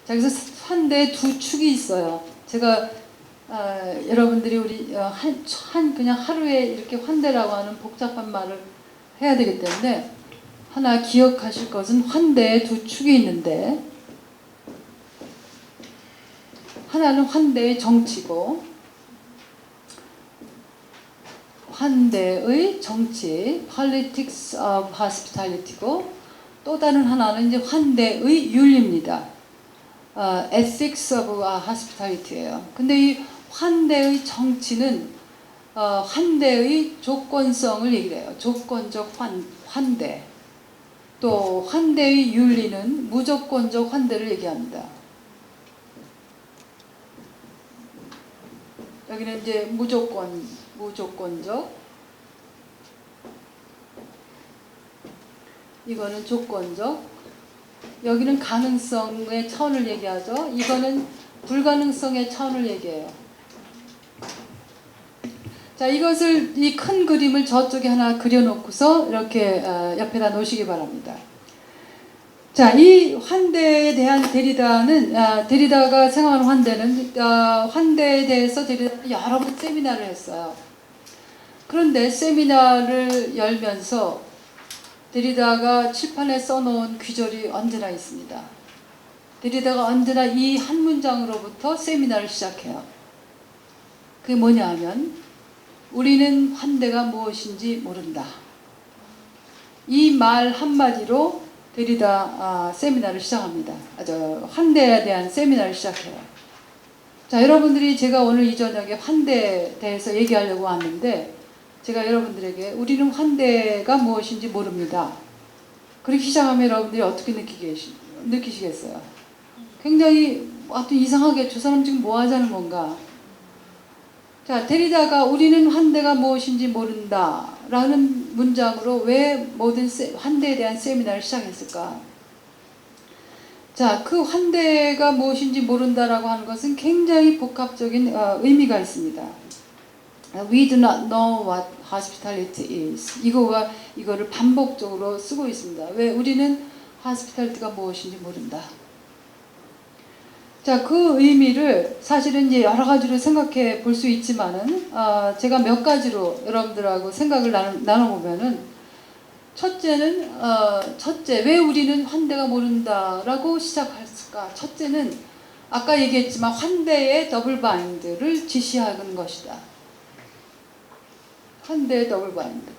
자, 그래서 환대에 두 축이 있어요. 제가 여러분들이 우리 그냥 하루에 이렇게 환대라고 하는 복잡한 말을 해야 되기 때문에 하나 기억하실 것은 환대에 두 축이 있는데, 하나는 환대의 정치고, 환대의 정치, politics of hospitality고, 또 다른 하나는 이제 환대의 윤리입니다. ethics of hospitality예요. 근데 이 환대의 정치는 환대의 조건성을 얘기를 해요. 조건적 환대. 또 환대의 윤리는 무조건적 환대를 얘기합니다. 여기는 이제 무조건적, 이거는 조건적, 여기는 가능성의 차원을 얘기하죠. 이거는 불가능성의 차원을 얘기해요. 자, 이것을, 이 큰 그림을 저쪽에 하나 그려놓고서 이렇게 옆에다 놓으시기 바랍니다. 자, 이 환대에 대한 데리다가 생각하는 환대는, 환대에 대해서 데리다가 여러 번 세미나를 했어요. 그런데 세미나를 열면서 데리다가 칠판에 써놓은 귀절이 언제나 있습니다. 데리다가 언제나 이 한 문장으로부터 세미나를 시작해요. 그게 뭐냐 하면, 우리는 환대가 무엇인지 모른다. 이 말 한마디로 데리다 세미나를 시작합니다. 환대에 대한 세미나를 시작해요. 자, 여러분들이, 제가 오늘 이 저녁에 환대에 대해서 얘기하려고 왔는데, 제가 여러분들에게 우리는 환대가 무엇인지 모릅니다. 그렇게 시작하면 여러분들이 어떻게 느끼시겠어요? 굉장히 하여튼 이상하게 저 사람 지금 뭐 하자는 건가? 자, 데리다가 우리는 환대가 무엇인지 모른다 라는 문장으로 왜 모든 환대에 대한 세미나를 시작했을까? 자, 그 환대가 무엇인지 모른다라고 하는 것은 굉장히 복합적인 의미가 있습니다. We do not know what hospitality is. 이거를 반복적으로 쓰고 있습니다. 왜? 우리는 hospitality가 무엇인지 모른다. 자, 그 의미를 사실은 이제 여러 가지로 생각해 볼 수 있지만은, 제가 몇 가지로 여러분들하고 생각을 나눠보면은, 첫째, 왜 우리는 환대가 모른다라고 시작했을까? 첫째는 아까 얘기했지만 환대의 더블 바인드를 지시하는 것이다. 환대의 더블 바인드.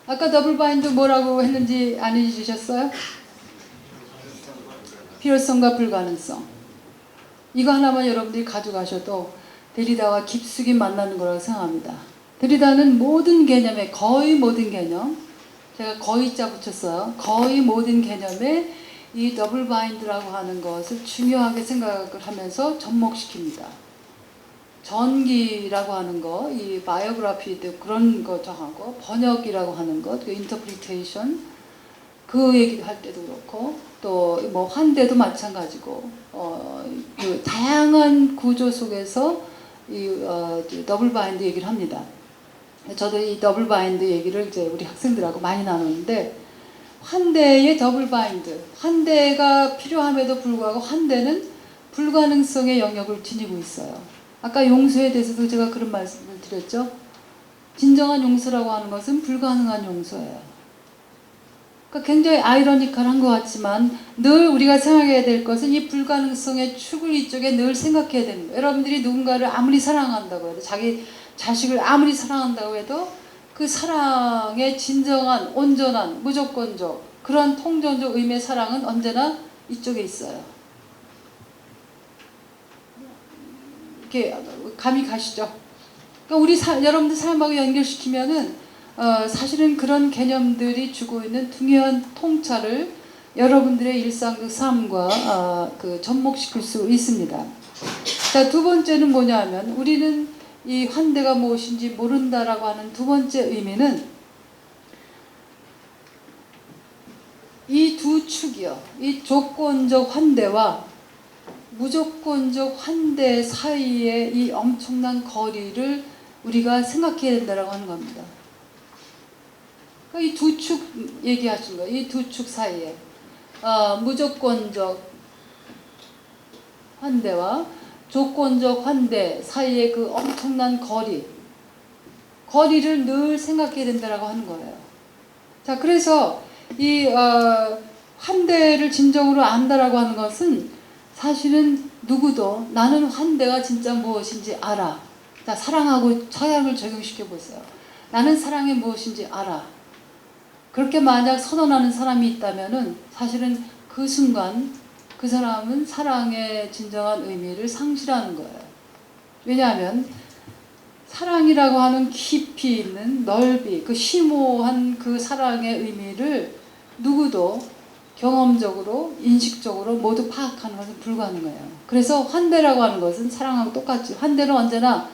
아까 더블 바인드 뭐라고 했는지 안 잊으셨어요? 필요성과 불가능성. 이거 하나만 여러분들이 가져가셔도 데리다와 깊숙이 만나는 거라고 생각합니다. 데리다는 모든 개념에, 거의 모든 개념, 제가 거의자 붙였어요. 거의 모든 개념에 이 더블 바인드라고 하는 것을 중요하게 생각을 하면서 접목시킵니다. 전기라고 하는 거, 이 바이오그래피도 그런 거 정하고, 번역이라고 하는 것, 그 인터프리테이션, 그 얘기를 할 때도 그렇고, 또 뭐 환대도 마찬가지고, 그 다양한 구조 속에서 이 더블 바인드 얘기를 합니다. 저도 이 더블 바인드 얘기를 이제 우리 학생들하고 많이 나누는데, 환대의 더블 바인드, 환대가 필요함에도 불구하고 환대는 불가능성의 영역을 지니고 있어요. 아까 용서에 대해서도 제가 그런 말씀을 드렸죠. 진정한 용서라고 하는 것은 불가능한 용서예요. 그러니까 굉장히 아이러니컬한 것 같지만 늘 우리가 생각해야 될 것은 이 불가능성의 축을 이쪽에 늘 생각해야 되는 거예요. 여러분들이 누군가를 아무리 사랑한다고 해도, 자기 자식을 아무리 사랑한다고 해도 그 사랑의 진정한, 온전한, 무조건적, 그런 통전적 의미의 사랑은 언제나 이쪽에 있어요. 이렇게 감이 가시죠? 그러니까 여러분들 삶하고 연결시키면은 사실은 그런 개념들이 주고 있는 중요한 통찰을 여러분들의 일상적 삶과 접목시킬 수 있습니다. 자, 두 번째는 뭐냐 하면, 우리는 이 환대가 무엇인지 모른다라고 하는 두 번째 의미는, 이 두 축이요, 이 조건적 환대와 무조건적 환대 사이의 이 엄청난 거리를 우리가 생각해야 된다고 하는 겁니다. 이 두 축 얘기하신 거예요. 이 두 축 사이에 무조건적 환대와 조건적 환대 사이에 그 엄청난 거리를 늘 생각해야 된다라고 하는 거예요. 자, 그래서 이 환대를 진정으로 안다라고 하는 것은 사실은 누구도 나는 환대가 진짜 무엇인지 알아. 자, 사랑하고 서양을 적용시켜 보세요. 나는 사랑이 무엇인지 알아. 그렇게 만약 선언하는 사람이 있다면은 사실은 그 순간 그 사람은 사랑의 진정한 의미를 상실하는 거예요. 왜냐하면 사랑이라고 하는 깊이 있는 넓이, 그 심오한 그 사랑의 의미를 누구도 경험적으로, 인식적으로 모두 파악하는 것은 불가능해요. 그래서 환대라고 하는 것은 사랑하고 똑같이 환대는 언제나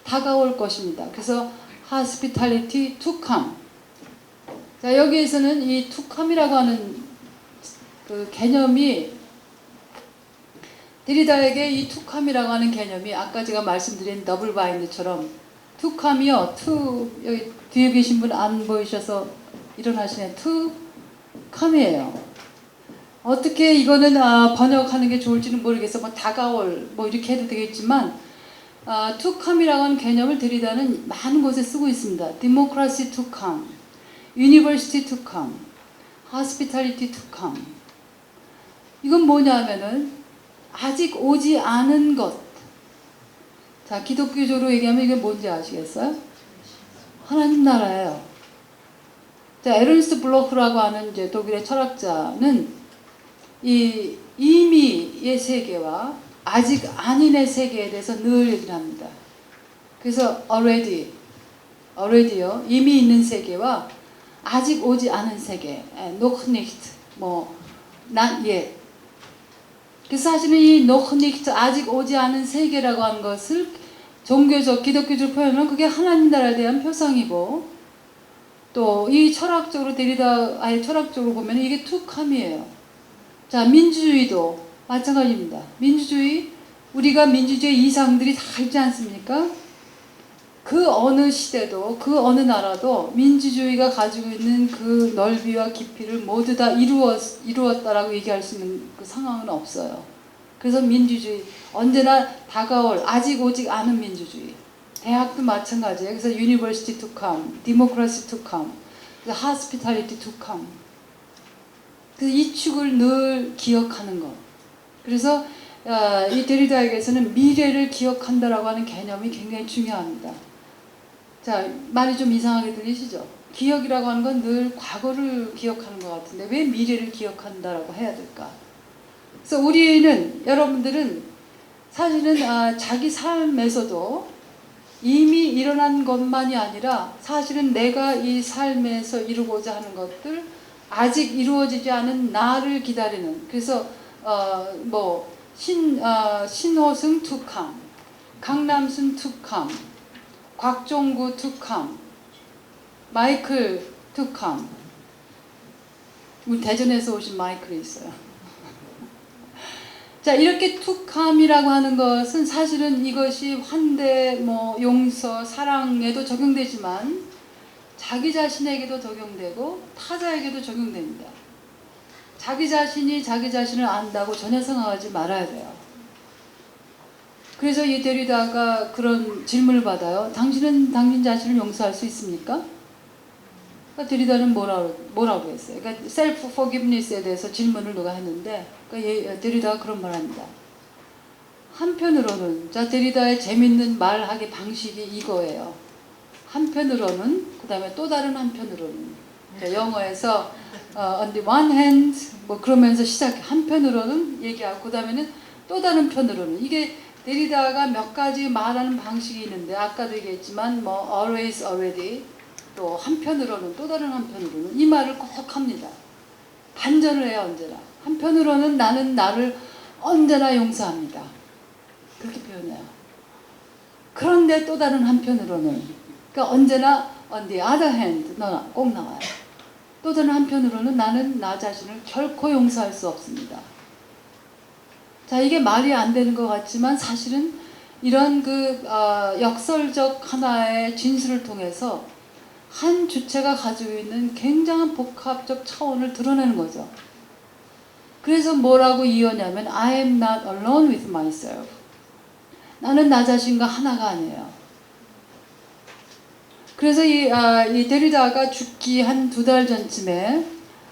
다가올 것입니다. 그래서 hospitality to come. 자, 여기에서는 이 to come이라고 하는 그 개념이 데리다에게 이 to come이라고 하는 개념이 아까 제가 말씀드린 더블 바인드처럼 to come이요. to 여기 뒤에 계신 분 안 보이셔서 일어나시네. to come이에요. 어떻게 이거는 번역하는 게 좋을지는 모르겠어. 뭐 다가올 뭐 이렇게 해도 되겠지만 to come이라고 하는 개념을 데리다는 많은 곳에 쓰고 있습니다. democracy to come, university to come, hospitality to come. 이건 뭐냐면은 아직 오지 않은 것. 자, 기독교적으로 얘기하면 이게 뭔지 아시겠어요? 하나님 나라예요. 자, 에른스트 블로크라고 하는 이제 독일의 철학자는 이 이미의 세계와 아직 아닌의 세계에 대해서 늘 얘기를 합니다. 그래서 already요. 이미 있는 세계와 아직 오지 않은 세계, noch nicht, 뭐 not yet. 그래서 사실은 이 noch nicht, 아직 오지 않은 세계라고 하는 것을 종교적, 기독교적 표현은 그게 하나님 나라에 대한 표상이고, 또 이 철학적으로 데리다의 철학적으로 보면 이게 to come이에요. 자, 민주주의도 마찬가지입니다. 민주주의, 우리가 민주주의 이상들이 다 있지 않습니까? 그 어느 시대도 그 어느 나라도 민주주의가 가지고 있는 그 넓이와 깊이를 모두 다 이루었다라고 얘기할 수 있는 그 상황은 없어요. 그래서 민주주의 언제나 다가올 아직 오직 않은 민주주의. 대학도 마찬가지예요. 그래서 university to come, democracy to come, hospitality to come. 그래서 이 축을 늘 기억하는 것. 그래서 이 데리다에게서는 미래를 기억한다라고 하는 개념이 굉장히 중요합니다. 자, 말이 좀 이상하게 들리시죠? 기억이라고 하는 건 늘 과거를 기억하는 것 같은데 왜 미래를 기억한다라고 해야 될까? 그래서 여러분들은 사실은 자기 삶에서도 이미 일어난 것만이 아니라 사실은 내가 이 삶에서 이루고자 하는 것들, 아직 이루어지지 않은 나를 기다리는, 그래서 신호승 투캄, 강남순 투캄, 곽종구 투캄, 마이클 투캄. 우리 대전에서 오신 마이클이 있어요. 자, 이렇게 투캄이라고 하는 것은 사실은 이것이 환대, 용서, 사랑에도 적용되지만 자기 자신에게도 적용되고 타자에게도 적용됩니다. 자기 자신이 자기 자신을 안다고 전혀 생각하지 말아야 돼요. 그래서 이 데리다가 그런 질문을 받아요. 당신은 당신 자신을 용서할 수 있습니까? 그러니까 데리다는 뭐라고 했어요? 그러니까 셀프 포기브니스에 대해서 질문을 누가 했는데 그러니까 데리다가 그런 말을 합니다. 한편으로는 데리다의 재밌는 말하기 방식이 이거예요. 한편으로는, 그 다음에 또 다른 한편으로는, 영어에서 on the one hand 그러면서 시작해. 한편으로는 얘기하고 그 다음에는 또 다른 편으로는. 이게 데리다가 몇 가지 말하는 방식이 있는데 아까도 얘기했지만 always, already, 또 한편으로는, 또 다른 한편으로는 이 말을 꼭 합니다. 반전을 해요. 언제나. 한편으로는 나는 나를 언제나 용서합니다. 그렇게 표현해요. 그런데 또 다른 한편으로는, 그러니까 언제나 on the other hand 꼭 나와요. 또 다른 한편으로는 나는 나 자신을 결코 용서할 수 없습니다. 자, 이게 말이 안 되는 것 같지만 사실은 이런 역설적 하나의 진술을 통해서 한 주체가 가지고 있는 굉장한 복합적 차원을 드러내는 거죠. 그래서 뭐라고 이어냐면 I am not alone with myself. 나는 나 자신과 하나가 아니에요. 그래서 이 데리다가 죽기 한 2달 전쯤에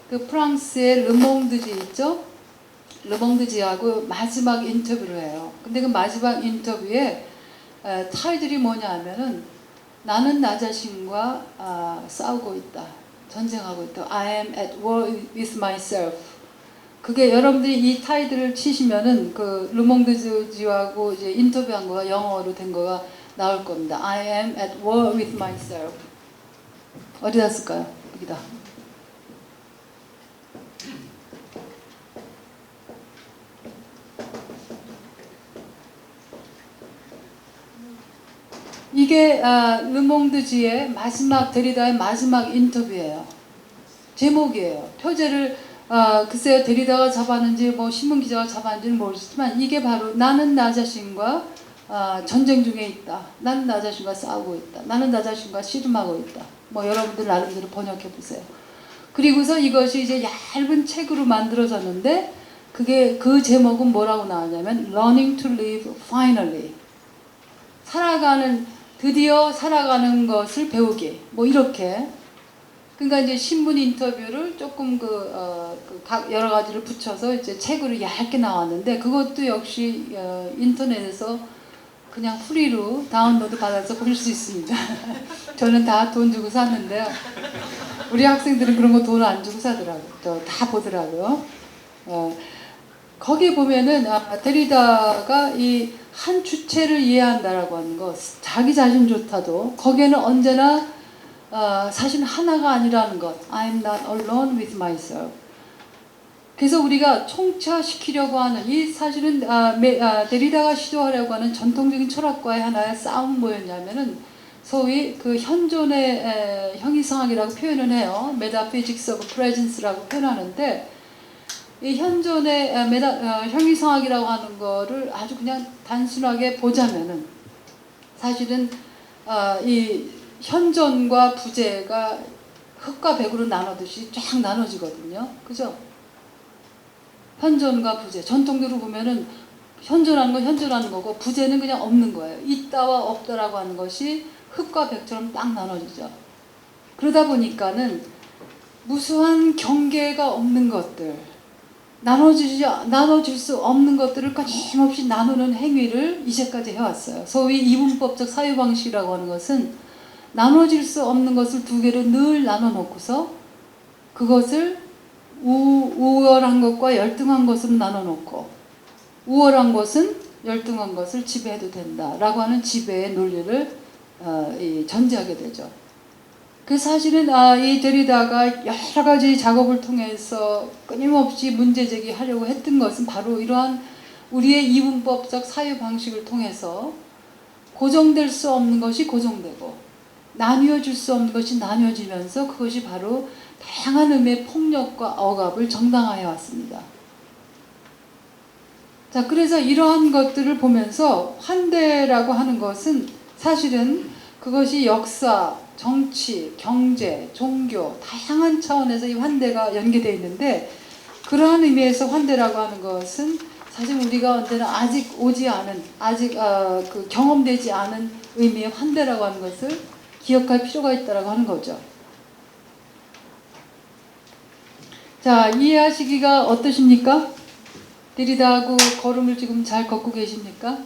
그 프랑스의 르몽드지 있죠? 르몽드지하고 마지막 인터뷰를 해요. 근데 그 마지막 인터뷰에 타이틀이 뭐냐 하면은 나는 나 자신과 싸우고 있다. 전쟁하고 있다. I am at war with myself. 그게 여러분들이 이 타이틀을 치시면은 그 르몽드지하고 이제 인터뷰한 거가 영어로 된 거가 나올 겁니다. I am at war with myself. 어디다 쓸까요? 여기다. 이게 르몽드지의 마지막 데리다의 마지막 인터뷰예요. 제목이에요. 표제를 글쎄요 데리다가 잡았는지 뭐 신문 기자가 잡았는지는 모르겠지만 이게 바로 나는 나 자신과 전쟁 중에 있다. 나는 나 자신과 싸우고 있다. 나는 나 자신과 씨름하고 있다. 뭐 여러분들 나름대로 번역해 보세요. 그리고서 이것이 이제 얇은 책으로 만들어졌는데 그게 그 제목은 뭐라고 나왔냐면 Learning to Live Finally. 드디어 살아가는 것을 배우기. 뭐 이렇게. 그러니까 이제 신문 인터뷰를 조금 각 여러 가지를 붙여서 이제 책으로 얇게 나왔는데 그것도 역시 인터넷에서 그냥 프리로 다운로드 받아서 보실 수 있습니다. 저는 다 돈 주고 샀는데요. 우리 학생들은 그런 거 돈 안 주고 사더라고요. 다 보더라고요. 거기에 보면은 데리다가 이 한 주체를 이해한다라고 하는 거, 자기 자신조차도 거기에는 언제나 사실 하나가 아니라는 것. I'm not alone with myself. 그래서 우리가 총차시키려고 하는 이 사실은 데리다가 시도하려고 하는 전통적인 철학과의 하나의 싸움 뭐였냐면은 소위 그 현존의 형이상학이라고 표현을 해요. Metaphysics of Presence라고 표현하는데 이 현존의 형이상학이라고 하는 거를 아주 그냥 단순하게 보자면은 사실은 이 현존과 부재가 흙과 백으로 나눠듯이 쫙 나눠지거든요. 그죠? 현존과 부재. 전통적으로 보면은 현존하는 건 현존하는 거고 부재는 그냥 없는 거예요. 있다와 없다라고 하는 것이 흙과 백처럼 딱 나눠지죠. 그러다 보니까는 무수한 경계가 없는 것들, 나눠질 수 없는 것들을 끊임없이 나누는 행위를 이제까지 해왔어요. 소위 이분법적 사유방식이라고 하는 것은 나눠질 수 없는 것을 두 개로 늘 나눠놓고서 그것을 우월한 것과 열등한 것으로 나눠놓고 우월한 것은 열등한 것을 지배해도 된다라고 하는 지배의 논리를 전제하게 되죠. 그 사실은 이 데리다가 여러 가지 작업을 통해서 끊임없이 문제 제기하려고 했던 것은 바로 이러한 우리의 이분법적 사유 방식을 통해서 고정될 수 없는 것이 고정되고 나뉘어질 수 없는 것이 나뉘어지면서 그것이 바로 다양한 의미의 폭력과 억압을 정당화해 왔습니다. 자, 그래서 이러한 것들을 보면서 환대라고 하는 것은 사실은 그것이 역사, 정치, 경제, 종교 다양한 차원에서 이 환대가 연계되어 있는데 그러한 의미에서 환대라고 하는 것은 사실 우리가 언제나 아직 오지 않은 아직 그 경험되지 않은 의미의 환대라고 하는 것을 기억할 필요가 있다라고 하는 거죠. 자, 이해하시기가 어떠십니까? 데리다하고 걸음을 지금 잘 걷고 계십니까?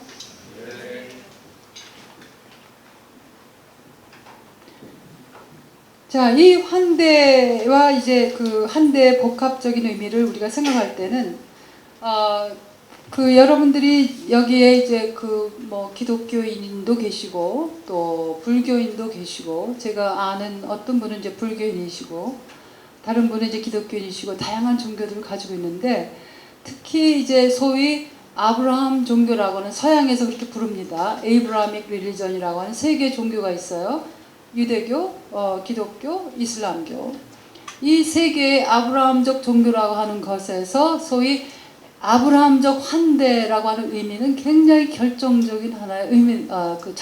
자, 이 환대와 이제 그 환대의 복합적인 의미를 우리가 생각할 때는 그 여러분들이 여기에 이제 그 뭐 기독교인도 계시고 또 불교인도 계시고 제가 아는 어떤 분은 이제 불교인이시고 다른 분은 이제 기독교인이시고 다양한 종교들을 가지고 있는데 특히 이제 소위 아브라함 종교라고 하는 서양에서 그렇게 부릅니다. 에이브라믹 릴리전이라고 하는 세 개의 종교가 있어요. 유대교, 기독교, 이슬람교. 이 세 개의 아브라함적 종교라고 하는 것에서 소위 아브라함적 환대라고 하는 의미는 굉장히 결정적인 하나의 의미, 그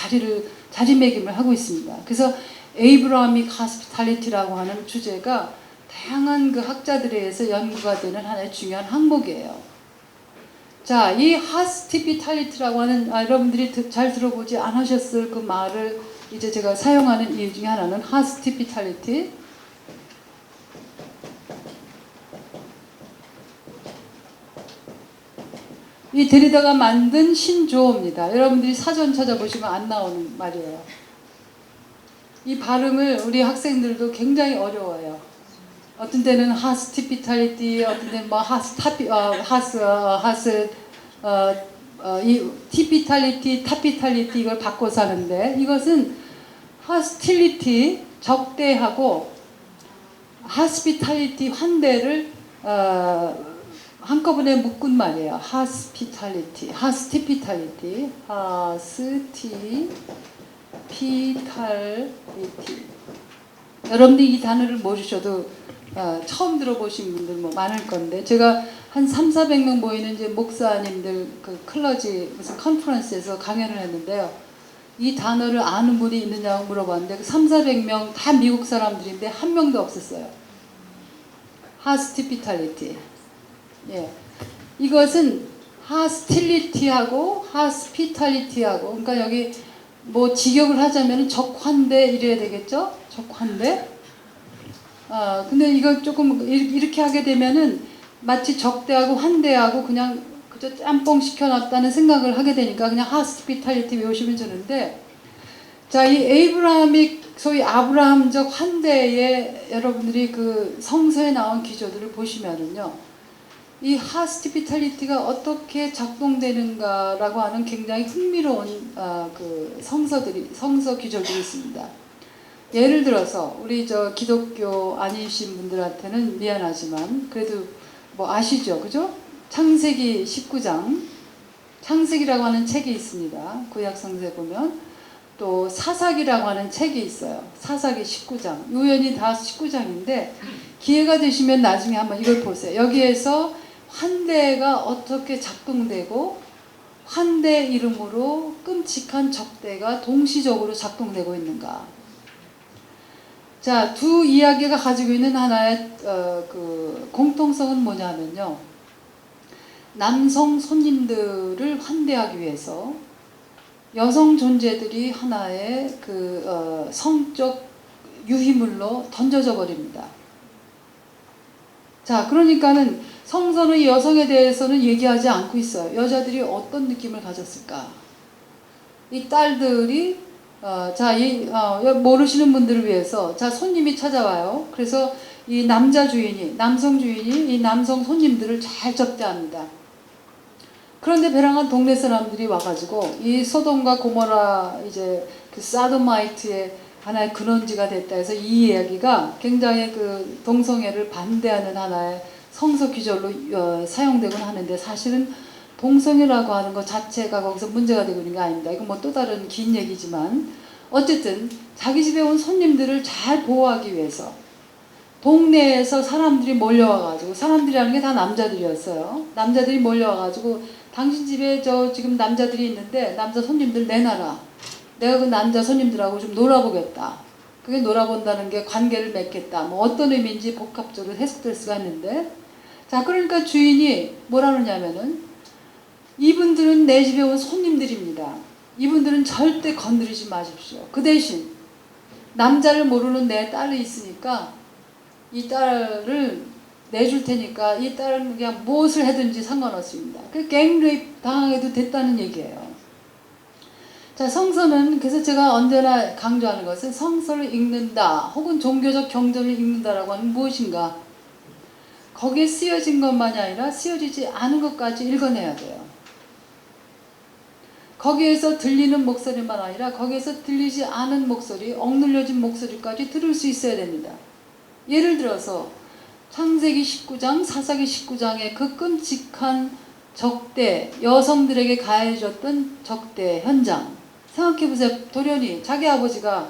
자리매김을 하고 있습니다. 그래서 에이브라함익 하스피탈리티라고 하는 주제가 다양한 그 학자들에 의해서 연구가 되는 하나의 중요한 항목이에요. 자, 이 하스피탈리티라고 하는 여러분들이 잘 들어보지 않으셨을 그 말을 이제 제가 사용하는 이유 중에 하나는 하스피탈리티. 이 데리다가 만든 신조어입니다. 여러분들이 사전 찾아보시면 안 나오는 말이에요. 이 발음을 우리 학생들도 굉장히 어려워요. 어떤 때는 하스피탈리티, 어떤 때는 뭐 이 티피탈리티, 타피탈리티 이걸 바꿔서 하는데, 이것은 하스틸리티, 적대하고 하스피탈리티, 환대를 한꺼번에 묶은 말이에요. 하스피탈리티, 하스티피탈리티, 하스티피탈리티. 여러분들이 이 단어를 모르셔도 처음 들어보신 분들 뭐 많을 건데, 제가 한 300~400명 모이는 이제 목사님들 그 클러지 무슨 컨퍼런스에서 강연을 했는데요. 이 단어를 아는 분이 있느냐고 물어봤는데 그 300~400명 다 미국 사람들인데 한 명도 없었어요. 하스티피탈리티. 예. 이것은 하스틸리티하고 하스피탈리티하고, 그러니까 여기 뭐 직역을 하자면 적환대 이래야 되겠죠? 적환대. 근데 이거 조금 이렇게 하게 되면은 마치 적대하고 환대하고 그냥 그저 짬뽕 시켜놨다는 생각을 하게 되니까 그냥 하스피탈리티 외우시면 되는데, 자, 이 에이브라함이 소위 아브라함적 환대에 여러분들이 그 성서에 나온 기조들을 보시면은요, 이 하스피탈리티가 어떻게 작동되는가라고 하는 굉장히 흥미로운 그 성서 기조들이 있습니다. 예를 들어서 우리 저 기독교 아니신 분들한테는 미안하지만 그래도 뭐 아시죠, 그죠? 창세기 19장, 창세기라고 하는 책이 있습니다. 구약 성서에 보면 또 사사기라고 하는 책이 있어요. 사사기 19장, 우연히 다 19장인데 기회가 되시면 나중에 한번 이걸 보세요. 여기에서 환대가 어떻게 작동되고 환대 이름으로 끔찍한 적대가 동시적으로 작동되고 있는가. 자, 두 이야기가 가지고 있는 하나의 그 공통성은 뭐냐면요, 남성 손님들을 환대하기 위해서 여성 존재들이 하나의 그 성적 유희물로 던져져 버립니다. 자, 그러니까는 성서는 이 여성에 대해서는 얘기하지 않고 있어요. 여자들이 어떤 느낌을 가졌을까? 이 딸들이 모르시는 분들을 위해서, 자, 손님이 찾아와요. 그래서 이 남성 주인이 이 남성 손님들을 잘 접대합니다. 그런데 배랑한 동네 사람들이 와가지고 이 소돔과 고모라 이제 그 사도마이트의 하나의 근원지가 됐다 해서 이 이야기가 굉장히 그 동성애를 반대하는 하나의 성서 기절로 사용되곤 하는데, 사실은 동성애라고 하는 것 자체가 거기서 문제가 되고 있는 게 아닙니다. 이건 뭐 또 다른 긴 얘기지만, 어쨌든 자기 집에 온 손님들을 잘 보호하기 위해서 동네에서 사람들이 몰려와가지고, 사람들이라는 게 다 남자들이었어요. 남자들이 몰려와가지고 당신 집에 저 지금 남자들이 있는데 남자 손님들 내놔라. 내가 그 남자 손님들하고 좀 놀아보겠다. 그게 놀아본다는 게 관계를 맺겠다. 뭐 어떤 의미인지 복합적으로 해석될 수가 있는데, 자, 그러니까 주인이 뭐라 그러냐면은, 이분들은 내 집에 온 손님들입니다. 이분들은 절대 건드리지 마십시오. 그 대신 남자를 모르는 내 딸이 있으니까 이 딸을 내줄 테니까 이 딸은 그냥 무엇을 하든지 상관없습니다. 그 갱레이프 당하게도 됐다는 얘기예요. 자, 성서는, 그래서 제가 언제나 강조하는 것은 성서를 읽는다 혹은 종교적 경전을 읽는다라고 하는 무엇인가, 거기에 쓰여진 것만이 아니라 쓰여지지 않은 것까지 읽어내야 돼요. 거기에서 들리는 목소리만 아니라 거기에서 들리지 않은 목소리, 억눌려진 목소리까지 들을 수 있어야 됩니다. 예를 들어서 창세기 19장, 사사기 19장의 그 끔찍한 적대, 여성들에게 가해졌던 적대 현장 생각해보세요. 도련이 자기 아버지가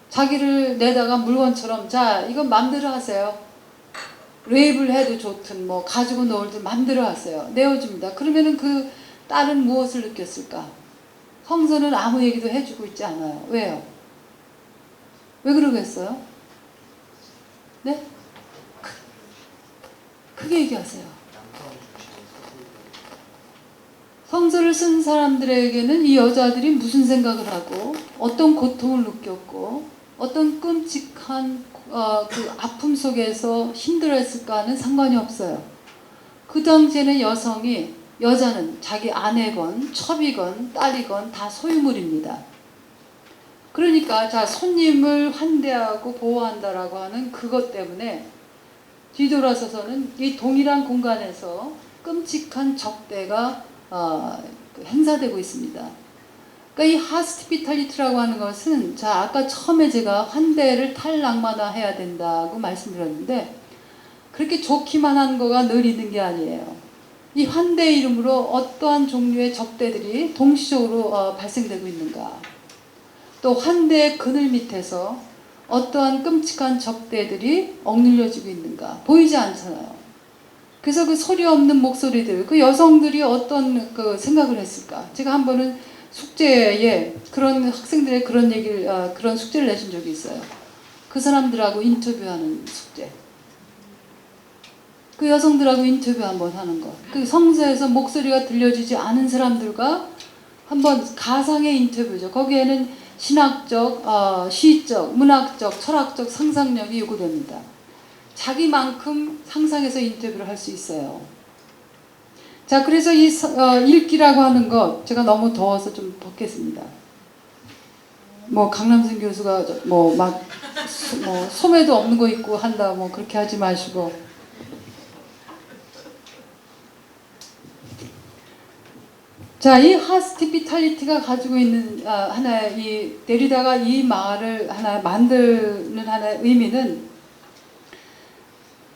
자기를 내다가 물건처럼, 자, 이건 맘대로 하세요. 레이블 해도 좋든 뭐 가지고 놀든 맘대로 하세요. 내어줍니다. 그러면은 그 딸은 무엇을 느꼈을까? 성서는 아무 얘기도 해주고 있지 않아요. 왜요? 왜 그러겠어요? 네? 크게 얘기하세요. 성서를 쓴 사람들에게는 이 여자들이 무슨 생각을 하고 어떤 고통을 느꼈고 어떤 끔찍한 그 아픔 속에서 힘들었을까는 상관이 없어요. 그 당시에는 여자는 자기 아내건 첩이건 딸이건 다 소유물입니다. 그러니까 자 손님을 환대하고 보호한다라고 하는 그것 때문에 뒤돌아서서는 이 동일한 공간에서 끔찍한 적대가 행사되고 있습니다. 그러니까 이 하스피탈리티라고 하는 것은 자 아까 처음에 제가 환대를 탈낭만화해야 된다고 말씀드렸는데 그렇게 좋기만 한 거가 늘 있는 게 아니에요. 이 환대 이름으로 어떠한 종류의 적대들이 동시적으로 발생되고 있는가. 또 환대의 그늘 밑에서 어떠한 끔찍한 적대들이 억눌려지고 있는가 보이지 않잖아요. 그래서 그 소리 없는 목소리들, 그 여성들이 어떤 그 생각을 했을까. 제가 한 번은 숙제에 그런 학생들의 그런 얘기를 그런 숙제를 내신 적이 있어요. 그 사람들하고 인터뷰하는 숙제. 그 여성들하고 인터뷰 한번 하는 거. 그 성서에서 목소리가 들려지지 않은 사람들과 한번 가상의 인터뷰죠. 거기에는 신학적, 시적, 문학적, 철학적 상상력이 요구됩니다. 자기만큼 상상해서 인터뷰를 할 수 있어요. 자, 그래서 이 읽기라고 하는 것 제가 너무 더워서 좀 벗겠습니다. 뭐 강남순 교수가 뭐 소매도 없는 거 입고 한다 뭐 그렇게 하지 마시고. 자, 이 하스피탈리티가 가지고 있는 하나의 이 데리다가 이 말을 하나 만드는 하나의 의미는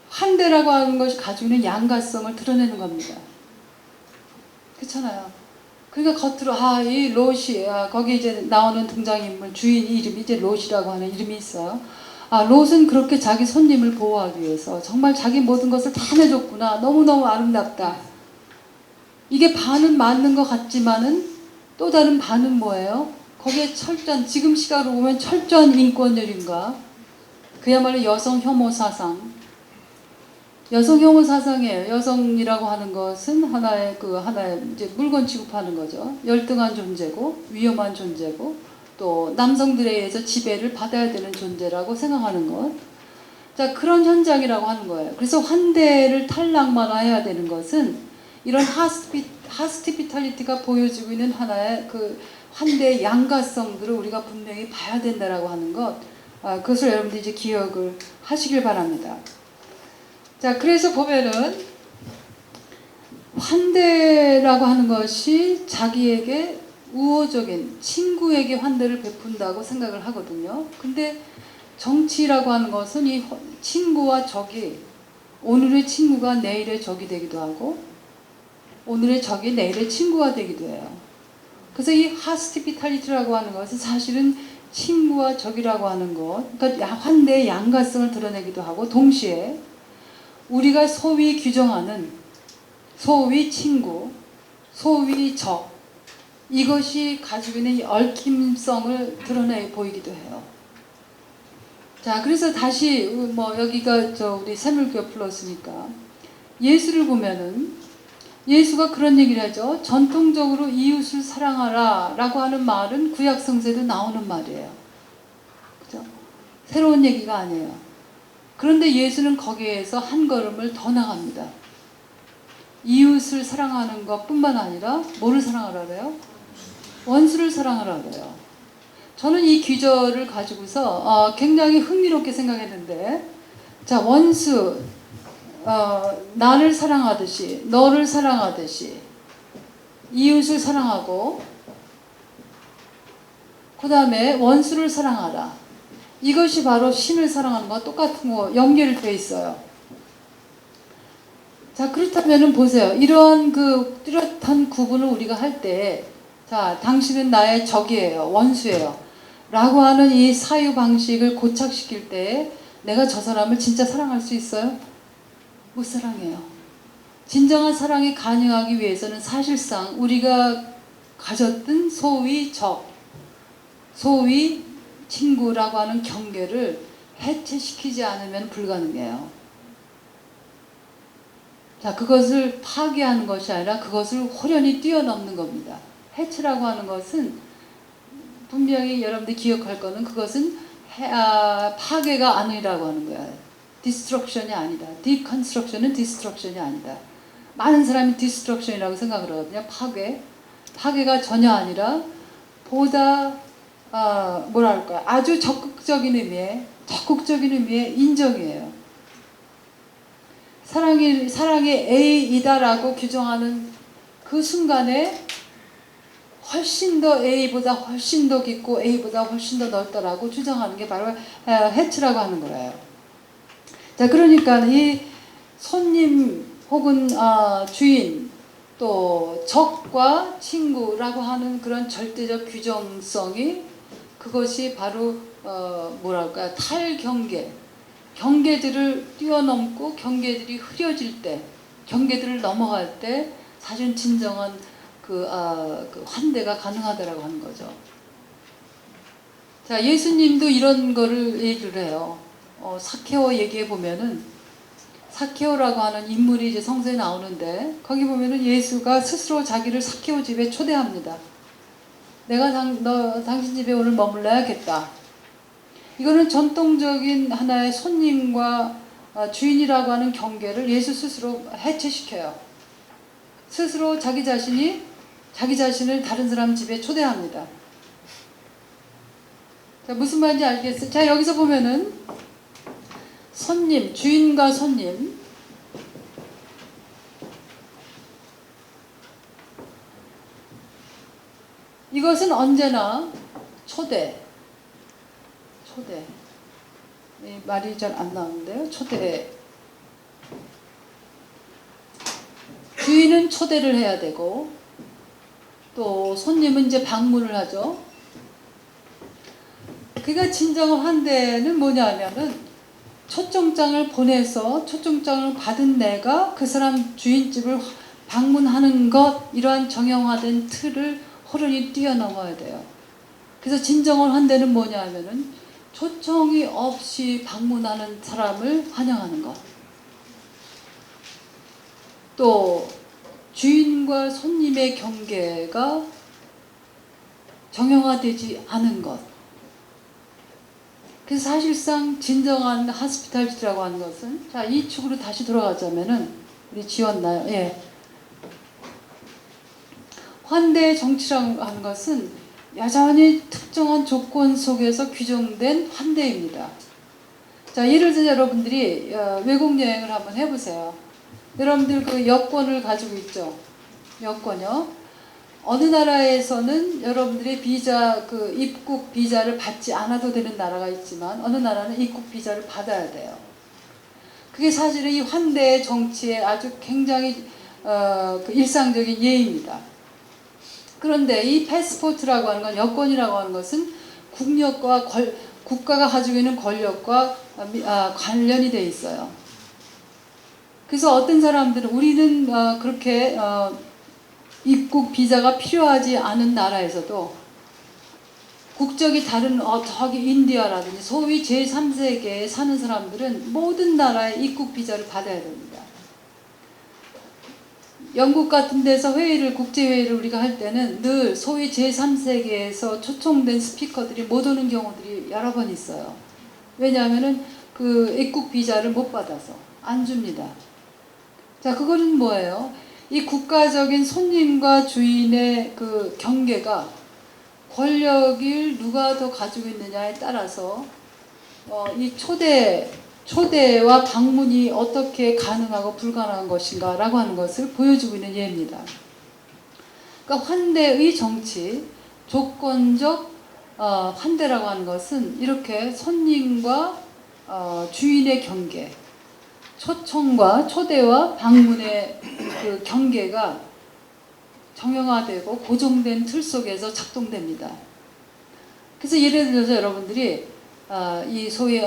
환대라고 하는 것이 가지고 있는 양가성을 드러내는 겁니다. 그렇잖아요. 그러니까 겉으로 이 롯이 거기 이제 나오는 등장인물 주인 이름이 이제 롯이라고 하는 이름이 있어요. 롯은 그렇게 자기 손님을 보호하기 위해서 정말 자기 모든 것을 다 내줬구나. 너무너무 아름답다. 이게 반은 맞는 것 같지만은 또 다른 반은 뭐예요? 거기에 철저한 지금 시각으로 보면 철저한 인권열인가 그야말로 여성 혐오 사상. 여성 혐오 사상이에요. 여성이라고 하는 것은 하나의 이제 물건 취급하는 거죠. 열등한 존재고 위험한 존재고 또 남성들에 의해서 지배를 받아야 되는 존재라고 생각하는 것. 자, 그런 현장이라고 하는 거예요. 그래서 환대를 탈낭만화해야 되는 것은 이런 하스피탈리티가 보여지고 있는 하나의 그 환대의 양가성들을 우리가 분명히 봐야 된다라고 하는 것. 그것을 여러분들이 이제 기억을 하시길 바랍니다. 자, 그래서 보면은 환대라고 하는 것이 자기에게 우호적인 친구에게 환대를 베푼다고 생각을 하거든요. 근데 정치라고 하는 것은 이 친구와 적이 오늘의 친구가 내일의 적이 되기도 하고 오늘의 적이 내일의 친구가 되기도 해요. 그래서 이 하스피탈리티라고 하는 것은 사실은 친구와 적이라고 하는 것, 그러니까 환대의 양가성을 드러내기도 하고 동시에 우리가 소위 규정하는 소위 친구, 소위 적 이것이 가지고 있는 이 얽힘성을 드러내 보이기도 해요. 자, 그래서 다시 여기가 우리 새물교 플러스니까 예수를 보면은 예수가 그런 얘기를 하죠. 전통적으로 이웃을 사랑하라 라고 하는 말은 구약 성서에도 나오는 말이에요. 그죠? 새로운 얘기가 아니에요. 그런데 예수는 거기에서 한 걸음을 더 나갑니다. 이웃을 사랑하는 것뿐만 아니라 뭐를 사랑하라 그래요? 원수를 사랑하라 그래요. 저는 이 귀절을 가지고서 굉장히 흥미롭게 생각했는데 자, 원수 나를 사랑하듯이 너를 사랑하듯이 이웃을 사랑하고 그 다음에 원수를 사랑하라. 이것이 바로 신을 사랑하는 것과 똑같은 거 연결되어 있어요. 자, 그렇다면은 보세요. 이러한 그 뚜렷한 구분을 우리가 할 때, 자, 당신은 나의 적이에요. 원수예요. 라고 하는 이 사유 방식을 고착시킬 때 내가 저 사람을 진짜 사랑할 수 있어요? 못 사랑해요. 진정한 사랑이 가능하기 위해서는 사실상 우리가 가졌던 소위 적, 소위 친구라고 하는 경계를 해체시키지 않으면 불가능해요. 자, 그것을 파괴하는 것이 아니라 그것을 호련히 뛰어넘는 겁니다. 해체라고 하는 것은 분명히 여러분들이 기억할 거는 그것은 파괴가 아니라고 하는 거야. 디스트럭션이 아니다. 디컨스트럭션은 디스트럭션이 아니다. 많은 사람이 디스트럭션이라고 생각을 하거든요. 파괴가 전혀 아니라 보다 뭐랄까 아주 적극적인 의미의 인정이에요. 사랑이 A이다라고 규정하는 그 순간에 훨씬 더 A보다 훨씬 더 깊고 A보다 훨씬 더 넓다라고 주장하는 게 바로 해치라고 하는 거예요. 자, 그러니까 이 손님 혹은 주인 또 적과 친구라고 하는 그런 절대적 규정성이 그것이 바로 뭐랄까 경계들을 뛰어넘고 경계들이 흐려질 때, 경계들을 넘어갈 때 사실 진정한 그 환대가 가능하다라고 하는 거죠. 자, 예수님도 이런 거를 얘기를 해요. 사케오 얘기해 보면은 사케오라고 하는 인물이 이제 성서에 나오는데 거기 보면은 예수가 스스로 자기를 사케오 집에 초대합니다. 내가 당신 집에 오늘 머물러야겠다. 이거는 전통적인 하나의 손님과 주인이라고 하는 경계를 예수 스스로 해체시켜요. 스스로 자기 자신을 다른 사람 집에 초대합니다. 자, 무슨 말인지 알겠어요? 자, 여기서 보면은 주인과 손님. 이것은 언제나 초대. 말이 잘 안 나오는데요. 초대. 주인은 초대를 해야 되고 또 손님은 이제 방문을 하죠. 그러니까 진정한 환대는 뭐냐면은 초청장을 보내서 초청장을 받은 내가 그 사람 주인집을 방문하는 것, 이러한 정형화된 틀을 호련히 뛰어넘어야 돼요. 그래서 진정한 환대는 뭐냐면은 초청이 없이 방문하는 사람을 환영하는 것. 또 주인과 손님의 경계가 정형화되지 않은 것. 그래서 사실상 진정한 하스피탈리티라고 하는 것은, 자, 이 축으로 다시 돌아가자면은 우리 지웠나요? 예. 환대의 정치라고 하는 것은 여전히 특정한 조건 속에서 규정된 환대입니다. 자, 예를 들어 여러분들이 외국 여행을 한번 해보세요. 여러분들 그 여권을 가지고 있죠. 여권요. 어느 나라에서는 여러분들의 입국 비자를 받지 않아도 되는 나라가 있지만 어느 나라는 입국 비자를 받아야 돼요. 그게 사실은 이 환대의 정치의 아주 굉장히 그 일상적인 예입니다. 그런데 이 패스포트라고 하는 건, 여권이라고 하는 것은 국가가 가지고 있는 권력과 관련이 돼 있어요. 그래서 어떤 사람들은 우리는 그렇게 입국 비자가 필요하지 않은 나라에서도 국적이 다른 저기 인디아라든지 소위 제3세계에 사는 사람들은 모든 나라의 입국 비자를 받아야 됩니다. 영국 같은 데서 국제회의를 우리가 할 때는 늘 소위 제3세계에서 초청된 스피커들이 못 오는 경우들이 여러 번 있어요. 왜냐하면은 그 입국 비자를 못 받아서 안 줍니다. 자, 그거는 뭐예요? 이 국가적인 손님과 주인의 그 경계가 권력을 누가 더 가지고 있느냐에 따라서 이 초대와 방문이 어떻게 가능하고 불가능한 것인가 라고 하는 것을 보여주고 있는 예입니다. 그러니까 환대의 정치, 조건적 환대라고 하는 것은 이렇게 손님과 주인의 경계, 초대와 방문의 그 경계가 정형화되고 고정된 틀 속에서 작동됩니다. 그래서 예를 들어서 여러분들이 이 소위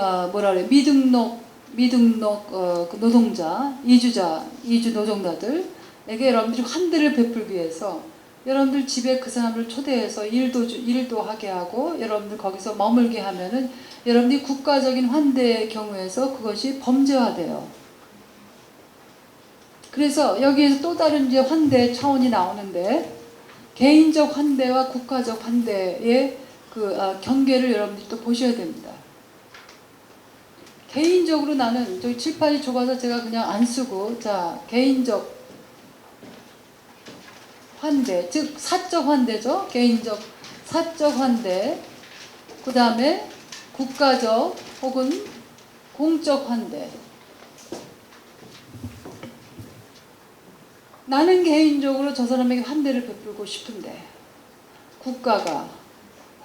미등록 그 노동자, 이주 노동자들에게 여러분들이 환대를 베풀기 위해서 여러분들 집에 그 사람을 초대해서 일도 하게 하고 여러분들 거기서 머물게 하면은 여러분들이 국가적인 환대의 경우에서 그것이 범죄화돼요. 그래서 여기에서 또 다른 이제 환대 차원이 나오는데, 개인적 환대와 국가적 환대의 그 경계를 여러분들이 또 보셔야 됩니다. 개인적으로 나는 저기 칠판이 좁아서 제가 그냥 안 쓰고, 자, 개인적 환대, 즉 사적 환대죠. 개인적 사적 환대, 그 다음에 국가적 혹은 공적 환대. 나는 개인적으로 저 사람에게 환대를 베풀고 싶은데 국가가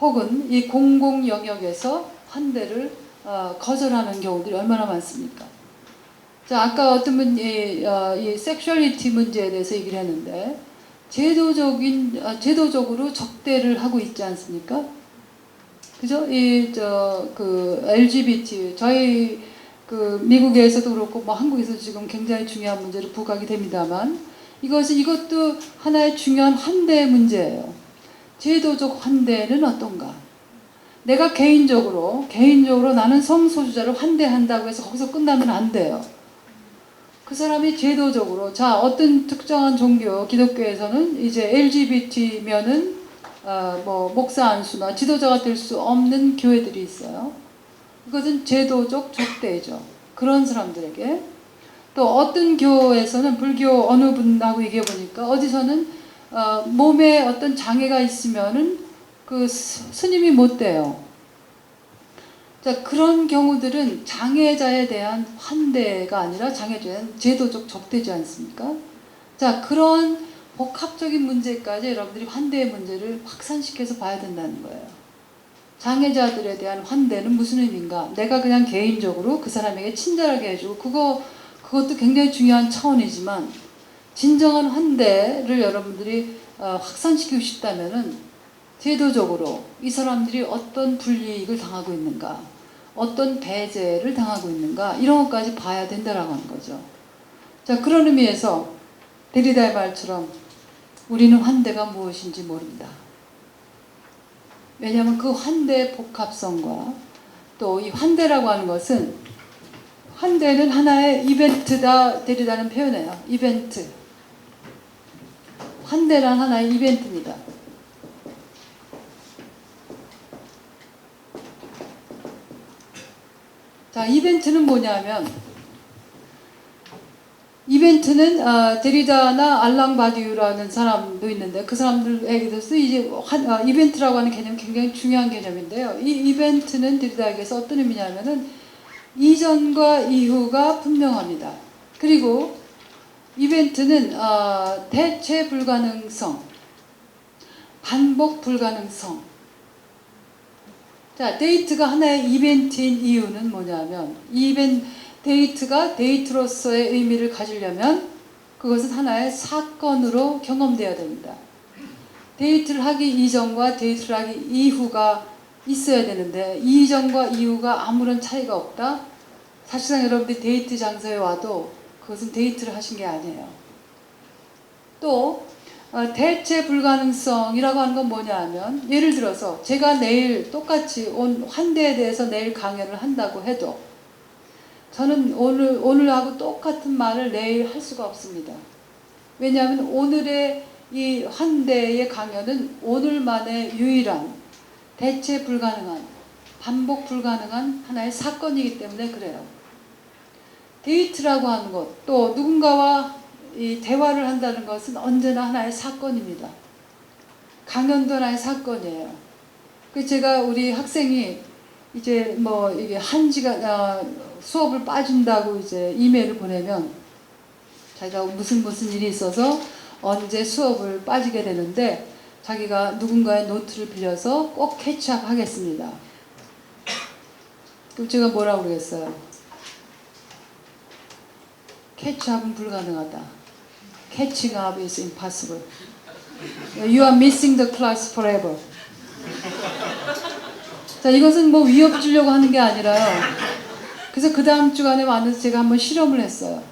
혹은 이 공공 영역에서 환대를 거절하는 경우들이 얼마나 많습니까? 자, 아까 어떤 분이 이 섹슈얼리티 문제에 대해서 얘기를 했는데, 제도적으로 적대를 하고 있지 않습니까? 그죠? 그 LGBT, 저희 그 미국에서도 그렇고 뭐 한국에서 지금 굉장히 중요한 문제로 부각이 됩니다만, 이것도 하나의 중요한 환대의 문제예요. 제도적 환대는 어떤가? 내가 개인적으로 나는 성소수자를 환대한다고 해서 거기서 끝나면 안 돼요. 그 사람이 제도적으로, 자, 어떤 특정한 종교, 기독교에서는 이제 LGBT면은 뭐 목사 안수나 지도자가 될 수 없는 교회들이 있어요. 그것은 제도적 적대죠. 그런 사람들에게. 또 어떤 교에서는, 불교 어느 분하고 얘기해 보니까 어디서는 몸에 어떤 장애가 있으면은 그 스님이 못 돼요. 자, 그런 경우들은 장애자에 대한 환대가 아니라 장애자에 대한 제도적 적대지 않습니까? 자, 그런 복합적인 문제까지 여러분들이 환대의 문제를 확산시켜서 봐야 된다는 거예요. 장애자들에 대한 환대는 무슨 의미인가? 내가 그냥 개인적으로 그 사람에게 친절하게 해주고, 그것도 굉장히 중요한 차원이지만, 진정한 환대를 여러분들이 확산시키고 싶다면은 제도적으로 이 사람들이 어떤 불이익을 당하고 있는가, 어떤 배제를 당하고 있는가, 이런 것까지 봐야 된다라고 하는 거죠. 자, 그런 의미에서 데리다의 말처럼 우리는 환대가 무엇인지 모른다. 왜냐하면 그 환대의 복합성과 또 이 환대라고 하는 것은, 환대는 하나의 이벤트다, 데리다는 표현이에요. 이벤트. 환대란 하나의 이벤트입니다. 자, 이벤트는 뭐냐면, 이벤트는 데리다나 알랑 바디우라는 사람도 있는데, 그 사람들에게서 이제 이벤트라고 하는 개념이 굉장히 중요한 개념인데요. 이 이벤트는 데리다에게서 어떤 의미냐면은 이전과 이후가 분명합니다. 그리고 이벤트는 대체 불가능성, 반복 불가능성. 자, 데이트가 하나의 이벤트인 이유는 뭐냐면, 데이트가 데이트로서의 의미를 가지려면 그것은 하나의 사건으로 경험되어야 됩니다. 데이트를 하기 이전과 데이트를 하기 이후가 있어야 되는데, 이전과 이후가 아무런 차이가 없다? 사실상 여러분들이 데이트 장소에 와도 그것은 데이트를 하신 게 아니에요. 또 대체 불가능성이라고 하는 건 뭐냐 하면, 예를 들어서 제가 내일 똑같이 환대에 대해서 내일 강연을 한다고 해도 저는 오늘하고 똑같은 말을 내일 할 수가 없습니다. 왜냐하면 오늘의 이 환대의 강연은 오늘만의 유일한 대체 불가능한, 반복 불가능한 하나의 사건이기 때문에 그래요. 데이트라고 하는 것, 또 누군가와 이 대화를 한다는 것은 언제나 하나의 사건입니다. 강연도 하나의 사건이에요. 그 제가 우리 학생이 이제 뭐 이게 수업을 빠진다고 이제 이메일을 보내면, 자기가 무슨 일이 있어서 언제 수업을 빠지게 되는데 자기가 누군가의 노트를 빌려서 꼭 캐치업 하겠습니다. 그럼 제가 뭐라고 그러겠어요? 캐치업은 불가능하다. Catching up is impossible. You are missing the class forever. 자, 이것은 뭐 위협 주려고 하는 게 아니라요. 그래서 그 다음 주간에 만나서 제가 한번 실험을 했어요.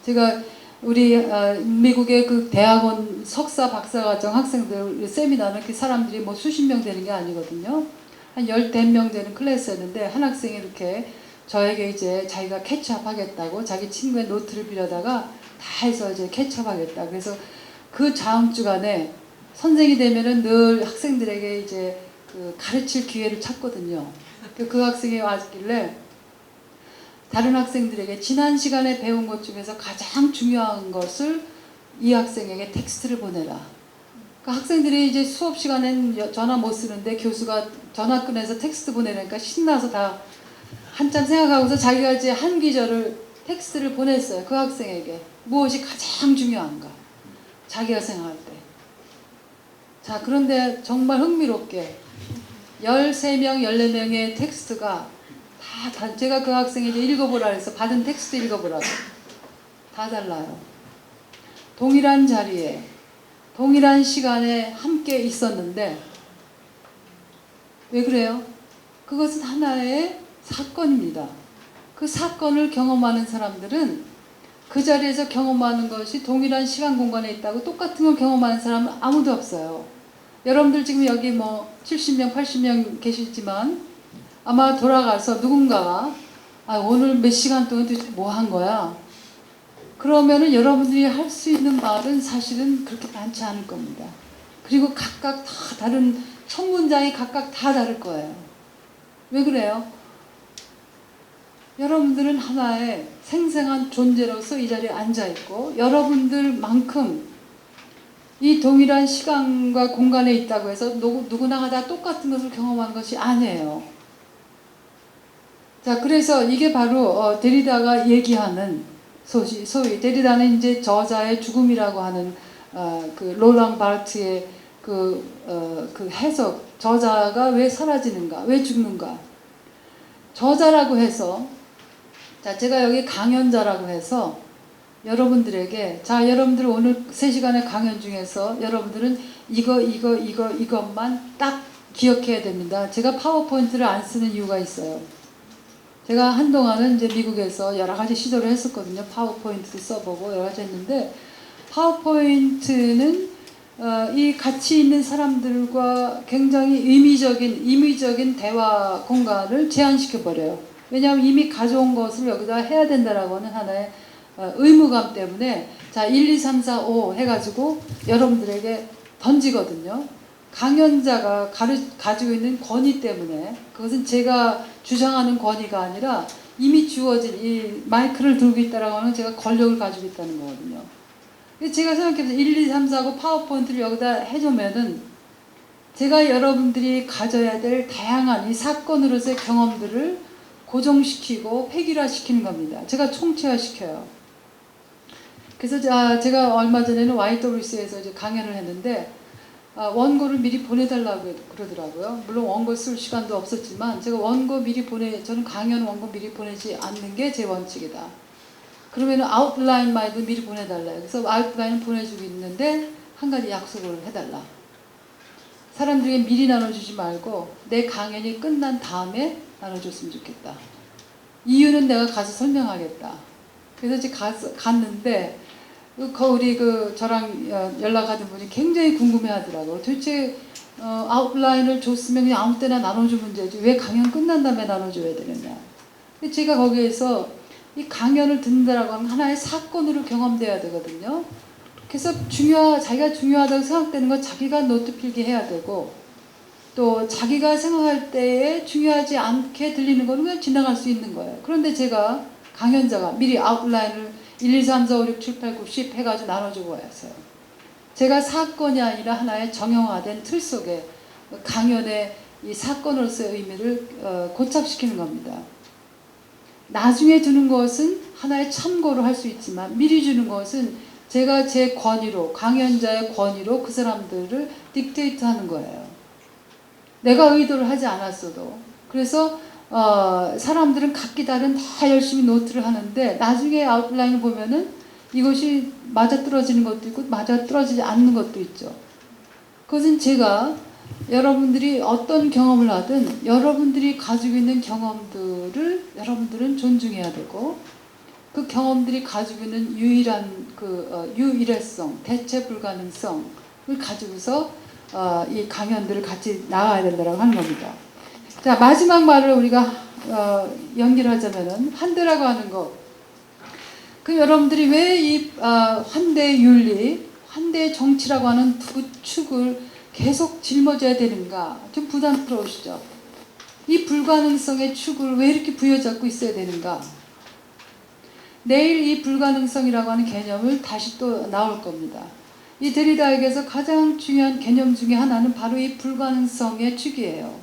제가 우리 미국의 그 대학원 석사 박사과정 학생들 세미나는 그 사람들이 뭐 수십 명 되는 게 아니거든요. 한 10명 되는 클래스였는데 한 학생이 이렇게 저에게 이제 자기가 캐치업 하겠다고 자기 친구의 노트를 빌려다가 다 해서 이제 캐치업 하겠다. 그래서 그 다음 주간에 선생이 되면은 늘 학생들에게 이제 그 가르칠 기회를 찾거든요. 그 학생이 왔길래 다른 학생들에게 지난 시간에 배운 것 중에서 가장 중요한 것을 이 학생에게 텍스트를 보내라. 그 학생들이 이제 수업 시간엔 전화 못 쓰는데 교수가 전화 끊어서 텍스트 보내니까 신나서 다 한참 생각하고서 자기가 이제 한 기절을 텍스트를 보냈어요. 그 학생에게. 무엇이 가장 중요한가. 자기가 생각할 때. 자, 그런데 정말 흥미롭게 13명, 14명의 텍스트가 다 제가 그 학생에게 읽어보라 해서 받은 텍스트 읽어보라고. 다 달라요. 동일한 자리에 동일한 시간에 함께 있었는데 왜 그래요? 그것은 하나의 사건입니다. 그 사건을 경험하는 사람들은 그 자리에서 경험하는 것이 동일한 시간 공간에 있다고 똑같은 걸 경험하는 사람은 아무도 없어요. 여러분들 지금 여기 뭐 70명, 80명 계시지만 아마 돌아가서 누군가가 오늘 몇 시간 동안 뭐 한 거야? 그러면은 여러분들이 할 수 있는 말은 사실은 그렇게 많지 않을 겁니다. 그리고 각각 다 다른 첫 문장이 각각 다 다를 거예요. 왜 그래요? 여러분들은 하나의 생생한 존재로서 이 자리에 앉아있고 여러분들만큼 이 동일한 시간과 공간에 있다고 해서 누구나가 다 똑같은 것을 경험하는 것이 아니에요. 자, 그래서 이게 바로 데리다가 얘기하는 소위 데리다는 이제 저자의 죽음이라고 하는 그 롤랑 바르트의 그 해석, 저자가 왜 사라지는가, 왜 죽는가. 저자라고 해서 자, 제가 여기 강연자라고 해서 여러분들에게 자, 여러분들 오늘 3시간의 강연 중에서 여러분들은 이것만 딱 기억해야 됩니다. 제가 파워포인트를 안 쓰는 이유가 있어요. 제가 한동안은 이제 미국에서 여러 가지 시도를 했었거든요. 파워포인트도 써보고 여러 가지 했는데 파워포인트는 이 같이 있는 사람들과 굉장히 임의적인 대화 공간을 제한시켜버려요. 왜냐하면 이미 가져온 것을 여기다 해야 된다라고 하는 하나의 의무감 때문에 자 1, 2, 3, 4, 5 해가지고 여러분들에게 던지거든요. 강연자가 가지고 있는 권위 때문에 그것은 제가 주장하는 권위가 아니라 이미 주어진 이 마이크를 들고 있다라고 하는 제가 권력을 가지고 있다는 거거든요. 제가 생각해서 1, 2, 3, 4하고 파워포인트를 여기다 해주면은 제가 여러분들이 가져야 될 다양한 이 사건으로서의 경험들을 고정시키고 획일화시키는 겁니다. 제가 총체화시켜요. 그래서 제가 얼마 전에는 YWC에서 이제 강연을 했는데 원고를 미리 보내달라고 그러더라고요. 물론 원고 쓸 시간도 없었지만 제가 저는 강연 원고 미리 보내지 않는 게 제 원칙이다. 그러면 아웃라인만도 미리 보내달라요. 그래서 아웃라인 보내주고 있는데 한 가지 약속을 해달라. 사람들에게 미리 나눠주지 말고 내 강연이 끝난 다음에 나눠줬으면 좋겠다. 이유는 내가 가서 설명하겠다. 그래서 이제 갔는데 우리 저랑 연락하던 분이 굉장히 궁금해하더라고요. 도대체 아웃라인을 줬으면 그냥 아무 때나 나눠주면 되지 왜 강연 끝난 다음에 나눠줘야 되느냐. 제가 거기에서 이 강연을 듣는다라고 하면 하나의 사건으로 경험돼야 되거든요. 그래서 자기가 중요하다고 생각되는 건 자기가 노트 필기해야 되고 또 자기가 생각할 때에 중요하지 않게 들리는 거는 그냥 지나갈 수 있는 거예요. 그런데 제가 강연자가 미리 아웃라인을 1, 2, 3, 4, 5, 6, 7, 8, 9, 10 해가지고 나눠주고 왔어요. 제가 사건이 아니라 하나의 정형화된 틀 속에 강연의 이 사건으로서의 의미를 고착시키는 겁니다. 나중에 주는 것은 하나의 참고로 할 수 있지만 미리 주는 것은 제가 제 권위로 강연자의 권위로 그 사람들을 딕테이트하는 거예요. 내가 의도를 하지 않았어도. 그래서 사람들은 각기 다른 다 열심히 노트를 하는데 나중에 아웃라인을 보면은 이것이 맞아떨어지는 것도 있고 맞아떨어지지 않는 것도 있죠. 그것은 제가 여러분들이 어떤 경험을 하든 여러분들이 가지고 있는 경험들을 여러분들은 존중해야 되고 그 경험들이 가지고 있는 유일한 유일성, 대체 불가능성을 가지고서 이 강연들을 같이 나가야 된다고 하는 겁니다. 자, 마지막 말을 우리가 연결하자면은 환대라고 하는 것. 그 여러분들이 왜 이 환대 윤리, 환대 정치라고 하는 두 축을 계속 짊어져야 되는가? 좀 부담스러우시죠? 이 불가능성의 축을 왜 이렇게 부여잡고 있어야 되는가? 내일 이 불가능성이라고 하는 개념을 다시 또 나올 겁니다. 이 데리다에게서 가장 중요한 개념 중에 하나는 바로 이 불가능성의 축이에요.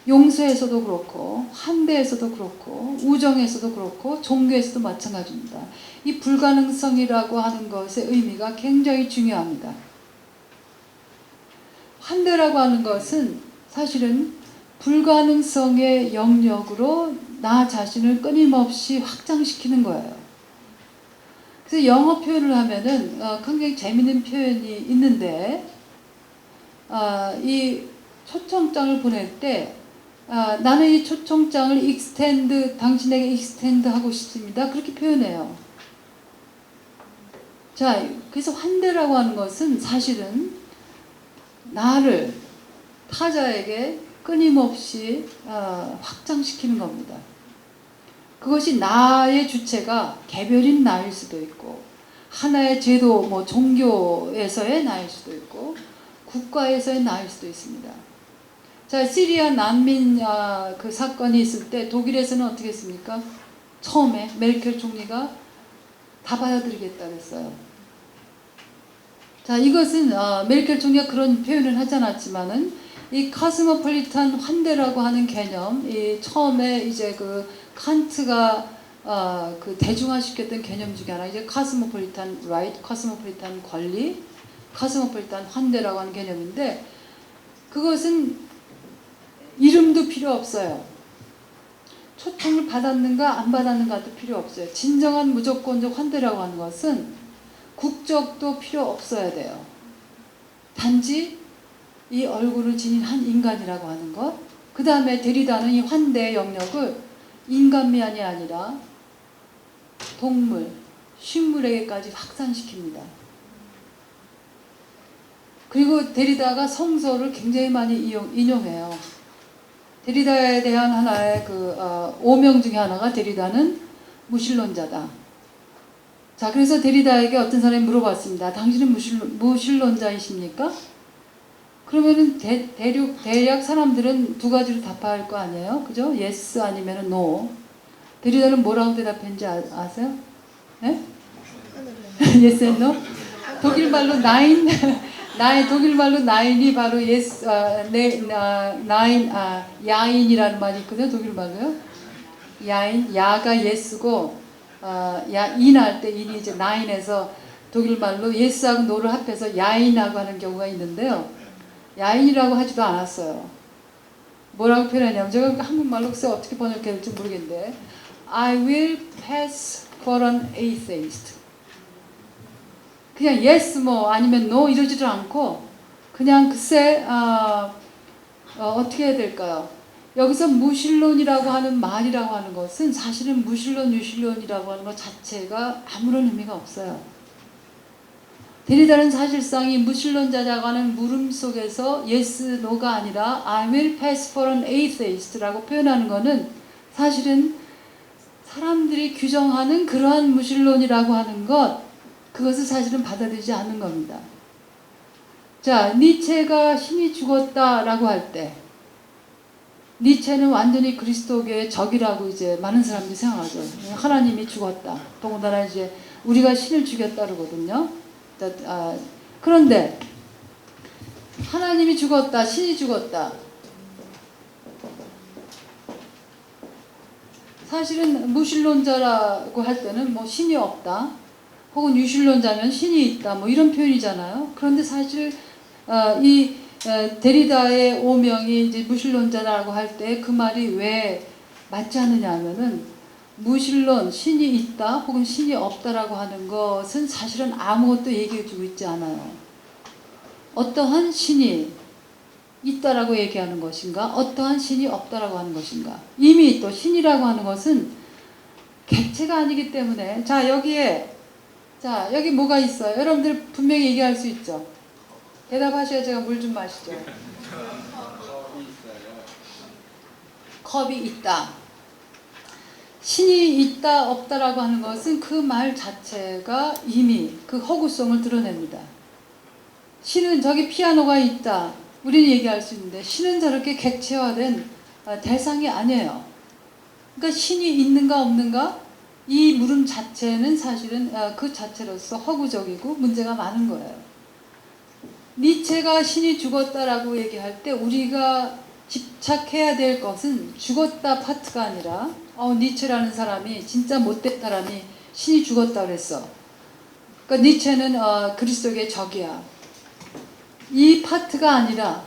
용서에서도 그렇고 환대에서도 그렇고 우정에서도 그렇고 종교에서도 마찬가지입니다. 이 불가능성이라고 하는 것의 의미가 굉장히 중요합니다. 환대라고 하는 것은 사실은 불가능성의 영역으로 나 자신을 끊임없이 확장시키는 거예요. 그래서 영어 표현을 하면은 굉장히 재미있는 표현이 있는데 이 초청장을 보낼 때 나는 이 초청장을 extend, 당신에게 extend 하고 싶습니다. 그렇게 표현해요. 자, 그래서 환대라고 하는 것은 사실은 나를 타자에게 끊임없이 확장시키는 겁니다. 그것이 나의 주체가 개별인 나일 수도 있고 하나의 제도, 뭐 종교에서의 나일 수도 있고 국가에서의 나일 수도 있습니다. 자, 시리아 난민 그 사건이 있을 때 독일에서는 어떻게 했습니까? 처음에 메르켈 총리가 다 받아들이겠다 그랬어요. 자, 이것은 메르켈 총리가 그런 표현을 하지 않았지만은 이 카스모폴리탄 환대라고 하는 개념, 이 처음에 이제 그 칸트가 그 대중화시켰던 개념 중에 하나 이제 카스모폴리탄 라이트, 카스모폴리탄 권리, 카스모폴리탄 환대라고 하는 개념인데 그것은 이름도 필요 없어요. 초청을 받았는가 안 받았는가도 필요 없어요. 진정한 무조건적 환대라고 하는 것은 국적도 필요 없어야 돼요. 단지 이 얼굴을 지닌 한 인간이라고 하는 것. 그 다음에 데리다는 이 환대의 영역을 인간만이 아니라 동물, 식물에게까지 확산시킵니다. 그리고 데리다가 성서를 굉장히 많이 인용해요. 데리다에 대한 하나의 오명 중에 하나가 데리다는 무신론자다. 자, 그래서 데리다에게 어떤 사람이 물어봤습니다. 당신은 무신론자이십니까? 그러면은 대략 사람들은 두 가지로 답할 거 아니에요? 그죠? yes 아니면 no. 데리다는 뭐라고 대답했는지 아세요? 네? yes and no? 독일말로 nine. 독일말로 나인이 바로 yes, 야인이라는 말이 있거든요. 독일말로요. 야인, 야가 yes고, 인 할 때 인이 이제 나인에서 독일말로 yes하고 no를 합해서 야인하고 하는 경우가 있는데요. 야인이라고 하지도 않았어요. 뭐라고 표현하냐면 제가 한국말로 글쎄 어떻게 번역해야 될지 모르겠는데 I will pass for an atheist. 그냥 yes 뭐 아니면 no 이러지도 않고 그냥 글쎄 어떻게 해야 될까요? 여기서 무신론이라고 하는 말이라고 하는 것은 사실은 무신론, 유신론이라고 하는 것 자체가 아무런 의미가 없어요. 데리다는 사실상 이 무신론자라고 하는 물음 속에서 yes, no가 아니라 I will pass for an atheist라고 표현하는 것은 사실은 사람들이 규정하는 그러한 무신론이라고 하는 것 그것을 사실은 받아들이지 않는 겁니다. 자, 니체가 신이 죽었다라고 할 때 니체는 완전히 그리스도교의 적이라고 이제 많은 사람들이 생각하죠. 하나님이 죽었다. 더군다나 이제 우리가 신을 죽였다 그러거든요. 그런데 하나님이 죽었다, 신이 죽었다. 사실은 무신론자라고 할 때는 뭐 신이 없다. 혹은 유신론자면 신이 있다. 뭐 이런 표현이잖아요. 그런데 사실 이 데리다의 오명이 이제 무신론자라고 할 때 그 말이 왜 맞지 않느냐 하면은 무신론, 신이 있다 혹은 신이 없다라고 하는 것은 사실은 아무것도 얘기해주고 있지 않아요. 어떠한 신이 있다라고 얘기하는 것인가 어떠한 신이 없다라고 하는 것인가. 이미 또 신이라고 하는 것은 객체가 아니기 때문에. 자, 여기에, 자, 여기 뭐가 있어요? 여러분들 분명히 얘기할 수 있죠? 대답하셔야 제가 물 좀 마시죠. 컵이 있다. 신이 있다 없다라고 하는 것은 그 말 자체가 이미 그 허구성을 드러냅니다. 신은 저기 피아노가 있다. 우리는 얘기할 수 있는데 신은 저렇게 객체화된 대상이 아니에요. 그러니까 신이 있는가 없는가? 이 물음 자체는 사실은 그 자체로서 허구적이고 문제가 많은 거예요. 니체가 신이 죽었다라고 얘기할 때 우리가 집착해야 될 것은 죽었다 파트가 아니라 니체라는 사람이 진짜 못된 사람이 신이 죽었다 그랬어. 그러니까 니체는 그리스도의 적이야. 이 파트가 아니라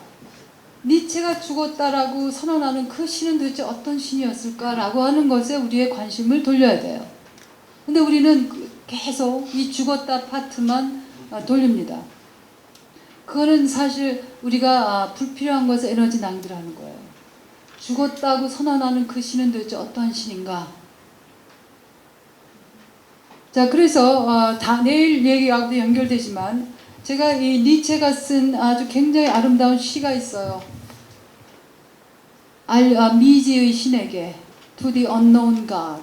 니체가 죽었다라고 선언하는 그 신은 도대체 어떤 신이었을까라고 하는 것에 우리의 관심을 돌려야 돼요. 근데 우리는 계속 이 죽었다 파트만 돌립니다. 그거는 사실 우리가 불필요한 것에 에너지 낭비를 하는 거예요. 죽었다고 선언하는 그 신은 도대체 어떠한 신인가? 자, 그래서 내일 얘기하고도 연결되지만 제가 이 니체가 쓴 아주 굉장히 아름다운 시가 있어요. 미지의 신에게 To the unknown God.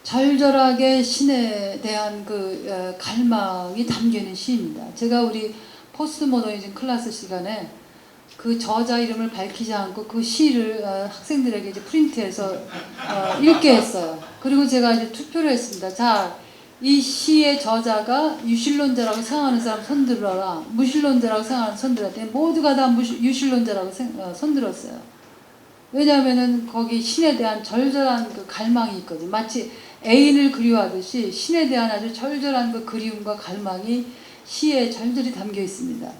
절절하게 신에 대한 그 갈망이 담겨있는 시입니다. 제가 우리 포스트 모더니즘 클래스 시간에 그 저자 이름을 밝히지 않고 그 시를 학생들에게 이제 프린트해서 읽게 했어요. 그리고 제가 이제 투표를 했습니다. 자, 이 시의 저자가 유실론자라고 생각하는 사람 손들어라. 무실론자라고 생각하는 손들어라. 모두가 다 유실론자라고 손들었어요. 왜냐하면은 거기 신에 대한 절절한 그 갈망이 있거든요. 마치 애인을 그리워하듯이 신에 대한 아주 절절한 그 그리움과 갈망이 시에 절절히 담겨 있습니다.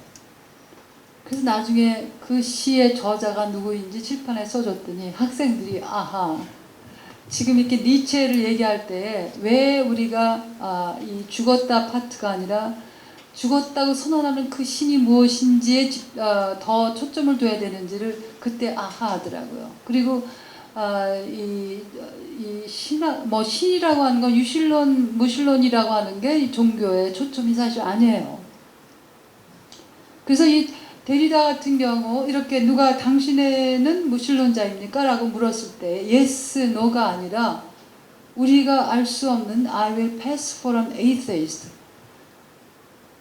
그래서 나중에 그 시의 저자가 누구인지 칠판에 써줬더니 학생들이 아하, 지금 이렇게 니체를 얘기할 때 왜 우리가 이 죽었다 파트가 아니라 죽었다고 선언하는 그 신이 무엇인지에 더 초점을 둬야 되는지를 그때 아하 하더라고요. 그리고 이 신이라고 하는 건 유실론, 무실론이라고 하는 게 종교의 초점이 사실 아니에요. 그래서 이 데리다 같은 경우 이렇게 누가 당신은 무신론자입니까? 라고 물었을 때 yes, no가 아니라 우리가 알 수 없는 I will pass for an atheist.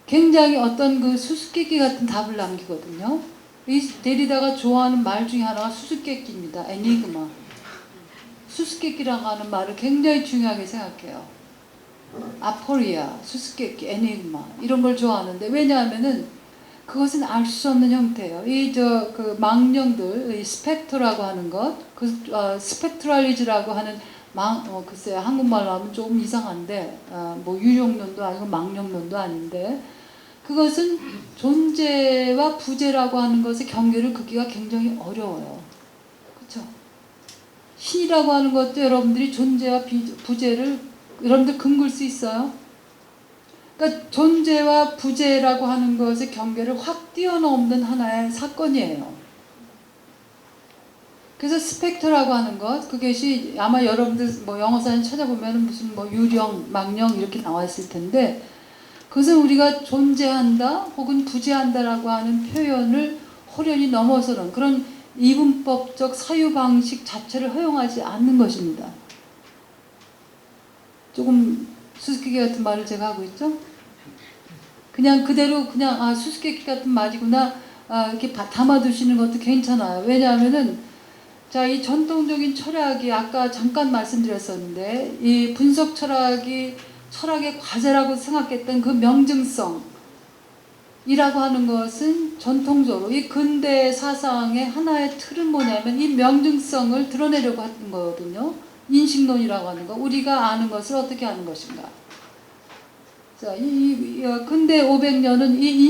굉장히 어떤 그 수수께끼 같은 답을 남기거든요. 이 데리다가 좋아하는 말 중에 하나가 수수께끼입니다. 에니그마. 수수께끼라고 하는 말을 굉장히 중요하게 생각해요. 아포리아, 수수께끼, 에니그마 이런 걸 좋아하는데 왜냐하면은 그것은 알 수 없는 형태예요. 그 망령들, 이 스펙터라고 하는 것, 스펙트럴리즈라고 하는 글쎄요, 한국말로 하면 조금 이상한데, 뭐 유령론도 아니고 망령론도 아닌데, 그것은 존재와 부재라고 하는 것의 경계를 긋기가 굉장히 어려워요. 그렇죠? 신이라고 하는 것도 여러분들이 존재와 부재를 여러분들 긋을 수 있어요? 그러니까 존재와 부재라고 하는 것의 경계를 확 뛰어넘는 하나의 사건이에요. 그래서 스펙터라고 하는 것, 그것이 아마 여러분들 뭐 영어사전 찾아보면 무슨 뭐 유령, 망령 이렇게 나와 있을 텐데, 그것은 우리가 존재한다 혹은 부재한다라고 하는 표현을 호련히 넘어서는 그런 이분법적 사유 방식 자체를 허용하지 않는 것입니다. 조금 수수께끼 같은 말을 제가 하고 있죠? 그냥 그대로 그냥 수수께끼 같은 말이구나 이렇게 담아두시는 것도 괜찮아요. 왜냐하면은 자, 이 전통적인 철학이 아까 잠깐 말씀드렸었는데 이 분석 철학이 철학의 과제라고 생각했던 그 명증성이라고 하는 것은 전통적으로 이 근대 사상의 하나의 틀은 뭐냐면 이 명증성을 드러내려고 하는 거거든요. 인식론이라고 하는 거. 우리가 아는 것을 어떻게 아는 것인가. 자, 근대 500년은 이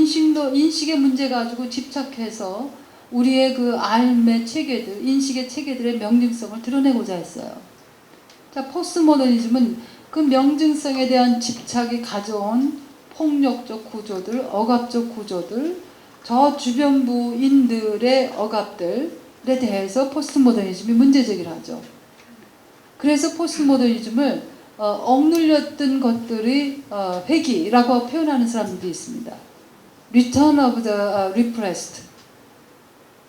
인식의 문제 가지고 집착해서 우리의 그 삶의 체계들, 인식의 체계들의 명증성을 드러내고자 했어요. 자, 포스트 모더니즘은 그 명증성에 대한 집착이 가져온 폭력적 구조들, 억압적 구조들, 저 주변부인들의 억압들에 대해서 포스트 모더니즘이 문제 제기를 하죠. 그래서 포스트모더니즘을 억눌렸던 것들이 회귀라고 표현하는 사람들이 있습니다. Return of the repressed.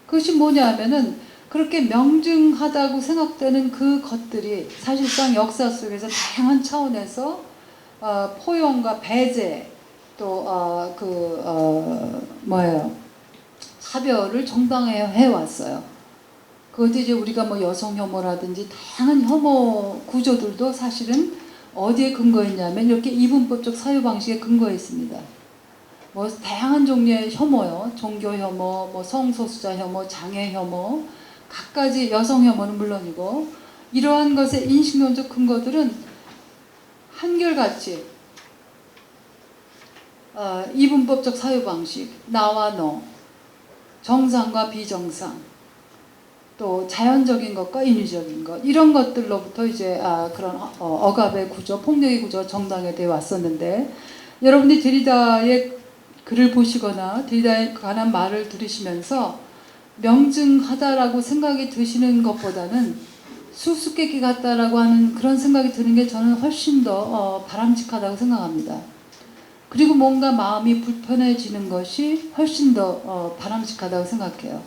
그것이 뭐냐면은 그렇게 명증하다고 생각되는 그 것들이 사실상 역사 속에서 다양한 차원에서 포용과 배제 또 차별을 정당화해 왔어요. 그것도 이제 우리가 뭐 여성 혐오라든지 다양한 혐오 구조들도 사실은 어디에 근거했냐면 이렇게 이분법적 사유 방식에 근거했습니다. 뭐 다양한 종류의 혐오요, 종교 혐오, 뭐 성소수자 혐오, 장애 혐오, 각가지 여성 혐오는 물론이고 이러한 것의 인식론적 근거들은 한결같이 이분법적 사유 방식, 나와 너, 정상과 비정상, 또 자연적인 것과 인위적인 것 이런 것들로부터 이제 그런 억압의 구조, 폭력의 구조 정당화되어 왔었는데 여러분들이 데리다의 글을 보시거나 데리다에 관한 말을 들으시면서 명증하다라고 생각이 드시는 것보다는 수수께끼 같다라고 하는 그런 생각이 드는 게 저는 훨씬 더 바람직하다고 생각합니다. 그리고 뭔가 마음이 불편해지는 것이 훨씬 더 바람직하다고 생각해요.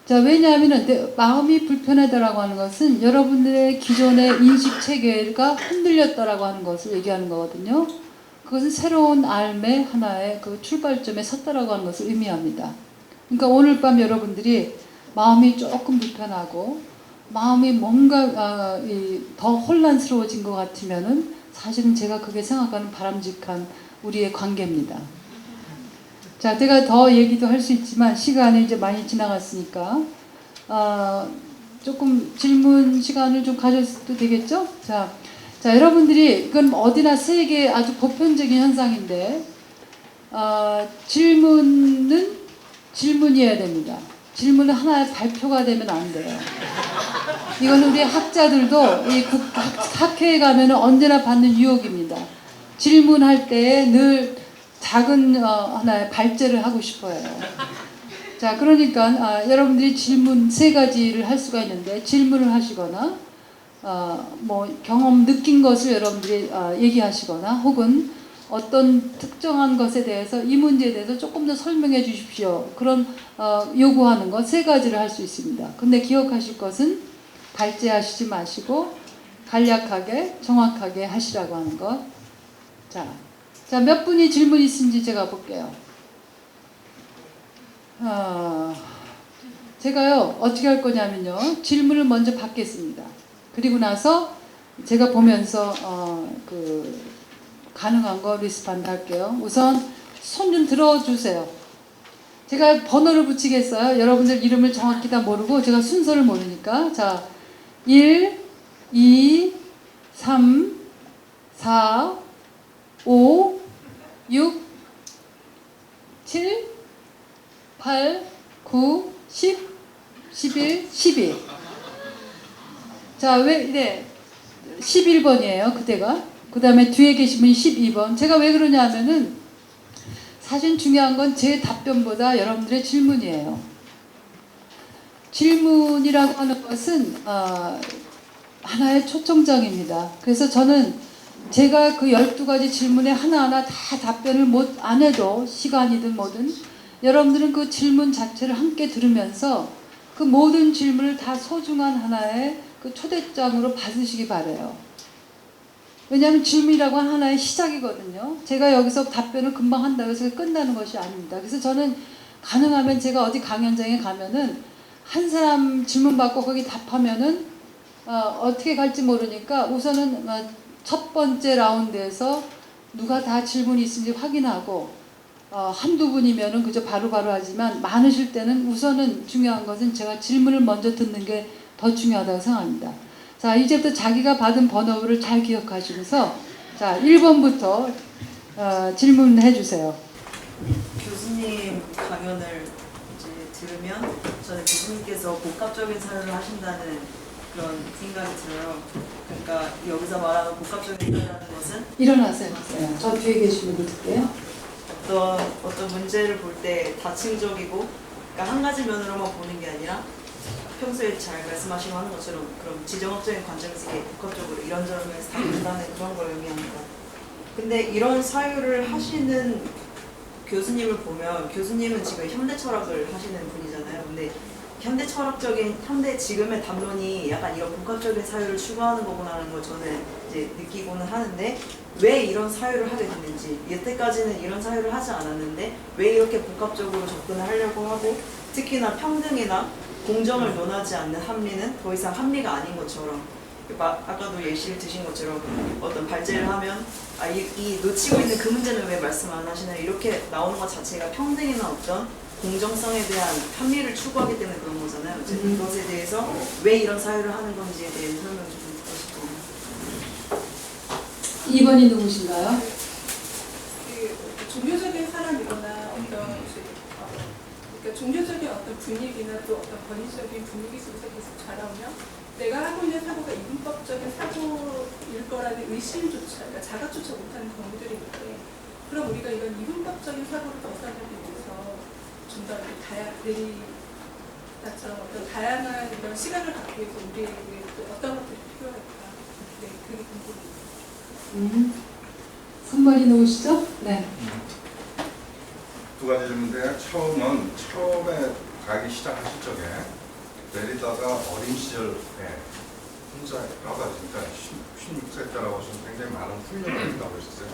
자, 왜냐하면 마음이 불편하다라고 하는 것은 여러분들의 기존의 인식 체계가 흔들렸다라고 하는 것을 얘기하는 거거든요. 그것은 새로운 삶의 하나의 그 출발점에 섰다라고 하는 것을 의미합니다. 그러니까 오늘 밤 여러분들이 마음이 조금 불편하고 마음이 뭔가 더 혼란스러워진 것 같으면은 사실은 제가 그게 생각하는 바람직한 우리의 관계입니다. 자, 제가 더 얘기도 할 수 있지만 시간이 이제 많이 지나갔으니까 조금 질문 시간을 좀 가져도 되겠죠? 자, 여러분들이 이건 어디나 세계 아주 보편적인 현상인데 질문은 질문이어야 됩니다. 질문은 하나의 발표가 되면 안 돼요. 이건 우리 학자들도 이 학회에 가면 언제나 받는 유혹입니다. 질문할 때에 늘 작은 하나의 발제를 하고 싶어요. 자, 그러니까 여러분들이 질문 3가지를 할 수가 있는데 질문을 하시거나 뭐 경험 느낀 것을 여러분들이 얘기하시거나 혹은 어떤 특정한 것에 대해서 이 문제에 대해서 조금 더 설명해 주십시오. 그런 요구하는 것 3가지를 할 수 있습니다. 근데 기억하실 것은 발제하시지 마시고 간략하게 정확하게 하시라고 하는 것. 자, 몇 분이 질문 있는지 제가 볼게요. 제가요 어떻게 할 거냐면요 질문을 먼저 받겠습니다. 그리고 나서 제가 보면서 가능한 거 리스폰드 할게요. 우선 손 좀 들어주세요. 제가 번호를 붙이겠어요. 여러분들 이름을 정확히 다 모르고 제가 순서를 모르니까. 자, 1, 2, 3, 4, 5, 6, 7, 8, 9, 10, 11, 12. 자, 왜 이래? 11번이에요, 그때가. 그 다음에 뒤에 계신 분이 12번. 제가 왜 그러냐 하면은 사실 중요한 건 제 답변보다 여러분들의 질문이에요. 질문이라고 하는 것은 하나의 초청장입니다. 그래서 저는 제가 그 12가지 질문에 하나하나 다 답변을 안 해도 시간이든 뭐든 여러분들은 그 질문 자체를 함께 들으면서 그 모든 질문을 다 소중한 하나의 그 초대장으로 받으시기 바라요. 왜냐하면 질문이라고 하는 하나의 시작이거든요. 제가 여기서 답변을 금방 한다고 해서 끝나는 것이 아닙니다. 그래서 저는 가능하면 제가 어디 강연장에 가면은 한 사람 질문 받고 거기 답하면은 어떻게 갈지 모르니까 우선은 첫 번째 라운드에서 누가 다 질문이 있는지 확인하고 한두 분이면은 그저 바로바로 하지만 많으실 때는 우선은 중요한 것은 제가 질문을 먼저 듣는 게 더 중요하다고 생각합니다. 자, 이제부터 자기가 받은 번호를 잘 기억하시면서 자, 1번부터 질문해 주세요. 교수님 강연을 이제 들으면 저는 교수님께서 복합적인 사유를 하신다는 그런 생각이 들어요. 그러니까 여기서 말하는 복합적인 사유라는 것은 일어나세요. 저 뒤에 계신 분들 듣게요. 어떤 문제를 볼 때 다층적이고 그러니까 한 가지 면으로만 보는 게 아니라 평소에 잘 말씀하시고 하는 것처럼 그런 지정학적인 관점에서 이게 복합적으로 이런저런 면에서 다 본다는 그런 걸 의미하는 거. 근데 이런 사유를 하시는 교수님을 보면 교수님은 지금 현대 철학을 하시는 분이잖아요. 근데 현대 철학적인 현대 지금의 담론이 약간 이런 복합적인 사유를 추구하는 거구나라는 걸 저는 이제 느끼고는 하는데 왜 이런 사유를 하게 됐는지 여태까지는 이런 사유를 하지 않았는데 왜 이렇게 복합적으로 접근을 하려고 하고 특히나 평등이나 공정을 논하지 않는 합리는 더 이상 합리가 아닌 것처럼 아까도 예시를 드신 것처럼 어떤 발제를 하면 이 놓치고 있는 그 문제는 왜 말씀 안 하시나요? 이렇게 나오는 것 자체가 평등이나 어떤 공정성에 대한 합리를 추구하기 때문에 그런 거잖아요. 어쨌든 그것에 대해서 왜 이런 사유를 하는 건지에 대해 설명 좀 듣고 싶습니다. 2번이 누구신가요? 그 종교적인 사람이거나 그러니까 종교적인 어떤 분위기나 또 어떤 권위적인 분위기 속에서 계속 자라오면 내가 하고 있는 사고가 이분법적인 사고일 거라는 의심조차, 그러니까 자각조차 못하는 경우들이 있는데, 그럼 우리가 이런 이분법적인 사고를 벗어나기 위해서 좀 더 내리다처럼 어떤 다양한 이런 시각을 갖기 위해서 우리에게 또 어떤 것들이 필요할까? 네, 그게 궁금해요. 3번이 누구시죠? 네. 두 가지 질문인데 처음에 가기 시작하실 적에 데리다가 어린 시절에 혼자라고 하시니까 16세 때라고 하시면 굉장히 많은 훈련을 했다고 하셨어요.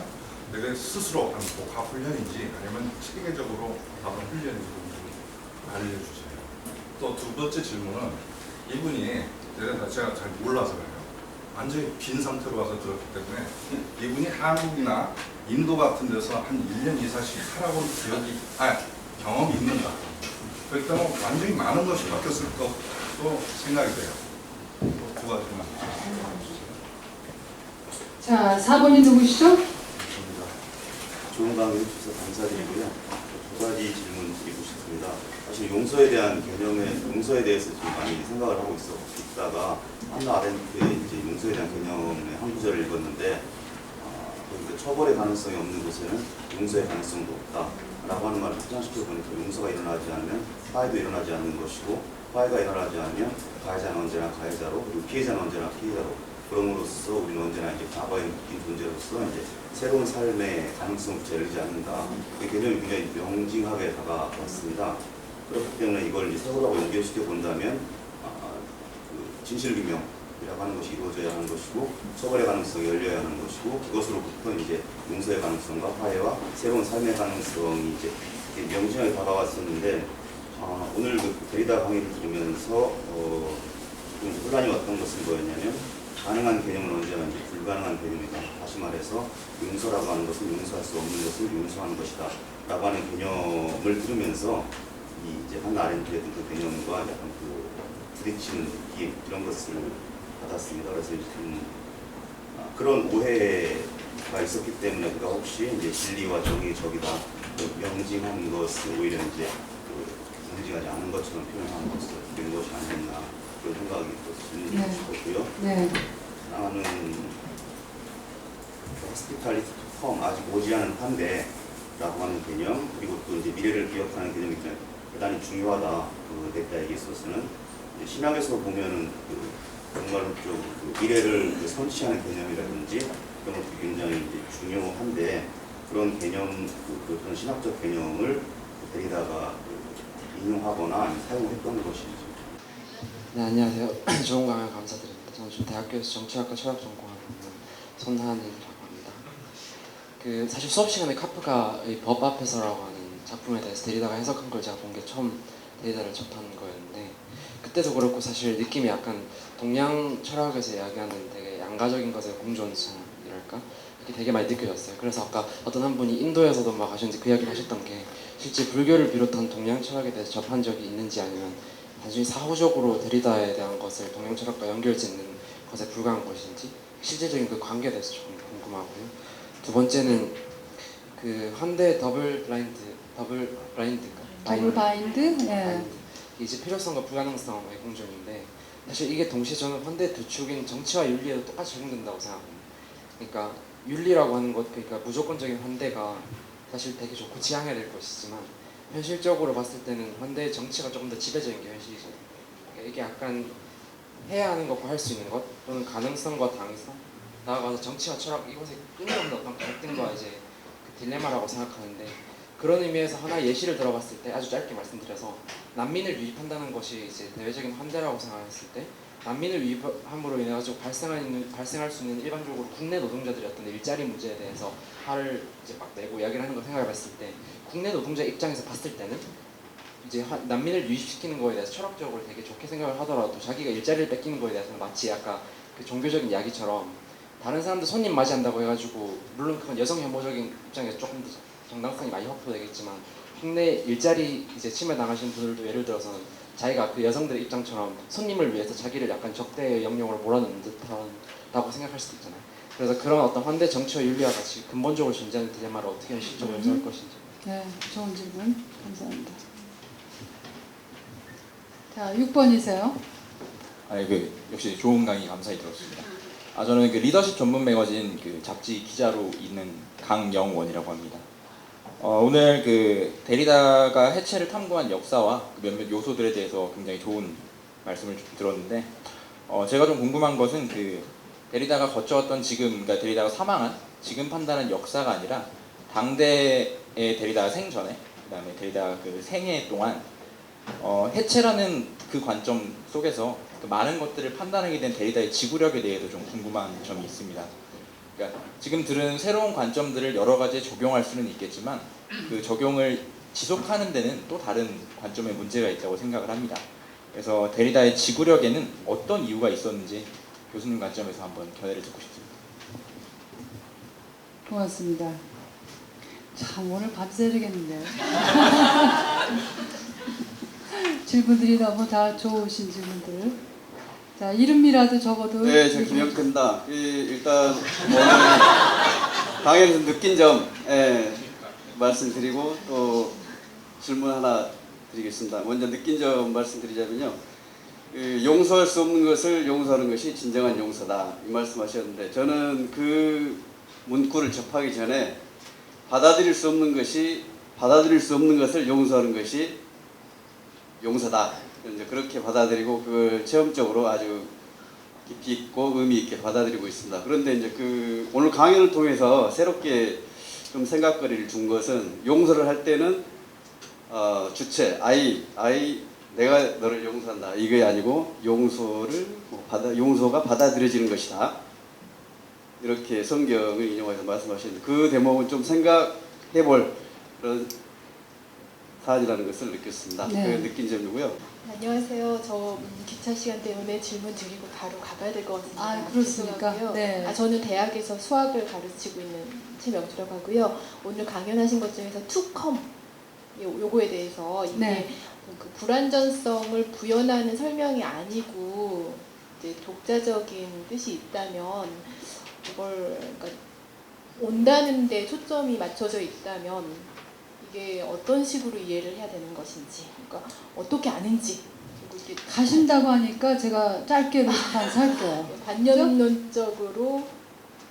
내가 스스로 한 복합 훈련인지 아니면 체계적으로 받은 훈련인지 좀 알려주세요. 또 두 번째 질문은 이분이 제가 잘 몰라서 그래요. 완전히 빈 상태로 와서 들었기 때문에 이분이 한국이나 인도 같은 데서 한 1년 이상씩 살아본 경험이 있는가. 그렇기 때문에 완전히 많은 것이 바뀌었을 것도 생각이 돼요. 두 가지만. 자, 4번이 누구시죠? 감사합니다. 좋은 강의 해주셔서 감사드리고요. 두 가지 질문 드리고 싶습니다. 사실 용서에 대해서 지금 많이 생각을 하고 있다가 한나 아렌트의 이제 용서에 대한 개념의 한 구절을 읽었는데 그러니까 처벌의 가능성이 없는 곳에는 용서의 가능성도 없다라고 하는 말을 확장시켜 보니까 용서가 일어나지 않으면 화해도 일어나지 않는 것이고 화해가 일어나지 않으면 가해자는 언제나 가해자로 그리고 피해자는 언제나 피해자로 그럼으로써 우리는 언제나 이제 과거에 묶인 존재로서 이제 새로운 삶의 가능성부터 열리지 않는다. 이 개념이 굉장히 명징하게 다가왔습니다. 그렇기 때문에 이걸 이제 세월하고 연결시켜 본다면 그 진실규명이라고 하는 것이 이루어져야 하는 것이고 처벌의 가능성이 열려야 하는 것이고 그것으로부터 이제 용서의 가능성과 화해와 새로운 삶의 가능성이 이제 명징하게 다가왔었는데 오늘 그 데리다 강의를 들으면서 좀 혼란이 왔던 것은 뭐였냐면 가능한 개념은 언제나 이제 불가능한 개념이다. 다시 말해서 용서라고 하는 것은 용서할 수 없는 것을 용서하는 것이다. 라고 하는 개념을 들으면서 이제 한나 아렌트의 그 개념과 약간 그 부딪히는 느낌 이런 것을 받았습니다. 그래서 좀 그런 오해가 있었기 때문에 그가 혹시 이제 진리와 정의의 적이다. 명징한 것을 오히려 이제 명징하지 않은 것처럼 표현하는 것을 된 것이 아니었나 그런 생각이 들었습니다. 싶었고요. 네. 나는 호스피탈리티 투 컴 아직 오지 않은 환대라고 하는 개념 그리고 또 이제 미래를 기억하는 개념이 대단히 중요하다. 그 데리다에게 있어서는 신학에서 보면은 정말로 좀 미래를 선취하는 개념이라든지 그런 것도 굉장히 이제 중요한데 그런 개념 그런 신학적 개념을 데리다가 인용하거나 아니면 사용했던 것이죠. 네, 안녕하세요. 좋은 강연 감사드립니다. 저는 지금 대학교에서 정치학과 철학 전공하고 있는 손한이라고 합니다. 사실 수업 시간에 카프가의 법 앞에서라고 하는 작품에 대해서 데리다가 해석한 걸 제가 본 게 처음 데리다를 접한 거였는데 그때도 그렇고 사실 느낌이 약간 동양 철학에서 이야기하는 되게 양가적인 것의 공존성이랄까 이렇게 되게 많이 느껴졌어요. 그래서 아까 어떤 한 분이 인도에서도 막 하셨는데 그 이야기를 하셨던 게 실제 불교를 비롯한 동양 철학에 대해서 접한 적이 있는지 아니면 단순히 사후적으로 데리다에 대한 것을 동양 철학과 연결짓는 것에 불과한 것인지 실제적인 그 관계에 대해서 조금 궁금하고요. 두 번째는 그 현대 더블 바인드? 네. 이제 필요성과 불가능성의 공존인데 사실 이게 동시에 저는 현대 두 축인 정치와 윤리에도 똑같이 적용된다고 생각합니다. 그러니까 윤리라고 하는 것, 그러니까 무조건적인 현대가 사실 되게 좋고 지향해야 될 것이지만 현실적으로 봤을 때는 현대의 정치가 조금 더 지배적인 게 현실이잖아요. 그러니까 이게 약간 해야 하는 것과 할 수 있는 것 또는 가능성과 당위성 나아가서 정치와 철학 이것의 끊임없는 어떤 갈등과 이제 그 딜레마라고 생각하는데 그런 의미에서 하나 예시를 들어봤을 때 아주 짧게 말씀드려서 난민을 유입한다는 것이 이제 대외적인 환대라고 생각했을 때 난민을 유입함으로 인해 가지고 발생할 수 있는 일반적으로 국내 노동자들의 어떤 일자리 문제에 대해서 화를 이제 막 내고 이야기를 하는 걸 생각해봤을 때 국내 노동자 입장에서 봤을 때는 이제 난민을 유입시키는 거에 대해서 철학적으로 되게 좋게 생각을 하더라도 자기가 일자리를 뺏기는 거에 대해서는 마치 아까 그 종교적인 이야기처럼 다른 사람들 손님 맞이한다고 해가지고 물론 그건 여성 혐오적인 입장에서 조금 더 정당성이 많이 확보되겠지만 국내 일자리 이제 침해 당하시는 분들도 예를 들어서는 자기가 그 여성들의 입장처럼 손님을 위해서 자기를 약간 적대의 영역으로 몰아넣는 듯하다고 생각할 수도 있잖아요. 그래서 그런 어떤 환대 정치와 윤리와 같이 근본적으로 존재하는 딜레마를 어떻게 현실적으로 해소할 것인지. 네, 좋은 질문 감사합니다. 자, 6번이세요. 역시 좋은 강의 감사히 들었습니다. 저는 그 리더십 전문 매거진 그 잡지 기자로 있는 강영원이라고 합니다. 오늘 그 데리다가 해체를 탐구한 역사와 그 몇몇 요소들에 대해서 굉장히 좋은 말씀을 들었는데, 제가 좀 궁금한 것은 그 데리다가 거쳐왔던 그러니까 데리다가 사망한 지금 판단한 역사가 아니라 당대의 데리다가 생전에, 그다음에 데리다가 그 생애 동안 해체라는 그 관점 속에서 그 많은 것들을 판단하게 된 데리다의 지구력에 대해서 좀 궁금한 점이 있습니다. 그러니까 지금 들은 새로운 관점들을 여러 가지에 적용할 수는 있겠지만 그 적용을 지속하는 데는 또 다른 관점의 문제가 있다고 생각을 합니다. 그래서 데리다의 지구력에는 어떤 이유가 있었는지 교수님 관점에서 한번 견해를 듣고 싶습니다. 고맙습니다. 참 오늘 밤새야 되겠는데요. 질문들이 너무 다 좋으신 질문들. 자, 이름이라도 적어도. 네, 저 김영근다. 일단 오늘 강연에서 느낀 점 말씀드리고 또 질문 하나 드리겠습니다. 먼저 느낀 점 말씀드리자면요. 용서할 수 없는 것을 용서하는 것이 진정한 용서다. 이 말씀하셨는데 저는 그 문구를 접하기 전에 받아들일 수 없는 것을 용서하는 것이 용서다. 이제 그렇게 받아들이고 그걸 체험적으로 아주 깊이 있고 의미 있게 받아들이고 있습니다. 그런데 이제 그 오늘 강연을 통해서 새롭게 좀 생각거리를 준 것은 용서를 할 때는 주체 아이 내가 너를 용서한다 이게 아니고 용서가 받아들여지는 것이다. 이렇게 성경을 인용해서 말씀하시는데 그 대목은 좀 생각해볼 그런 사안이라는 것을 느꼈습니다. 네. 그 느낀 점이고요. 안녕하세요. 저 기차 시간 때문에 질문 드리고 바로 가봐야 될 것 같습니다. 아, 그렇습니까? 죄송하고요. 네. 저는 대학에서 수학을 가르치고 있는 최명주라고 하고요. 오늘 강연하신 것 중에서 투컴 요거에 대해서 이게 네. 그 불완전성을 부연하는 설명이 아니고 이제 독자적인 뜻이 있다면 그걸 그러니까 온다는 데 초점이 맞춰져 있다면 이게 어떤 식으로 이해를 해야 되는 것인지, 그러니까 어떻게 아는지, 그리고 이게 가신다고 하니까 제가 짧게 반사할게요. 반면론적으로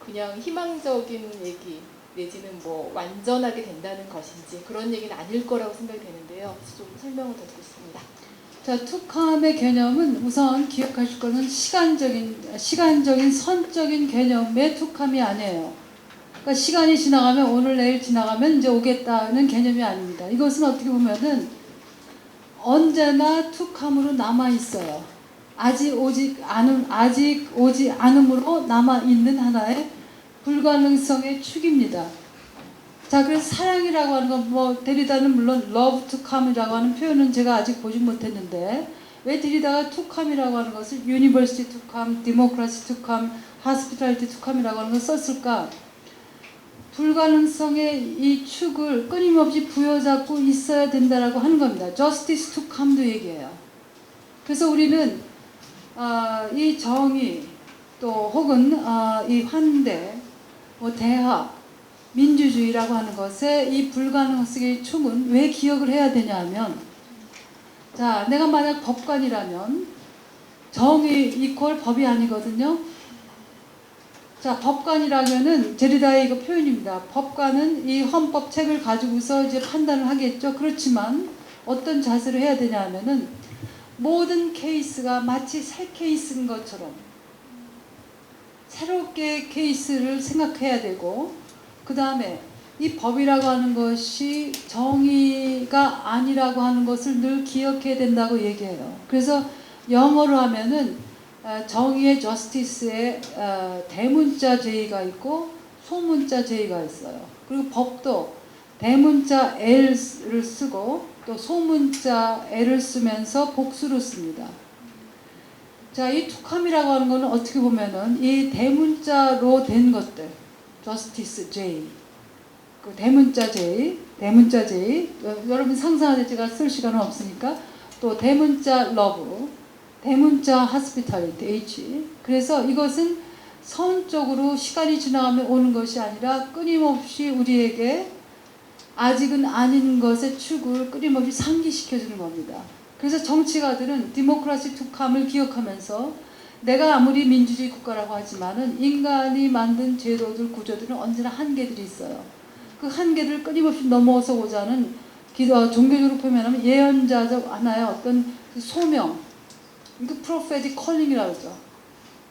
그냥 희망적인 얘기 내지는 뭐 완전하게 된다는 것인지 그런 얘기는 아닐 거라고 생각이 되는데요. 좀 설명을 더 듣고 싶습니다. 자, 투캄의 개념은 우선 기억하실 거는 시간적인 선적인 개념의 투캄이 아니에요. 그러니까 시간이 지나가면 오늘 내일 지나가면 이제 오겠다는 개념이 아닙니다. 이것은 어떻게 보면은 언제나 투캄으로 남아 있어요. 아직 오지 않음으로 남아 있는 하나의 불가능성의 축입니다. 자, 그래서 사랑이라고 하는 건 뭐 데리다는 물론 love to come이라고 하는 표현은 제가 아직 보지 못했는데 왜 데리다가 to come이라고 하는 것을 university to come, democracy to come, hospitality to come이라고 하는 걸 썼을까? 불가능성의 이 축을 끊임없이 부여잡고 있어야 된다라고 하는 겁니다. Justice to come도 얘기해요. 그래서 우리는 이 정의 또 혹은 이 환대, 뭐 대학, 민주주의라고 하는 것에 이 불가능성의 축은 왜 기억을 해야 되냐면, 자, 내가 만약 법관이라면 정의 이퀄 법이 아니거든요. 자, 법관이라면은 데리다의 이거 표현입니다. 법관은 이 헌법책을 가지고서 이제 판단을 하겠죠. 그렇지만 어떤 자세로 해야 되냐 하면은 모든 케이스가 마치 새 케이스인 것처럼 새롭게 케이스를 생각해야 되고, 그 다음에 이 법이라고 하는 것이 정의가 아니라고 하는 것을 늘 기억해야 된다고 얘기해요. 그래서 영어로 하면은 정의의 justice에 대문자 J가 있고 소문자 J가 있어요. 그리고 법도 대문자 L을 쓰고 또 소문자 L을 쓰면서 복수로 씁니다. 자, 이 투캄이라고 하는 거는 어떻게 보면은 이 대문자로 된 것들, justice J, 그 대문자 J, 여러분 상상하는데 제가 쓸 시간은 없으니까, 또 대문자 love, 대문자 hospitality H. 그래서 이것은 선적으로 시간이 지나가면 오는 것이 아니라 끊임없이 우리에게 아직은 아닌 것의 축을 끊임없이 상기시켜주는 겁니다. 그래서 정치가들은 디모크라시 투캄을 기억하면서 내가 아무리 민주주의 국가라고 하지만은 인간이 만든 제도들, 구조들은 언제나 한계들이 있어요. 그 한계를 끊임없이 넘어서고자 하는 종교적으로 표현하면 예언자적 하나의 어떤 그 소명, 그 prophetic calling이라고 하죠.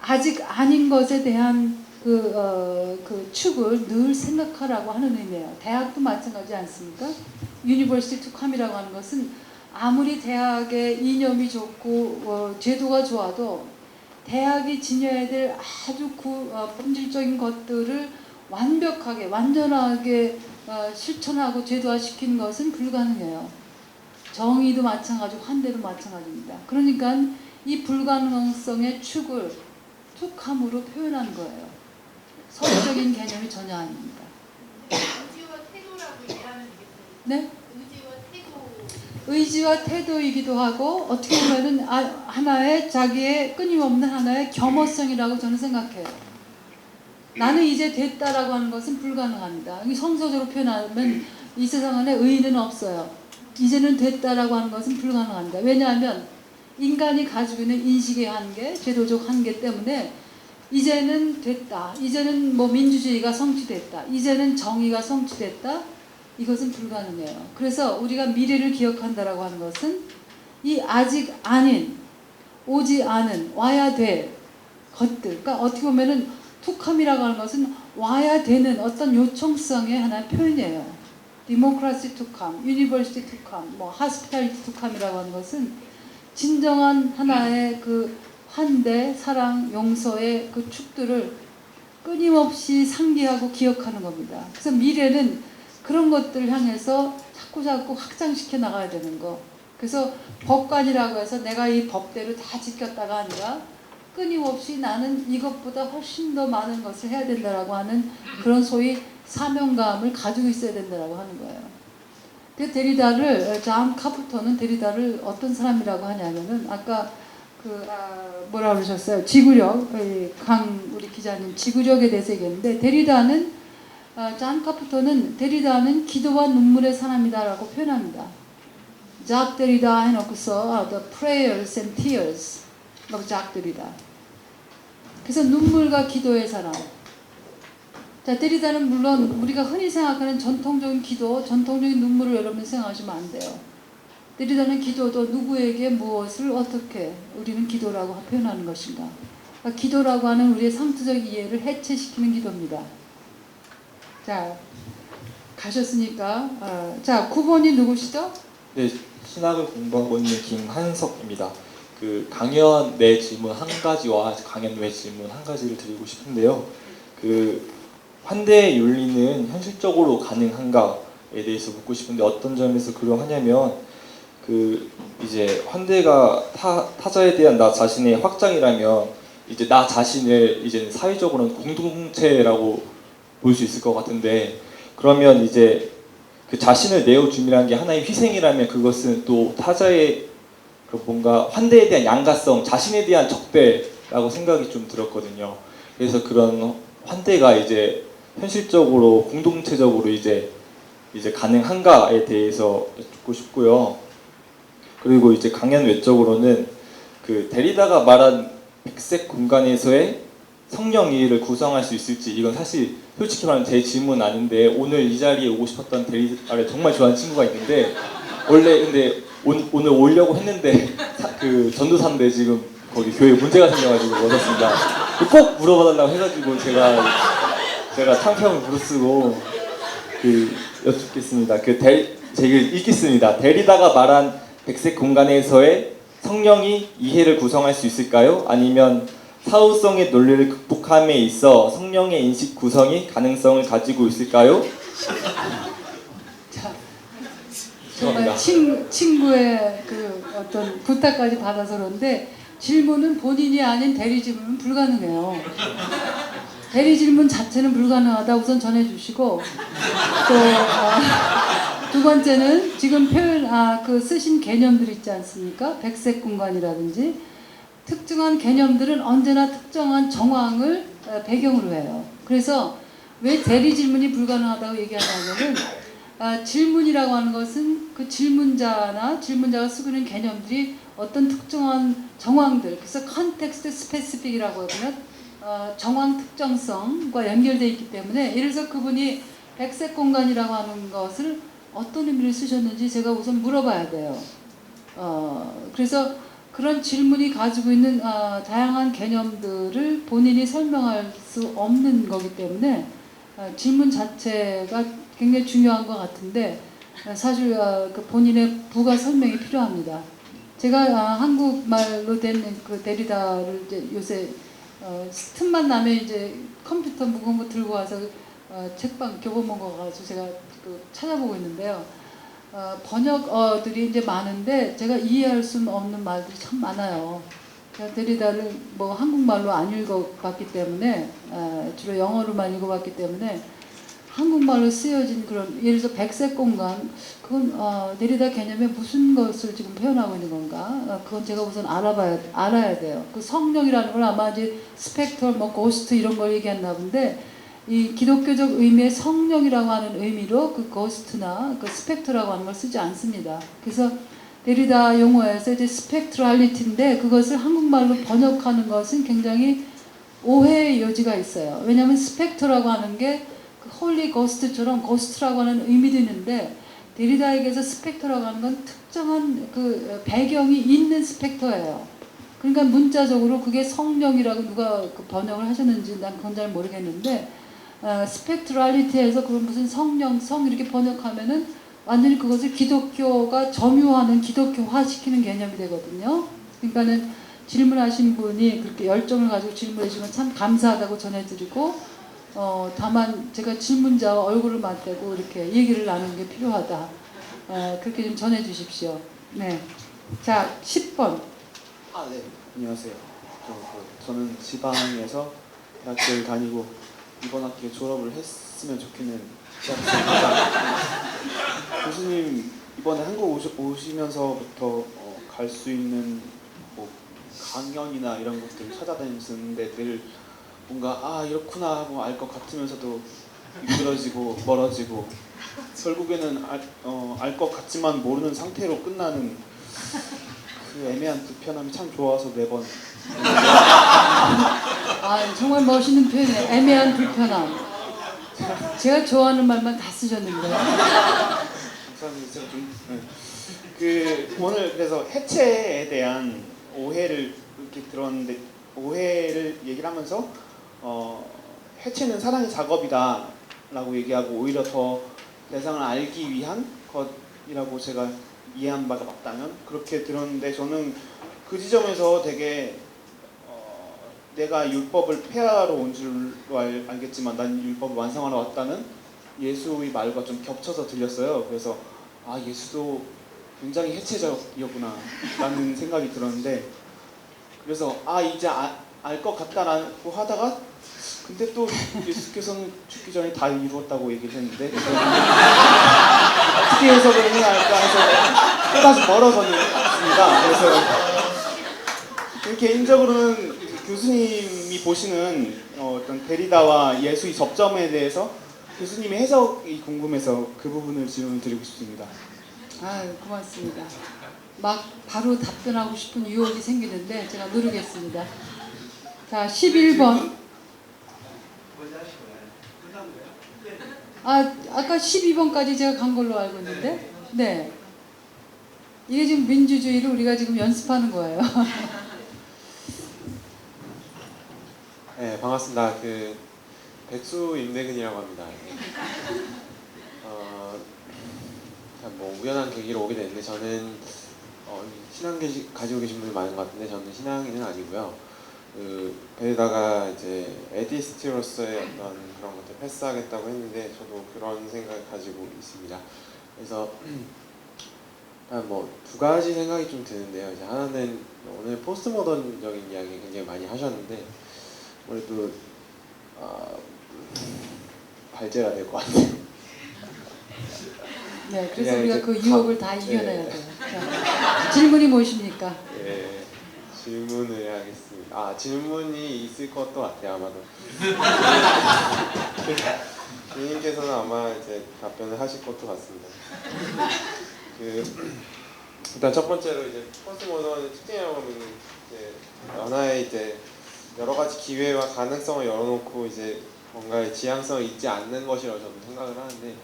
아직 아닌 것에 대한 그 축을 늘 생각하라고 하는 의미예요. 대학도 마찬가지 않습니까? University to come이라고 하는 것은 아무리 대학의 이념이 좋고 제도가 좋아도 대학이 지녀야 될 아주 본질적인 것들을 완벽하게 완전하게 실천하고 제도화시키는 것은 불가능해요. 정의도 마찬가지고 환대도 마찬가지입니다. 그러니까 이 불가능성의 축을 툭함으로 표현한 거예요. 서술적인 개념이 전혀 아닙니다. 의지와 태도라고 이해하면 되겠어요. 네? 의지와 태도. 의지와 태도이기도 하고 어떻게 보면은 하나의 자기의 끊임없는 하나의 겸허성이라고 저는 생각해요. 나는 이제 됐다라고 하는 것은 불가능합니다. 성서적으로 표현하면 이 세상 안에 의인은 없어요. 이제는 됐다라고 하는 것은 불가능합니다. 왜냐하면 인간이 가지고 있는 인식의 한계, 제도적 한계 때문에 이제는 됐다, 이제는 뭐 민주주의가 성취됐다, 이제는 정의가 성취됐다, 이것은 불가능해요. 그래서 우리가 미래를 기억한다라고 하는 것은 이 아직 아닌, 오지 않은, 와야 될 것들, 그러니까 어떻게 보면은 투컴이라고 하는 것은 와야 되는 어떤 요청성의 하나의 표현이에요. 디모크라시 투컴, 유니버시티 투컴, 뭐 하스피탈리티 투컴이라고 하는 것은 진정한 하나의 그 환대, 사랑, 용서의 그 축들을 끊임없이 상기하고 기억하는 겁니다. 그래서 미래는 그런 것들을 향해서 자꾸 확장시켜 나가야 되는 거. 그래서 법관이라고 해서 내가 이 법대로 다 지켰다가 아니라 끊임없이 나는 이것보다 훨씬 더 많은 것을 해야 된다라고 하는 그런 소위 사명감을 가지고 있어야 된다라고 하는 거예요. 그 데리다를, 존 카프터는 데리다를 어떤 사람이라고 하냐면은 아까 뭐라 그러셨어요? 지구력, 우리 기자님 지구력에 대해서 얘기했는데 데리다는 존 카프터는 데리다는 기도와 눈물의 사람이다라고 표현합니다. 작 데리다 해놓고서 the prayers and tears of 작 데리다. 그래서 눈물과 기도의 사람. 자, 데리다는 물론 우리가 흔히 생각하는 전통적인 기도, 전통적인 눈물을 여러분 생각하시면 안 돼요. 데리다는 기도도 누구에게 무엇을 어떻게 우리는 기도라고 표현하는 것인가. 그러니까 기도라고 하는 우리의 상투적 이해를 해체시키는 기도입니다. 자, 가셨으니까. 자, 9번이 누구시죠? 네, 신학을 공부하고 있는 김한석입니다. 그 강연 내 질문 한 가지와 강연 외 질문 한 가지를 드리고 싶은데요. 그 환대의 윤리는 현실적으로 가능한가에 대해서 묻고 싶은데 어떤 점에서 그러하냐면 그 이제 환대가 타자에 대한 나 자신의 확장이라면 이제 나 자신을 이제 사회적으로는 공동체라고 볼 수 있을 것 같은데 그러면 이제 그 자신을 내어줌이라는 게 하나의 희생이라면 그것은 또 타자의 그 뭔가 환대에 대한 양가성, 자신에 대한 적대라고 생각이 좀 들었거든요. 그래서 그런 환대가 이제 현실적으로 공동체적으로 이제 가능한가에 대해서 여쭙고 싶고요. 그리고 이제 강연 외적으로는 그 데리다가 말한 백색 공간에서의 성령 이해를 구성할 수 있을지 이건 사실 솔직히 말하면 제 질문 아닌데 오늘 이 자리에 오고 싶었던 데리다를 정말 좋아하는 친구가 있는데 원래 근데 오늘 오려고 했는데 그 전도사인데 지금 거기 교회에 문제가 생겨가지고 얻었습니다. 꼭 물어봐달라고 해가지고 제가 창평을 부르쓰고 여쭙겠습니다. 제가 읽겠습니다. 데리다가 말한 백색 공간에서의 성령이 이해를 구성할 수 있을까요? 아니면 사후성의 논리를 극복함에 있어 성령의 인식 구성이 가능성을 가지고 있을까요? 자, 정말 친구의 그 어떤 부탁까지 받아서 그런데 질문은 본인이 아닌 대리 질문은 불가능해요. 대리 질문 자체는 불가능하다 우선 전해주시고 또 두 번째는 지금 그 쓰신 개념들 있지 않습니까? 백색 공간이라든지 특정한 개념들은 언제나 특정한 정황을 배경으로 해요. 그래서 왜 대리 질문이 불가능하다고 얘기하냐면은 질문이라고 하는 것은 그 질문자나 질문자가 쓰고 있는 개념들이 어떤 특정한 정황들, 그래서 컨텍스트 스페시픽이라고 하면 정황 특정성과 연결되어 있기 때문에 예를 들어서 그분이 백색 공간이라고 하는 것을 어떤 의미를 쓰셨는지 제가 우선 물어봐야 돼요. 그래서 그런 질문이 가지고 있는 다양한 개념들을 본인이 설명할 수 없는 거기 때문에 질문 자체가 굉장히 중요한 것 같은데 사실 그 본인의 부가 설명이 필요합니다. 제가 한국말로 된 그 데리다를 이제 요새 틈만 나면 이제 컴퓨터 무거운 거 들고 와서 책방 교보문 거 가지고 제가 그 찾아보고 있는데요. 번역어들이 이제 많은데 제가 이해할 수는 없는 말들이 참 많아요. 데리다를 뭐 한국말로 안 읽어봤기 때문에 주로 영어로만 읽어봤기 때문에 한국말로 쓰여진 그런 예를 들어 백색 공간 그건 데리다 개념에 무슨 것을 지금 표현하고 있는 건가? 그건 제가 우선 알아야 돼요. 그 성령이라는 걸 아마 이제 스펙터, 뭐 고스트 이런 걸 얘기했나 본데 이 기독교적 의미의 성령이라고 하는 의미로 그 고스트나 그 스펙터라고 하는 걸 쓰지 않습니다. 그래서 데리다 용어에서 이제 스펙트럴리티인데 그것을 한국말로 번역하는 것은 굉장히 오해의 여지가 있어요. 왜냐하면 스펙터라고 하는 게 그 홀리 고스트처럼 고스트라고 하는 의미도 있는데 데리다에게서 스펙터라고 하는 건 특정한 그 배경이 있는 스펙터예요. 그러니까 문자적으로 그게 성령이라고 누가 그 번역을 하셨는지 난 그건 잘 모르겠는데 스펙트럴리티에서 그런 무슨 성령, 성 이렇게 번역하면은 완전히 그것을 기독교가 점유하는 기독교화시키는 개념이 되거든요. 그러니까는 질문하신 분이 그렇게 열정을 가지고 질문해 주시면 참 감사하다고 전해드리고 다만 제가 질문자와 얼굴을 맞대고 이렇게 얘기를 나누는 게 필요하다. 그렇게 좀 전해 주십시오. 네. 자, 10번. 네. 안녕하세요. 저는 지방에서 대학교를 다니고 이번 학기에 졸업을 했으면 좋겠는 대학생입니다. 교수님 이번에 한국 오시면서부터 갈 수 있는 뭐 강연이나 이런 것들을 찾아다니시는데 늘 뭔가 이렇구나 하고 알 것 같으면서도 미끄러지고 멀어지고 결국에는 알 것 같지만 모르는 상태로 끝나는 그 애매한 불편함이 참 좋아서 매번 정말 멋있는 표현이에요. 애매한 불편함. 제가 좋아하는 말만 다 쓰셨는데요. 감사합니다. 제가 그 오늘 그래서 해체에 대한 오해를 이렇게 들었는데 오해를 얘기를 하면서 해체는 사랑의 작업이다라고 얘기하고 오히려 더 대상을 알기 위한 것이라고 제가 이해한 바가 맞다면 그렇게 들었는데 저는 그 지점에서 되게 내가 율법을 폐하러 온 줄로 알겠지만 난 율법을 완성하러 왔다는 예수의 말과 좀 겹쳐서 들렸어요. 그래서 예수도 굉장히 해체적이었구나 라는 생각이 들었는데 그래서 이제 알 것 같다라고 하다가 근데 또 예수께서는 죽기 전에 다 이루었다고 얘기를 했는데 어떻게 해석을 해야 할까 해서 또다시 멀어서는 있습니다. 그래서 개인적으로는 교수님이 보시는 어떤 데리다와 예수의 접점에 대해서 교수님의 해석이 궁금해서 그 부분을 질문을 드리고 싶습니다. 고맙습니다. 막 바로 답변하고 싶은 유혹이 생기는데 제가 누르겠습니다. 자, 11번. 아까 12번까지 제가 간 걸로 알고 있는데, 네. 이게 지금 민주주의를 우리가 지금 연습하는 거예요. 네, 반갑습니다. 백수 임대근이라고 합니다. 뭐 우연한 계기로 오게 됐는데 저는 신앙 가지고 계신 분이 많은 것 같은데 저는 신앙인은 아니고요. 배에다가 이제 에디스트로서의 어떤 그런 것들 패스하겠다고 했는데 저도 그런 생각을 가지고 있습니다. 그래서 뭐 두 가지 생각이 좀 드는데요. 이제 하나는 오늘 포스트 모던적인 이야기 굉장히 많이 하셨는데 아무래도 발제가 될 것 같아요. 네, 그래서 그냥 우리가 이제 그 유혹을 다 이겨내야 돼요. 자, 질문이 무엇입니까? 예, 질문을 하겠습니다. 질문이 있을 것도 같아요, 아마도. 주님께서는 아마 이제 답변을 하실 것도 같습니다. 일단 첫 번째로 이제 포스트 모던의 특징이라고 하면 이제 하나의 이제 여러 가지 기회와 가능성을 열어놓고 이제 뭔가의 지향성을 잊지 않는 것이라고 저는 생각을 하는데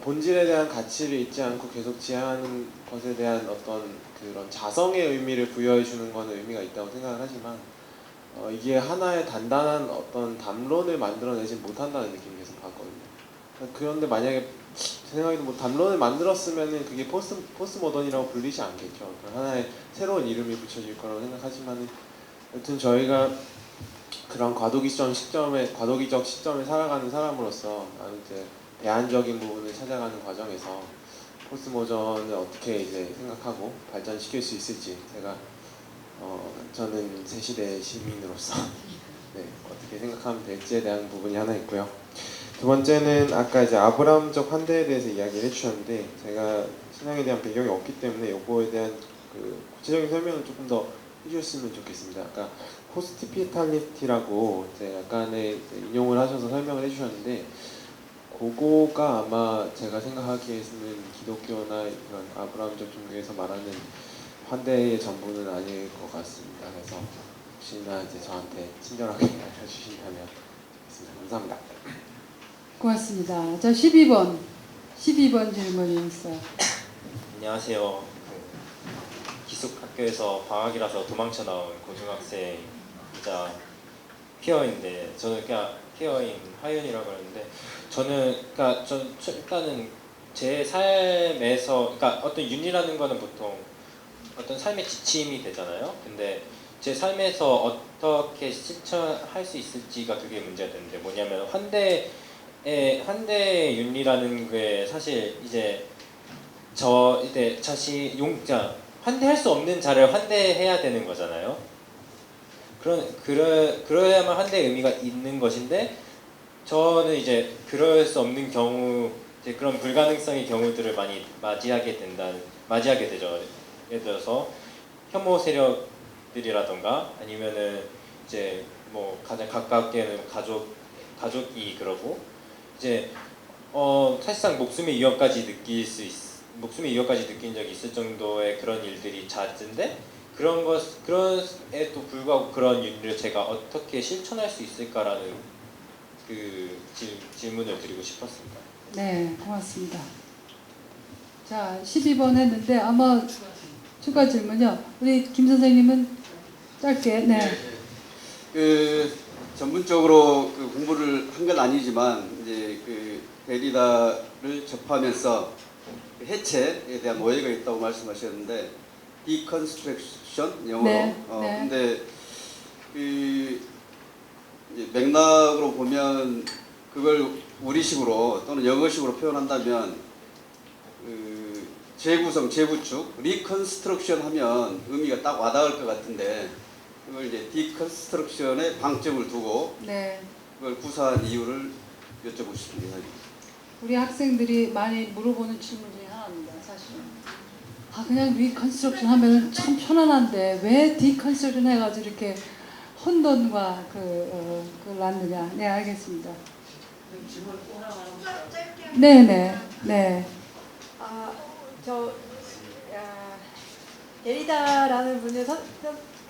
본질에 대한 가치를 잊지 않고 계속 지향하는 것에 대한 어떤 그런 자성의 의미를 부여해 주는 것은 의미가 있다고 생각을 하지만 이게 하나의 단단한 어떤 담론을 만들어내지 못한다는 느낌이 계속 받거든요. 그런데 만약에 제 생각에도 뭐 담론을 만들었으면은 그게 포스트 모던이라고 불리지 않겠죠. 하나의 새로운 이름이 붙여질 거라고 생각하지만은 여튼 저희가 그런 과도기적 시점에 살아가는 사람으로서 나는 이제 대안적인 부분을 찾아가는 과정에서 포스트 모던을 어떻게 이제 생각하고 발전시킬 수 있을지 제가 저는 새 시대의 시민으로서 네, 어떻게 생각하면 될지에 대한 부분이 하나 있고요. 두 번째는 아까 이제 아브라함적 환대에 대해서 이야기를 해주셨는데 제가 신앙에 대한 배경이 없기 때문에 요거에 대한 구체적인 설명을 조금 더 해주셨으면 좋겠습니다. 아까 호스피탈리티라고 이제 약간의 인용을 하셔서 설명을 해주셨는데 그거가 아마 제가 생각하기에는 기독교나 이런 아브라함적 종교에서 말하는 환대의 전부는 아닐 것 같습니다. 그래서 혹시나 이제 저한테 친절하게 알려주신다면 좋겠습니다. 감사합니다. 고맙습니다. 자, 12번 질문이 있어요. 안녕하세요. 기숙학교에서 방학이라서 도망쳐 나온 고등학생이자 퀴어인데 저는 그냥 퀴어인 하윤이라고 하는데 저는 일단은 제 삶에서 어떤 윤리라는 거는 보통 어떤 삶의 지침이 되잖아요. 근데 제 삶에서 어떻게 실천할 수 있을지가 그게 문제가 되는데 뭐냐면 환대의 윤리라는 게 사실 이제 환대할 수 없는 자를 환대해야 되는 거잖아요. 그러야만 환대의 의미가 있는 것인데 저는 이제 그럴 수 없는 경우 이제 그런 불가능성의 경우들을 많이 맞이하게 되죠. 예를 들어서 혐오 세력들이라던가 아니면은 이제 뭐 가장 가깝게는 가족이 그러고 이제 사실상 목숨의 위협까지 느낀 적이 있을 정도의 그런 일들이 잦은데 그런에도 불구하고 그런 윤리를 제가 어떻게 실천할 수 있을까라는 그 질문을 드리고 싶었습니다. 네, 고맙습니다. 자, 12번 했는데 아마 추가 질문요. 우리 김 선생님은 짧게. 네. 전문적으로 공부를 한 건 아니지만 이제 데리다를 접하면서 해체에 대한 오해가 있다고 말씀하셨는데 디컨스트럭션 영어로. 네, 근데 이제 맥락으로 보면 그걸 우리식으로 또는 영어식으로 표현한다면 재구성, 재구축, 리컨스트럭션 하면 의미가 딱 와닿을 것 같은데 그걸 이제 디컨스트럭션에 방점을 두고 네. 그걸 구사한 이유를 여쭤보고 싶습니다. 우리 학생들이 많이 물어보는 질문 중에 하나입니다. 사실. 그냥 리컨스트럭션 하면 참 편안한데 왜 디컨스트럭션 해가지고 이렇게 혼돈과 그걸 낳느냐. 네, 알겠습니다. 네. 데리다라는 분은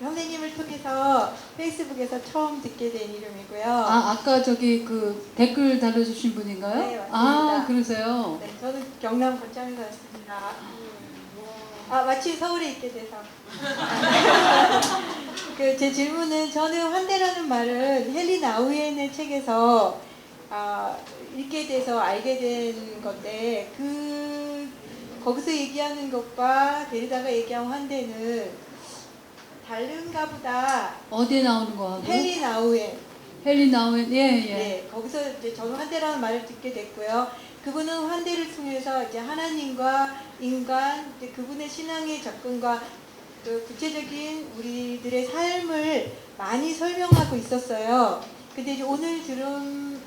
선생님을 통해서 페이스북에서 처음 듣게 된 이름이고요. 아까 저기 댓글 달아주신 분인가요? 네, 맞습니다. 그러세요? 네, 저는 경남 고창에서 왔습니다. 마침 서울에 있게 돼서. 그 제 질문은 저는 환대라는 말은 헨리 나우엔의 책에서 읽게 돼서 알게 된 건데 거기서 얘기하는 것과 데리다가 얘기한 환대는 다른가 보다. 어디에 나오는 거 하고? 헨리 나우엔. 헨리 나우엔, 예. 네, 거기서 이제 저는 환대라는 말을 듣게 됐고요. 그분은 환대를 통해서 이제 하나님과 인간, 이제 그분의 신앙의 접근과 그 구체적인 우리들의 삶을 많이 설명하고 있었어요. 근데 이제 오늘 들은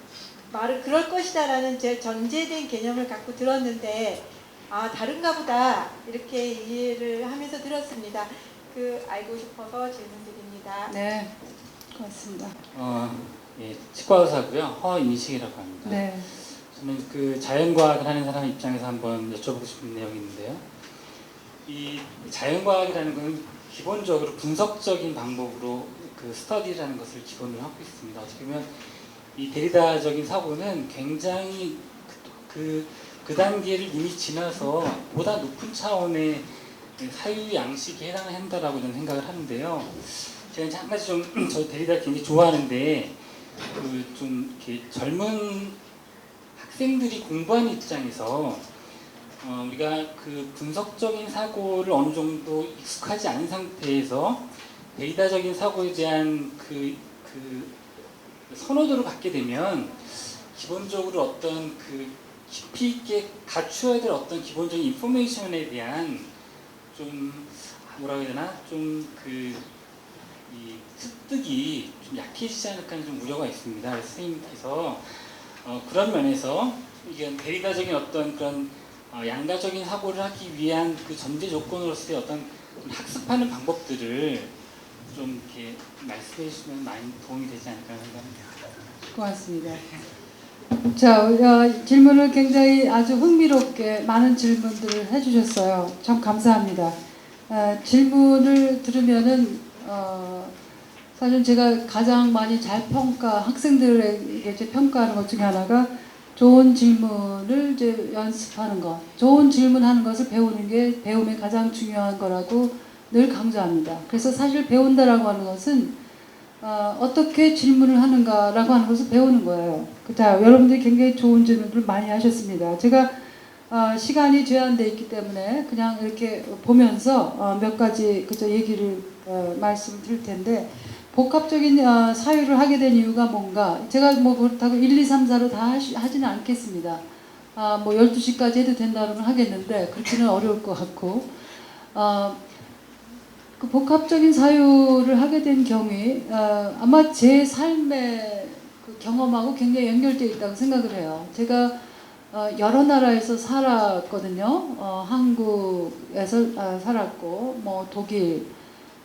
말은 그럴 것이다라는 제 전제된 개념을 갖고 들었는데, 다른가 보다 이렇게 이해를 하면서 들었습니다. 알고 싶어서 질문드립니다. 네, 고맙습니다. 예, 치과 의사고요. 허인식이라고 합니다. 네. 저는 그 자연과학을 하는 사람 입장에서 한번 여쭤보고 싶은 내용이 있는데요. 이 자연과학이라는 것은 기본적으로 분석적인 방법으로 그 스터디라는 것을 기본으로 하고 있습니다. 어떻게 보면 이 데리다적인 사고는 굉장히 그 단계를 이미 지나서 보다 높은 차원의 사유 양식에 해당한다라고 저는 생각을 하는데요. 제가 한 가지 저 데리다를 굉장히 좋아하는데 좀 이렇게 젊은 학생들이 공부하는 입장에서 우리가 그 분석적인 사고를 어느 정도 익숙하지 않은 상태에서 데이터적인 사고에 대한 그 선호도를 갖게 되면 기본적으로 어떤 그 깊이 있게 갖추어야 될 어떤 기본적인 인포메이션에 대한 좀 뭐라고 해야 되나 이 습득이 좀 약해지지 않을까 하는 좀 우려가 있습니다. 그래서 선생님께서 그런 면에서 이게 데이터적인 어떤 그런 양가적인 사고를 하기 위한 그 전제 조건으로서의 어떤 학습하는 방법들을 좀 이렇게 말씀해 주시면 많이 도움이 되지 않을까 생각합니다. 고맙습니다. 자, 질문을 굉장히 아주 흥미롭게 많은 질문들을 해주셨어요. 참 감사합니다. 질문을 들으면은 사실 제가 가장 많이 잘 학생들에게 이제 평가하는 것 중에 하나가 좋은 질문을 이제 연습하는 것, 좋은 질문하는 것을 배우는 게 배움의 가장 중요한 거라고 늘 강조합니다. 그래서 사실 배운다라고 하는 것은 어떻게 질문을 하는가라고 하는 것을 배우는 거예요. 자, 여러분들이 굉장히 좋은 질문들을 많이 하셨습니다. 제가 시간이 제한되어 있기 때문에 그냥 이렇게 보면서 몇 가지 얘기를 말씀드릴 텐데, 복합적인 사유를 하게 된 이유가 뭔가, 제가 뭐 그렇다고 1, 2, 3, 4로 다 하지는 않겠습니다. 뭐 12시까지 해도 된다면 하겠는데 그렇게는 어려울 것 같고, 그 복합적인 사유를 하게 된 경우에 아마 제 삶의 그 경험하고 굉장히 연결되어 있다고 생각을 해요. 제가 여러 나라에서 살았거든요. 한국에서 살았고, 뭐 독일,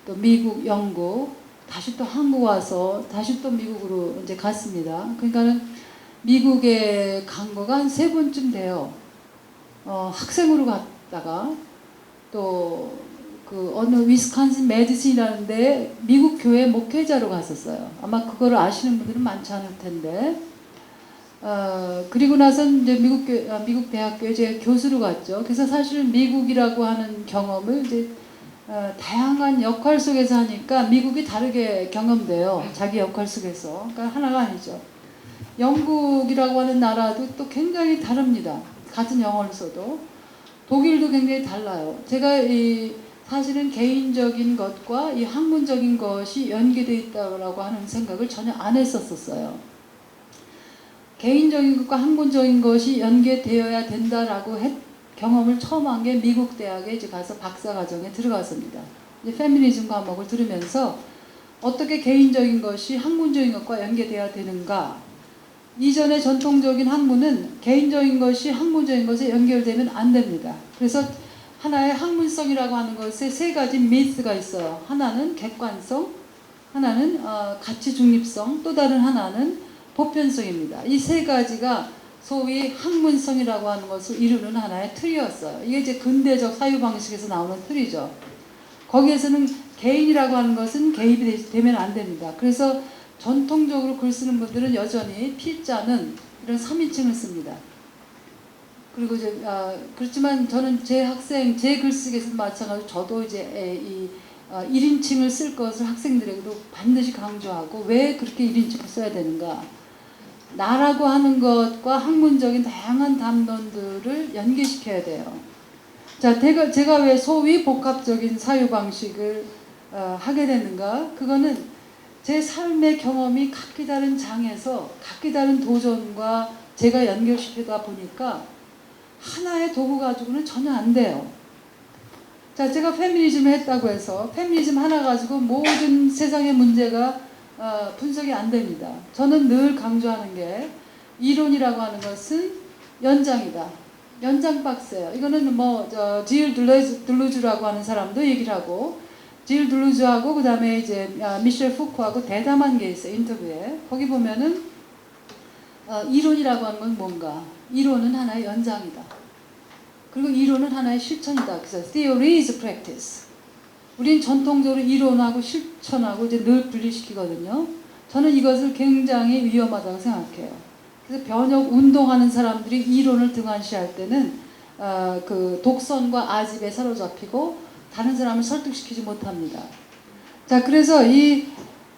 또 미국, 영국, 다시 또 한국 와서 다시 또 미국으로 이제 갔습니다. 그러니까는 미국에 간 거가 한 3번쯤 돼요. 학생으로 갔다가 또 그 어느 위스콘신 메디슨이라는 데 미국 교회 목회자로 갔었어요. 아마 그거를 아시는 분들은 많지 않을 텐데, 그리고 나서 이제 미국 대학교에 제가 교수로 갔죠. 그래서 사실 미국이라고 하는 경험을 이제 다양한 역할 속에서 하니까 미국이 다르게 경험돼요. 자기 역할 속에서. 그러니까 하나가 아니죠. 영국이라고 하는 나라도 또 굉장히 다릅니다. 같은 영어를 써도. 독일도 굉장히 달라요. 제가 사실은 개인적인 것과 이 학문적인 것이 연계되어 있다고 하는 생각을 전혀 안 했었어요. 개인적인 것과 학문적인 것이 연계되어야 된다라고 경험을 처음 한 게 미국 대학에 이제 가서 박사과정에 들어갔습니다. 이제 페미니즘 과목을 들으면서 어떻게 개인적인 것이 학문적인 것과 연계되어야 되는가. 이전의 전통적인 학문은 개인적인 것이 학문적인 것에 연결되면 안 됩니다. 그래서 하나의 학문성이라고 하는 것에 3가지 미스가 있어요. 하나는 객관성, 하나는 가치 중립성, 또 다른 하나는 보편성입니다. 이 3가지가 소위 학문성이라고 하는 것을 이루는 하나의 틀이었어요. 이게 이제 근대적 사유방식에서 나오는 틀이죠. 거기에서는 개인이라고 하는 것은 개입이 되면 안 됩니다. 그래서 전통적으로 글 쓰는 분들은 여전히 필자는 이런 3인칭을 씁니다. 그리고 이제 그렇지만 저는 제 학생 제 글쓰기에서도 마찬가지로 저도 이제 이 1인칭을 쓸 것을 학생들에게도 반드시 강조하고 왜 그렇게 1인칭을 써야 되는가. 나라고 하는 것과 학문적인 다양한 담론들을 연계시켜야 돼요. 자, 제가 왜 소위 복합적인 사유 방식을 하게 되는가? 그거는 제 삶의 경험이 각기 다른 장에서 각기 다른 도전과 제가 연결시키다 보니까 하나의 도구 가지고는 전혀 안 돼요. 자, 제가 페미니즘을 했다고 해서 페미니즘 하나 가지고 모든 세상의 문제가 분석이 안 됩니다. 저는 늘 강조하는 게 이론이라고 하는 것은 연장이다. 연장 박스예요. 이거는 질 둘루즈라고 하는 사람도 얘기를 하고 질 둘루즈하고 그 다음에 이제 미셸 푸코하고 대담한 게 있어요. 인터뷰에. 거기 보면은 이론이라고 하는 건 뭔가? 이론은 하나의 연장이다. 그리고 이론은 하나의 실천이다. 그래서 theory is practice. 우린 전통적으로 이론하고 실천하고 이제 늘 분리시키거든요. 저는 이것을 굉장히 위험하다고 생각해요. 그래서 변혁 운동하는 사람들이 이론을 등한시할 때는 그 독선과 아집에 사로잡히고 다른 사람을 설득시키지 못합니다. 자, 그래서 이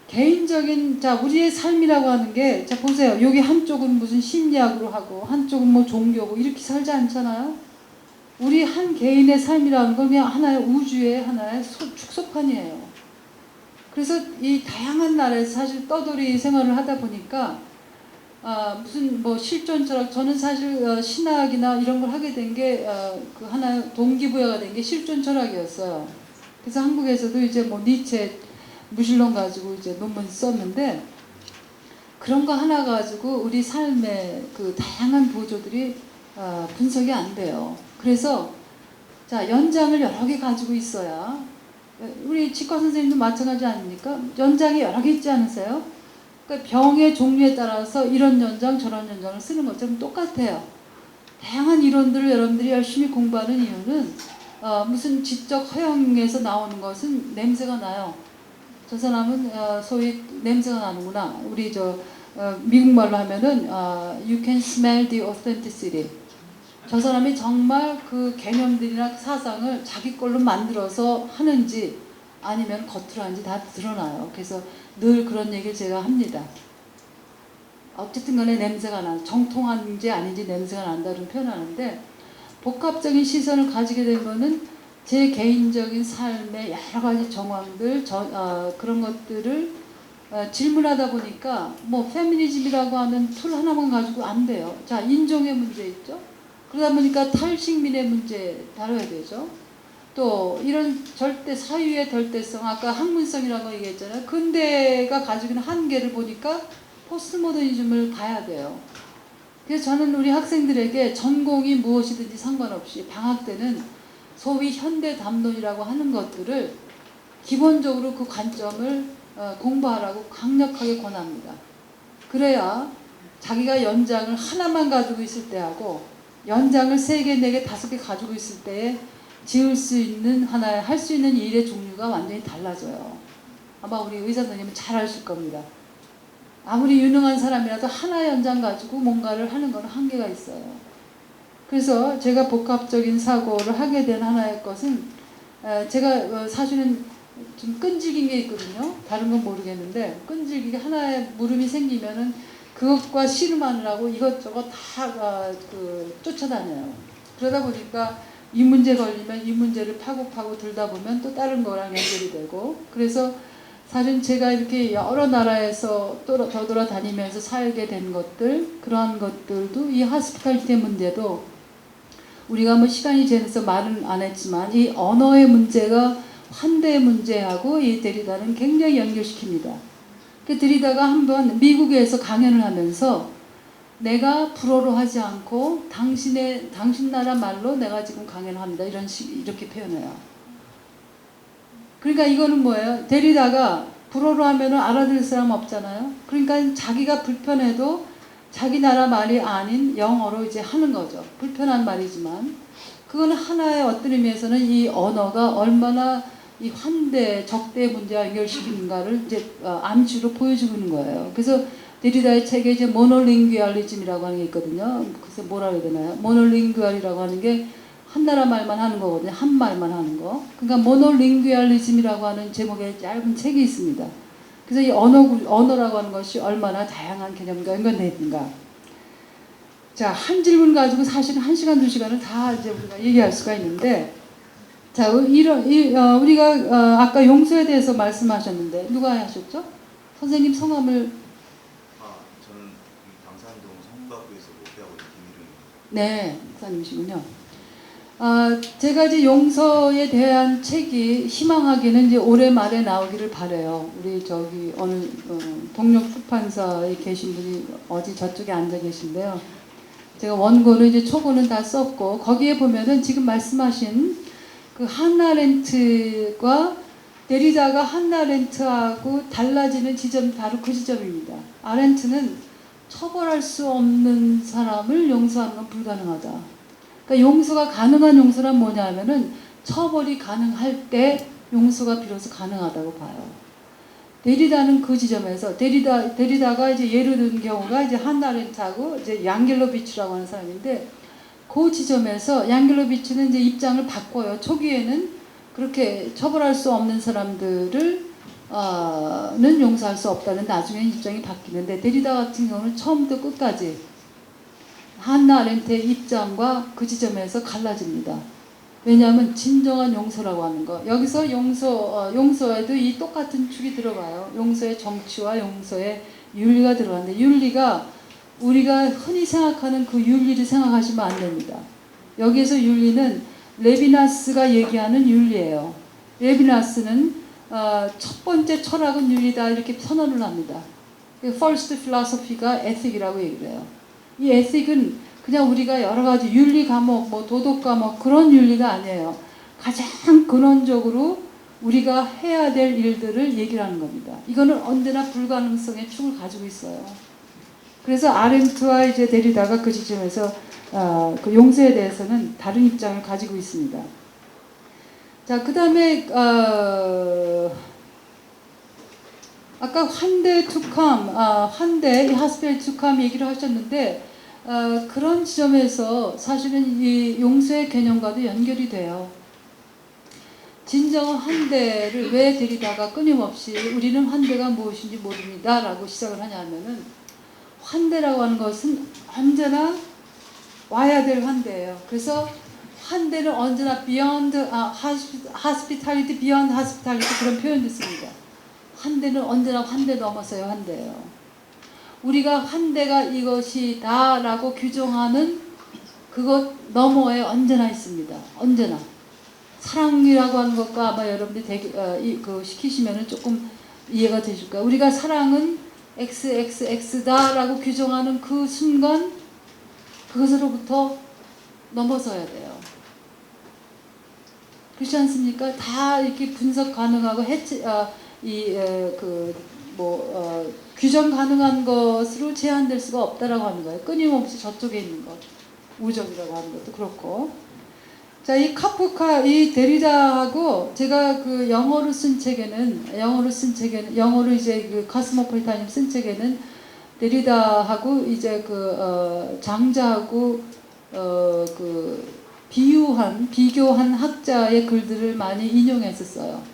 개인적인 우리의 삶이라고 하는 게 보세요. 여기 한쪽은 무슨 심리학으로 하고 한쪽은 뭐 종교고 이렇게 살지 않잖아요. 우리 한 개인의 삶이라는 건 그냥 하나의 우주의 하나의 축소판이에요. 그래서 이 다양한 나라에서 사실 떠돌이 생활을 하다 보니까 무슨 뭐 실존 철학, 저는 사실 신학이나 이런 걸 하게 된 게 그 하나 동기부여가 된 게 실존 철학이었어요. 그래서 한국에서도 이제 뭐 니체 무신론 가지고 이제 논문 썼는데 그런 거 하나 가지고 우리 삶의 그 다양한 보조들이 분석이 안 돼요. 그래서 자, 연장을 여러 개 가지고 있어야 우리 치과 선생님도 마찬가지 아닙니까? 연장이 여러 개 있지 않으세요? 그러니까 병의 종류에 따라서 이런 연장 저런 연장을 쓰는 것처럼 똑같아요. 다양한 이론들을 여러분들이 열심히 공부하는 이유는 무슨 지적 허용에서 나오는 것은 냄새가 나요. 저 사람은 소위 냄새가 나는구나. 우리 미국말로 하면은 you can smell the authenticity. 저 사람이 정말 그 개념들이나 사상을 자기 걸로 만들어서 하는지 아니면 겉으로 하는지 다 드러나요. 그래서 늘 그런 얘기를 제가 합니다. 어쨌든 간에 냄새가 나. 정통한지 아닌지 냄새가 난다는 표현하는데 복합적인 시선을 가지게 된 거는 제 개인적인 삶의 여러 가지 정황들 그런 것들을 질문하다 보니까 뭐 페미니즘이라고 하는 툴 하나만 가지고 안 돼요. 자, 인종의 문제 있죠. 그러다 보니까 탈식민의 문제 다뤄야 되죠. 또 이런 절대 사유의 절대성, 아까 학문성이라고 얘기했잖아요. 근대가 가지고 있는 한계를 보니까 포스트모더니즘을 봐야 돼요. 그래서 저는 우리 학생들에게 전공이 무엇이든지 상관없이 방학 때는 소위 현대 담론이라고 하는 것들을 기본적으로 그 관점을 공부하라고 강력하게 권합니다. 그래야 자기가 연장을 하나만 가지고 있을 때하고 연장을 3개, 4개, 5개 가지고 있을 때에 지을 수 있는 하나의 할 수 있는 일의 종류가 완전히 달라져요. 아마 우리 의사 선생님은 잘 아실 겁니다. 아무리 유능한 사람이라도 하나 연장 가지고 뭔가를 하는 건 한계가 있어요. 그래서 제가 복합적인 사고를 하게 된 하나의 것은 제가 사실은 좀 끈질긴 게 있거든요. 다른 건 모르겠는데 끈질기게 하나의 물음이 생기면은 그것과 씨름하느라고 이것저것 다 쫓아다녀요. 그러다 보니까 이 문제 걸리면 이 문제를 파고 들다 보면 또 다른 거랑 연결이 되고 그래서 사실 제가 이렇게 여러 나라에서 돌아다니면서 살게 된 것들 그러한 것들도 이 하스피탈리티 문제도 우리가 뭐 시간이 지나서 말은 안 했지만 이 언어의 문제가 환대의 문제하고 이 데리다는 굉장히 연결시킵니다. 그 데리다가 한번 미국에서 강연을 하면서 내가 불어로 하지 않고 당신 나라 말로 내가 지금 강연을 합니다. 이렇게 표현해요. 그러니까 이거는 뭐예요? 데리다가 불어로 하면은 알아들을 사람 없잖아요. 그러니까 자기가 불편해도 자기 나라 말이 아닌 영어로 이제 하는 거죠. 불편한 말이지만 그거는 하나의 어떤 의미에서는 이 언어가 얼마나 이 환대, 적대 문제와 연결시키는가를 이제 암시로 보여주고 있는 거예요. 그래서 데리다의 책에 이제 모노링귀얼리즘이라고 하는 게 있거든요. 그래서 뭐라 해야 되나요? 모노링귀얼이라고 하는 게 한 나라 말만 하는 거거든요. 한 말만 하는 거. 그러니까 모노링귀얼리즘이라고 하는 제목의 짧은 책이 있습니다. 그래서 이 언어라고 하는 것이 얼마나 다양한 개념과 연관되어 있는가. 자, 한 질문 가지고 사실은 1시간, 2시간을 다 이제 우리가 얘기할 수가 있는데, 자, 우리가 아까 용서에 대해서 말씀하셨는데 누가 하셨죠? 선생님 성함을. 저는 방산동 성북학교에서 목회하고 있는 김일웅입니다. 네, 목사님이시군요. 제가 이제 용서에 대한 책이 희망하기는 이제 올해 말에 나오기를 바래요. 우리 저기 어느 동력 출판사에 계신 분이 어디 저쪽에 앉아 계신데요. 제가 원고는 이제 초고는 다 썼고 거기에 보면은 지금 말씀하신 그 한나렌트과 데리다가 한나렌트하고 달라지는 지점 바로 그 지점입니다. 아렌트는 처벌할 수 없는 사람을 용서하는 건 불가능하다. 그러니까 용서가 가능한 용서란 뭐냐 하면은 처벌이 가능할 때 용서가 비로소 가능하다고 봐요. 데리다는 그 지점에서 데리다가 이제 예를 든 경우가 이제 한나렌트하고 이제 양겔로비치라고 하는 사람인데 그 지점에서 양겔로비치는 이제 입장을 바꿔요. 초기에는 그렇게 처벌할 수 없는 사람들을 는 용서할 수 없다는 나중에 입장이 바뀌는데 데리다 같은 경우는 처음부터 끝까지 한나 아렌트의 입장과 그 지점에서 갈라집니다. 왜냐하면 진정한 용서라고 하는 거. 여기서 용서에도 이 똑같은 축이 들어가요. 용서의 정치와 용서의 윤리가 들어가는데 윤리가 우리가 흔히 생각하는 그 윤리를 생각하시면 안 됩니다. 여기에서 윤리는 레비나스가 얘기하는 윤리예요. 레비나스는 첫 번째 철학은 윤리다 이렇게 선언을 합니다. First philosophy가 ethic이라고 얘기를 해요. 이 ethic은 그냥 우리가 여러 가지 윤리 과목, 뭐 도덕 과목 그런 윤리가 아니에요. 가장 근원적으로 우리가 해야 될 일들을 얘기를 하는 겁니다. 이거는 언제나 불가능성의 축을 가지고 있어요. 그래서 아렌트와 이제 데리다가 그 지점에서 그 용서에 대해서는 다른 입장을 가지고 있습니다. 자, 그 다음에 아까 환대 투캄, 환대, 하스펠 투캄 얘기를 하셨는데 그런 지점에서 사실은 이 용서의 개념과도 연결이 돼요. 진정한 환대를 왜 데리다가 끊임없이 우리는 환대가 무엇인지 모릅니다 라고 시작을 하냐면은 환대라고 하는 것은 언제나 와야 될 환대예요. 그래서 환대는 언제나 beyond hospitality, beyond hospitality 그런 표현도 씁니다. 환대는 언제나 환대 넘어서요 환대예요. 우리가 환대가 이것이다 라고 규정하는 그것 너머에 언제나 있습니다. 언제나. 사랑이라고 하는 것과 아마 여러분들이 시키시면은 조금 이해가 되실 거예요. 우리가 사랑은 XXX다 라고 규정하는 그 순간 그것으로부터 넘어서야 돼요. 그렇지 않습니까? 다 이렇게 분석 가능하고 규정 가능한 것으로 제한될 수가 없다라고 하는 거예요. 끊임없이 저쪽에 있는 것, 우정이라고 하는 것도 그렇고. 자, 이 카프카, 이 데리다하고 제가 그 영어로 이제 그 카스모폴리타님 쓴 책에는 데리다하고 이제 장자하고 비교한 학자의 글들을 많이 인용했었어요.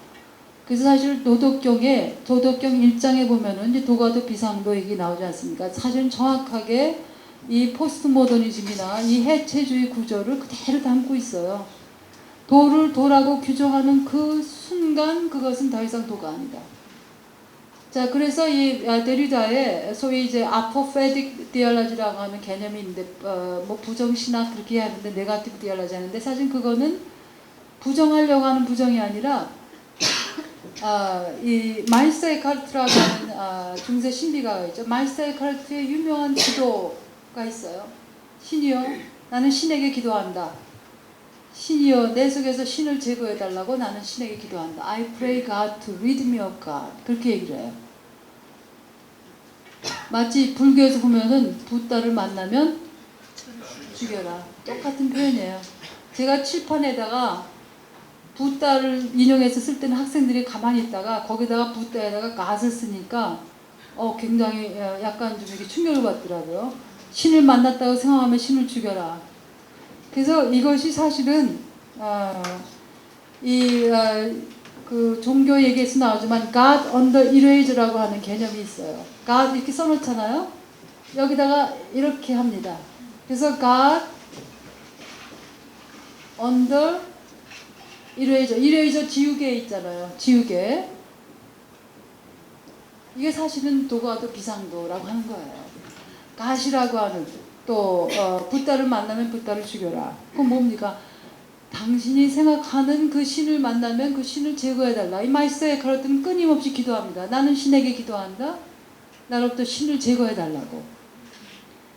그래서 사실 도덕경 1장에 보면은 이제 도가도 비상도 얘기 나오지 않습니까? 사실은 정확하게 이 포스트 모더니즘이나 이 해체주의 구조를 그대로 담고 있어요. 도를 도라고 규정하는 그 순간 그것은 더 이상 도가 아니다. 자, 그래서 이 데리다의 소위 이제 아포페딕 디얼러지라고 하는 개념이 있는데 뭐 부정신학 그렇게 하는데 네거티브 디얼러지 하는데 사실 그거는 부정하려고 하는 부정이 아니라 이 마이스터 에카르트라고 하는 중세 신비가가 있죠. 마이스터 에카르트의 유명한 기도가 있어요. 신이여 나는 신에게 기도한다. 신이여 내 속에서 신을 제거해달라고 나는 신에게 기도한다. I pray God to rid me of God. 그렇게 얘기를 해요. 마치 불교에서 보면은 붓다를 만나면 죽여라. 똑같은 표현이에요. 제가 칠판에다가 붓다를 인용해서 쓸 때는 학생들이 가만히 있다가 거기다가 붓다에다가 갓을 쓰니까 굉장히 약간 좀 이렇게 충격을 받더라고요. 신을 만났다고 생각하면 신을 죽여라. 그래서 이것이 사실은 그 종교 얘기에서 나오지만 God under erase라고 하는 개념이 있어요. God 이렇게 써놓잖아요. 여기다가 이렇게 합니다. 그래서 God under eraser 지우개 있잖아요. 지우개. 이게 사실은 도가도 비상도라고 하는 거예요. 가시라고 하는 또 붓다를 만나면 붓다를 죽여라. 그건 뭡니까? 당신이 생각하는 그 신을 만나면 그 신을 제거해달라. 이 마이스터의 가르침은 끊임없이 기도합니다. 나는 신에게 기도한다. 나로부터 신을 제거해달라고.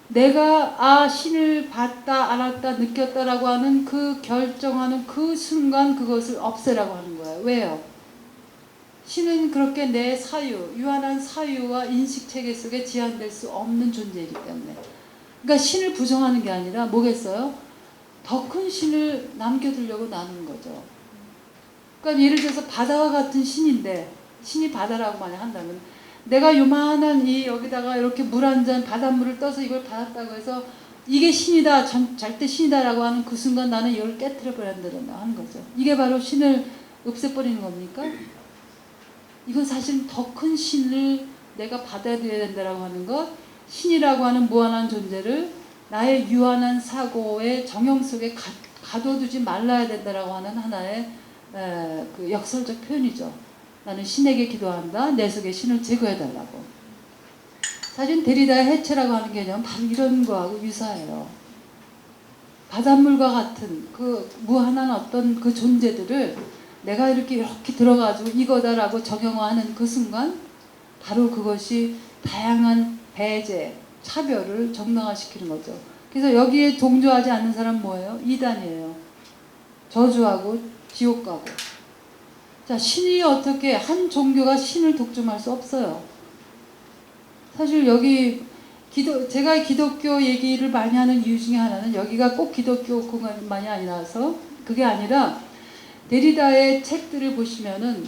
내가 신을 봤다, 알았다, 느꼈다라고 하는 그 결정하는 그 순간 그것을 없애라고 하는 거예요. 왜요? 신은 그렇게 내 사유, 유한한 사유와 인식체계 속에 제한될 수 없는 존재이기 때문에. 그러니까 신을 부정하는 게 아니라 뭐겠어요? 더 큰 신을 남겨두려고 나누는 거죠. 그러니까 예를 들어서 바다와 같은 신인데, 신이 바다라고 만약 한다면 내가 요만한 여기다가 이렇게 물 한 잔 바닷물을 떠서 이걸 받았다고 해서 이게 신이다, 절대 신이다라고 하는 그 순간 나는 이걸 깨트려 버려야 된다 하는 거죠. 이게 바로 신을 없애버리는 겁니까? 이건 사실 더 큰 신을 내가 받아들여야 된다라고 하는 것, 신이라고 하는 무한한 존재를 나의 유한한 사고의 정형 속에 가둬두지 말아야 된다라고 하는 하나의 그 역설적 표현이죠. 나는 신에게 기도한다. 내 속에 신을 제거해달라고. 사실 데리다의 해체라고 하는 개념은 바로 이런 거하고 유사해요. 바닷물과 같은 그 무한한 어떤 그 존재들을 내가 이렇게 들어가지고 이거다라고 정형화하는 그 순간 바로 그것이 다양한 배제, 차별을 정당화시키는 거죠. 그래서 여기에 동조하지 않는 사람은 뭐예요? 이단이에요. 저주하고 지옥 가고. 자, 신이 어떻게 한 종교가 신을 독점할 수 없어요. 사실 여기 제가 기독교 얘기를 많이 하는 이유 중에 하나는 여기가 꼭 기독교 공간만이 아니라서 그게 아니라 데리다의 책들을 보시면은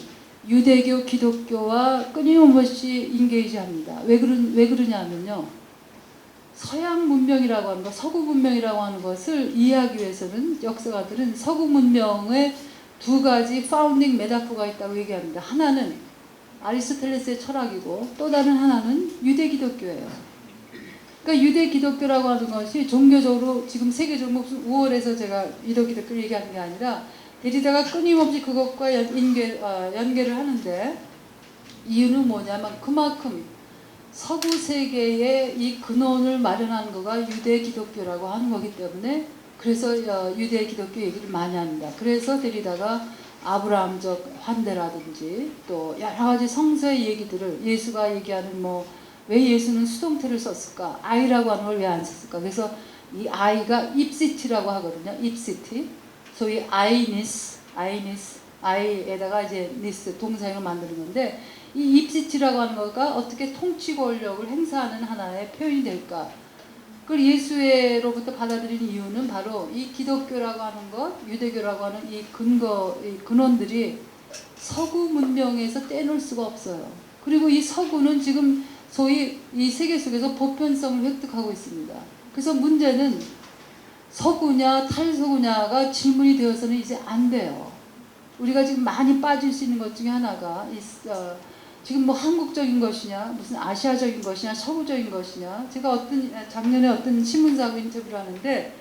유대교, 기독교와 끊임없이 인게이지합니다. 왜 그러냐면요. 서양 문명이라고 하는 것, 서구 문명이라고 하는 것을 이해하기 위해서는 역사가들은 서구 문명의 두 가지 파운딩 메타포가 있다고 얘기합니다. 하나는 아리스토텔레스의 철학이고 또 다른 하나는 유대 기독교예요. 그러니까 유대 기독교라고 하는 것이 종교적으로 지금 세계적으로 무슨 우월해서 제가 유대 기독교를 얘기하는 게 아니라 데리다가 끊임없이 그것과 연계를 하는데 이유는 뭐냐면 그만큼 서구 세계의 이 근원을 마련한 거가 유대 기독교라고 하는 거기 때문에 그래서 유대 기독교 얘기를 많이 합니다. 그래서 데리다가 아브라함적 환대라든지 또 여러 가지 성서의 얘기들을 예수가 얘기하는 왜 예수는 수동태를 썼을까? I라고 하는 걸 왜 안 썼을까? 그래서 이 I가 입시티라고 하거든요. 입시티. 소위 I에다가 이제 니스 동사형을 만드는 건데 이 입시티라고 하는 거가 어떻게 통치 권력을 행사하는 하나의 표현이 될까? 그걸 예수로부터 받아들인 이유는 바로 이 기독교라고 하는 것, 유대교라고 하는 이 근원들이 서구 문명에서 떼놓을 수가 없어요. 그리고 이 서구는 지금 소위 이 세계 속에서 보편성을 획득하고 있습니다. 그래서 문제는 서구냐 탈서구냐가 질문이 되어서는 이제 안 돼요. 우리가 지금 많이 빠질 수 있는 것 중에 하나가 지금 한국적인 것이냐 무슨 아시아적인 것이냐 서구적인 것이냐 제가 작년에 어떤 신문사하고 인터뷰를 하는데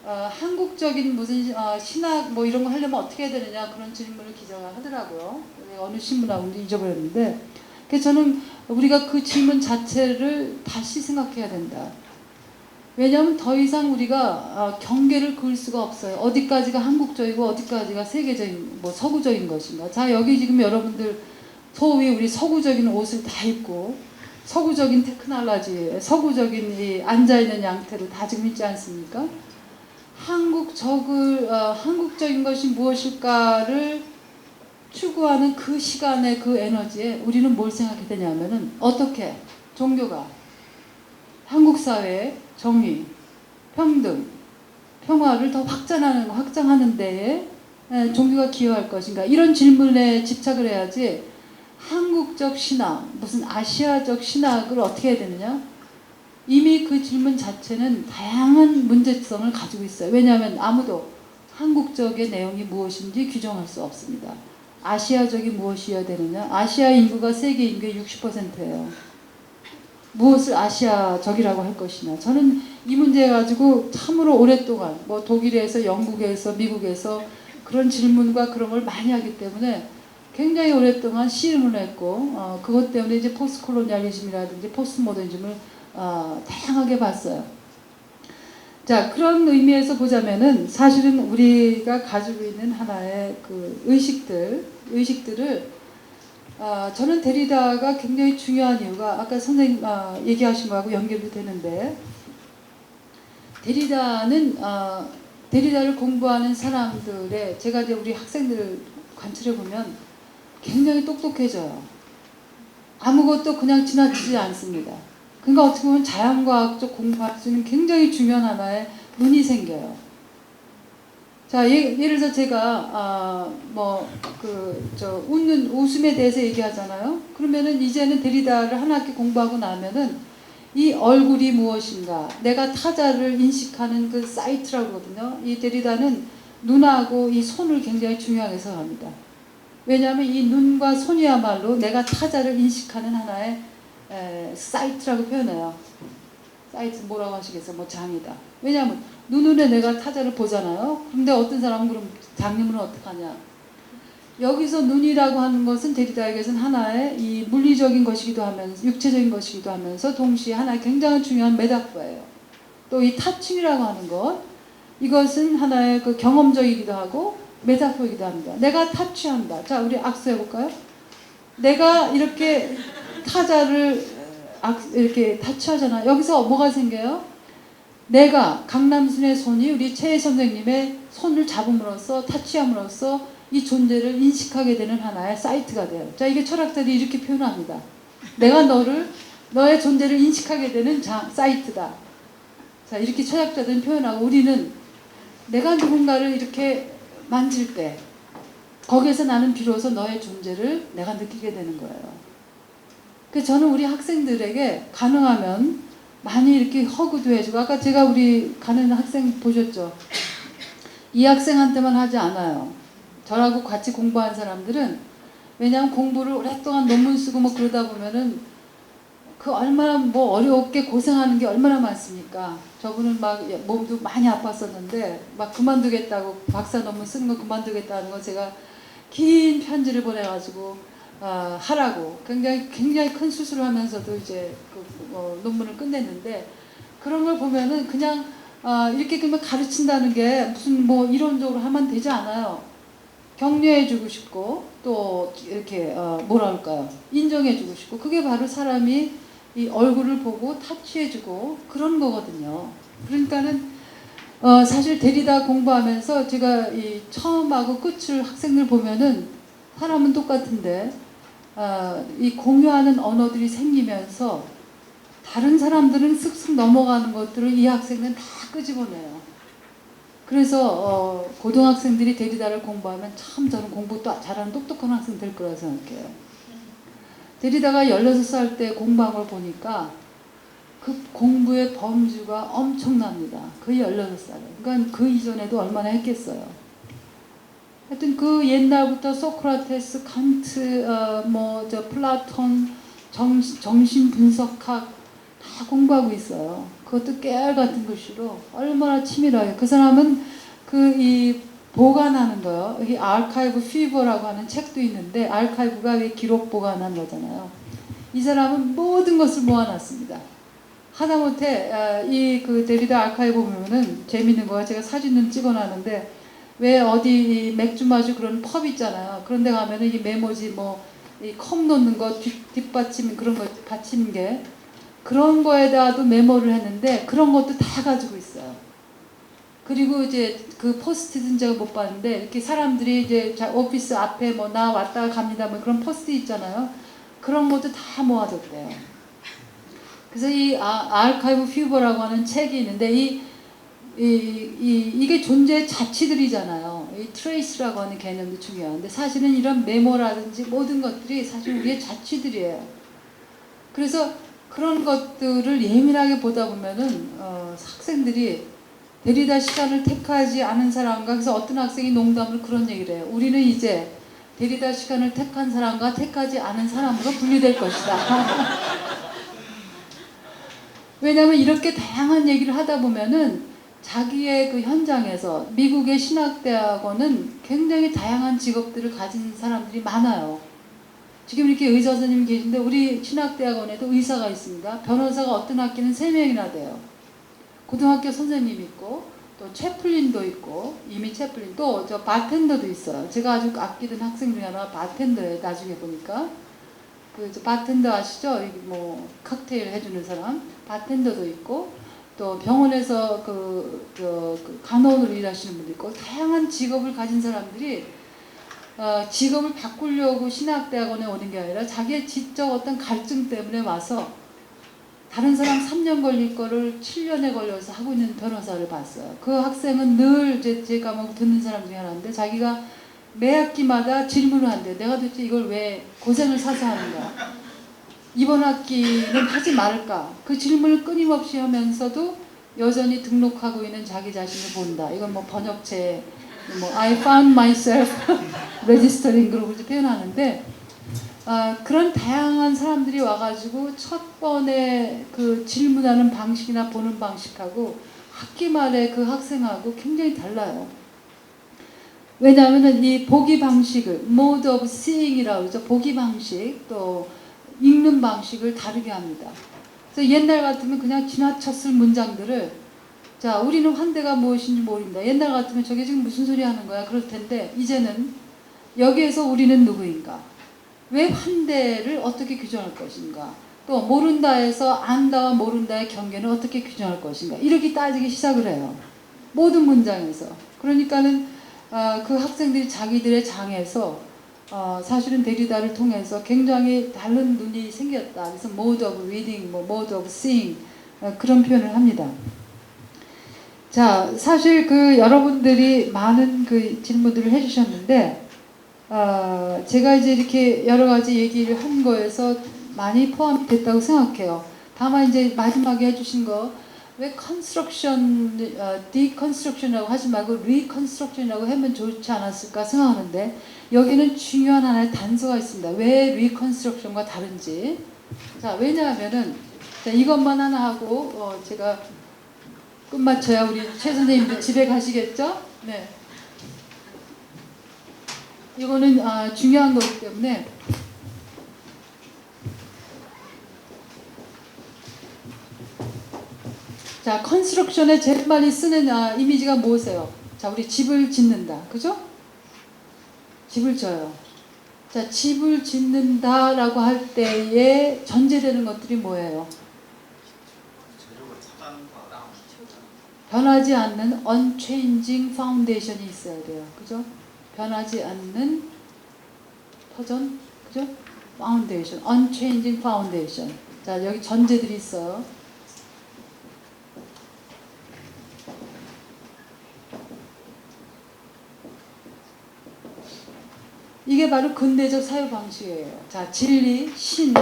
한국적인 무슨 신학 이런 거 하려면 어떻게 해야 되느냐 그런 질문을 기자가 하더라고요. 어느 신문하고인지 잊어버렸는데 그래서 저는 우리가 그 질문 자체를 다시 생각해야 된다. 왜냐하면 더 이상 우리가 경계를 그을 수가 없어요. 어디까지가 한국적이고 어디까지가 세계적인 서구적인 것인가. 자, 여기 지금 여러분들 소위 우리 서구적인 옷을 다 입고 서구적인 테크놀로지, 서구적인 이 앉아있는 양태로 다 지금 있지 않습니까? 한국적인 것이 무엇일까를 추구하는 그 시간의 그 에너지에 우리는 뭘 생각해야 되냐면은 어떻게 종교가 한국 사회의 정의, 평등, 평화를 더 확장하는 데에 종교가 기여할 것인가 이런 질문에 집착을 해야지 한국적 신학, 무슨 아시아적 신학을 어떻게 해야 되느냐? 이미 그 질문 자체는 다양한 문제성을 가지고 있어요. 왜냐하면 아무도 한국적의 내용이 무엇인지 규정할 수 없습니다. 아시아적이 무엇이어야 되느냐? 아시아 인구가 세계 인구의 60%예요. 무엇을 아시아적이라고 할 것이냐? 저는 이 문제 가지고 참으로 오랫동안 뭐 독일에서, 영국에서, 미국에서 그런 질문과 그런 걸 많이 하기 때문에 굉장히 오랫동안 씨름을 했고 그것 때문에 이제 포스트콜로니얼리즘이라든지 포스트모더니즘을 다양하게 봤어요. 자, 그런 의미에서 보자면은 사실은 우리가 가지고 있는 하나의 그 의식들을 저는 데리다가 굉장히 중요한 이유가 아까 선생님 얘기하신 거하고 연결이 되는데 데리다를 공부하는 사람들의 제가 이제 우리 학생들을 관찰해 보면 굉장히 똑똑해져요. 아무것도 그냥 지나치지 않습니다. 그러니까 어떻게 보면 자연과학적 공부할 수 있는 굉장히 중요한 하나의 눈이 생겨요. 자, 예를 들어서 제가 웃음에 대해서 얘기하잖아요. 그러면은 이제는 데리다를 한 학기 공부하고 나면은 이 얼굴이 무엇인가, 내가 타자를 인식하는 그 사이트라고 하거든요. 이 데리다는 눈하고 이 손을 굉장히 중요하게 생각합니다. 왜냐하면 이 눈과 손이야말로 내가 타자를 인식하는 하나의 사이트라고 표현해요. 사이트 뭐라고 하시겠어요? 뭐 장이다. 왜냐하면 눈으로 내가 타자를 보잖아요. 그런데 어떤 사람은 그럼 장님은 어떡하냐? 여기서 눈이라고 하는 것은 데리다에게서는 하나의 이 물리적인 것이기도 하면서 육체적인 것이기도 하면서 동시에 하나의 굉장히 중요한 메타포예요. 또 이 타칭이라고 하는 것, 이것은 하나의 그 경험적이기도 하고 메타포이기도 합니다. 내가 타치한다. 자, 우리 악수해 볼까요? 내가 이렇게 타자를 이렇게 타치하잖아. 여기서 뭐가 생겨요? 내가 강남순의 손이 우리 최 선생님의 손을 잡음으로써 타치함으로써 이 존재를 인식하게 되는 하나의 사이트가 돼요. 자, 이게 철학자들이 이렇게 표현합니다. 내가 너의 존재를 인식하게 되는 사이트다. 자, 이렇게 철학자들은 표현하고 우리는 내가 누군가를 이렇게 만질 때 거기에서 나는 비로소 너의 존재를 내가 느끼게 되는 거예요. 그래서 저는 우리 학생들에게 가능하면 많이 이렇게 허그도 해주고 아까 제가 우리 가는 학생 보셨죠? 이 학생한테만 하지 않아요. 저라고 같이 공부한 사람들은 왜냐하면 공부를 오랫동안 논문 쓰고 뭐 그러다 보면은 그 얼마나 뭐 어렵게 고생하는 게 얼마나 많습니까? 저분은 막 몸도 많이 아팠었는데 막 그만두겠다고 박사 논문 쓰는 거 그만두겠다는 거 제가 긴 편지를 보내가지고 하라고 굉장히 큰 수술을 하면서도 이제 논문을 끝냈는데 그런 걸 보면은 그냥 이렇게 그러면 가르친다는 게 무슨 뭐 이론적으로 하면 되지 않아요. 격려해주고 싶고 또 이렇게 뭐라 할까요? 인정해주고 싶고 그게 바로 사람이 이 얼굴을 보고 타치해주고 그런 거거든요. 그러니까는 사실 데리다 공부하면서 제가 이 처음하고 끝을 학생들 보면은 사람은 똑같은데 이 공유하는 언어들이 생기면서 다른 사람들은 슥슥 넘어가는 것들을 이 학생은 다 끄집어내요. 그래서 고등학생들이 데리다를 공부하면 참 저는 공부 또 잘하는 똑똑한 학생 될 거라고 생각해요. 데리다가 16살 때 공부한 걸 보니까 그 공부의 범주가 엄청납니다. 그 16살에. 그러니까 그 이전에도 얼마나 했겠어요. 하여튼 그 옛날부터 소크라테스, 칸트, 플라톤, 정신분석학 다 공부하고 있어요. 그것도 깨알 같은 글씨로 얼마나 치밀하게. 그 사람은 이 보관하는 거요. 여기 아카이브 피버라고 하는 책도 있는데 아카이브가 왜 기록 보관하는 거잖아요. 이 사람은 모든 것을 모아놨습니다. 하다못해 그 데리다 아카이브 보면은 재밌는 거가 제가 사진을 찍어놨는데 왜 어디 맥주 마주 그런 펍 있잖아요. 그런데 가면은 이 메모지 이 컵 놓는 거 뒷받침 그런 거 받치는 게 그런 거에다도 메모를 했는데 그런 것도 다 가지고 있어요. 그리고 이제 그 포스트잇은 제가 못 봤는데 이렇게 사람들이 이제 오피스 앞에 나 왔다 갑니다 그런 포스트잇 있잖아요. 그런 것도 다 모아뒀대요. 그래서 이 아카이브 퓨버라고 하는 책이 있는데 이게 존재의 자취들이잖아요. 이 트레이스라고 하는 개념도 중요한데 사실은 이런 메모라든지 모든 것들이 사실 우리의 자취들이에요. 그래서 그런 것들을 예민하게 보다 보면은 학생들이 데리다 시간을 택하지 않은 사람과 그래서 어떤 학생이 농담으로 그런 얘기를 해요. 우리는 이제 데리다 시간을 택한 사람과 택하지 않은 사람으로 분류될 것이다. 왜냐하면 이렇게 다양한 얘기를 하다 보면은 자기의 그 현장에서 미국의 신학대학원은 굉장히 다양한 직업들을 가진 사람들이 많아요. 지금 이렇게 의사 선생님이 계신데 우리 신학대학원에도 의사가 있습니다. 변호사가 어떤 학기는 3명이나 돼요. 고등학교 선생님이 있고 또 채플린도 있고 이미 채플린 또 저 바텐더도 있어요. 제가 아주 아끼던 학생 중에 하나가 바텐더예요. 나중에 보니까 그 바텐더 아시죠? 뭐 칵테일 해주는 사람 바텐더도 있고 또 병원에서 그 간호원으로 일하시는 분도 있고 다양한 직업을 가진 사람들이 직업을 바꾸려고 신학대학원에 오는 게 아니라 자기의 지적 어떤 갈증 때문에 와서 다른 사람 3년 걸릴 거를 7년에 걸려서 하고 있는 변호사를 봤어요. 그 학생은 늘 제 과목 듣는 사람 중에 하나인데 자기가 매 학기마다 질문을 한대요. 내가 도대체 이걸 왜 고생을 사서 하는가? 이번 학기는 하지 말까? 그 질문을 끊임없이 하면서도 여전히 등록하고 있는 자기 자신을 본다. 이건 뭐 번역체 뭐 I found myself registering 그러고 표현하는데 그런 다양한 사람들이 와가지고 첫 번에 그 질문하는 방식이나 보는 방식하고 학기 말에 그 학생하고 굉장히 달라요. 왜냐하면 이 보기 방식을 mode of seeing이라고 그러죠. 보기 방식 또 읽는 방식을 다르게 합니다. 그래서 옛날 같으면 그냥 지나쳤을 문장들을 자 우리는 환대가 무엇인지 모른다. 옛날 같으면 저게 지금 무슨 소리 하는 거야 그럴 텐데 이제는 여기에서 우리는 누구인가? 왜 환대를 어떻게 규정할 것인가? 또 모른다에서 안다와 모른다의 경계는 어떻게 규정할 것인가? 이렇게 따지기 시작을 해요. 모든 문장에서. 그러니까는 그 학생들이 자기들의 장에서 사실은 데리다를 통해서 굉장히 다른 눈이 생겼다. 그래서 mode of reading, 뭐 mode of seeing 그런 표현을 합니다. 자, 사실 그 여러분들이 많은 그 질문들을 해주셨는데 제가 이제 이렇게 여러 가지 얘기를 한 거에서 많이 포함이 됐다고 생각해요. 다만 이제 마지막에 해주신 거 왜 컨스트럭션, 디컨스트럭션이라고 하지 말고 리컨스트럭션이라고 하면 좋지 않았을까 생각하는데 여기는 중요한 하나의 단서가 있습니다. 왜 리컨스트럭션과 다른지. 자, 왜냐하면은 자, 이것만 하나 하고 제가 끝마쳐야 우리 최 선생님도 집에 가시겠죠? 네. 이거는 중요한 거기 때문에 자, 컨스트럭션에 제일 많이 쓰는 이미지가 뭐세요? 자, 우리 집을 짓는다. 그죠? 집을 져요. 자, 집을 짓는다라고 할 때에 전제되는 것들이 뭐예요? 변하지 않는 unchanging foundation이 있어야 돼요. 그죠? 변하지 않는 터전, 그죠? foundation, unchanging foundation. 자, 여기 전제들이 있어요. 이게 바로 근대적 사유 방식이에요. 자, 진리, 신,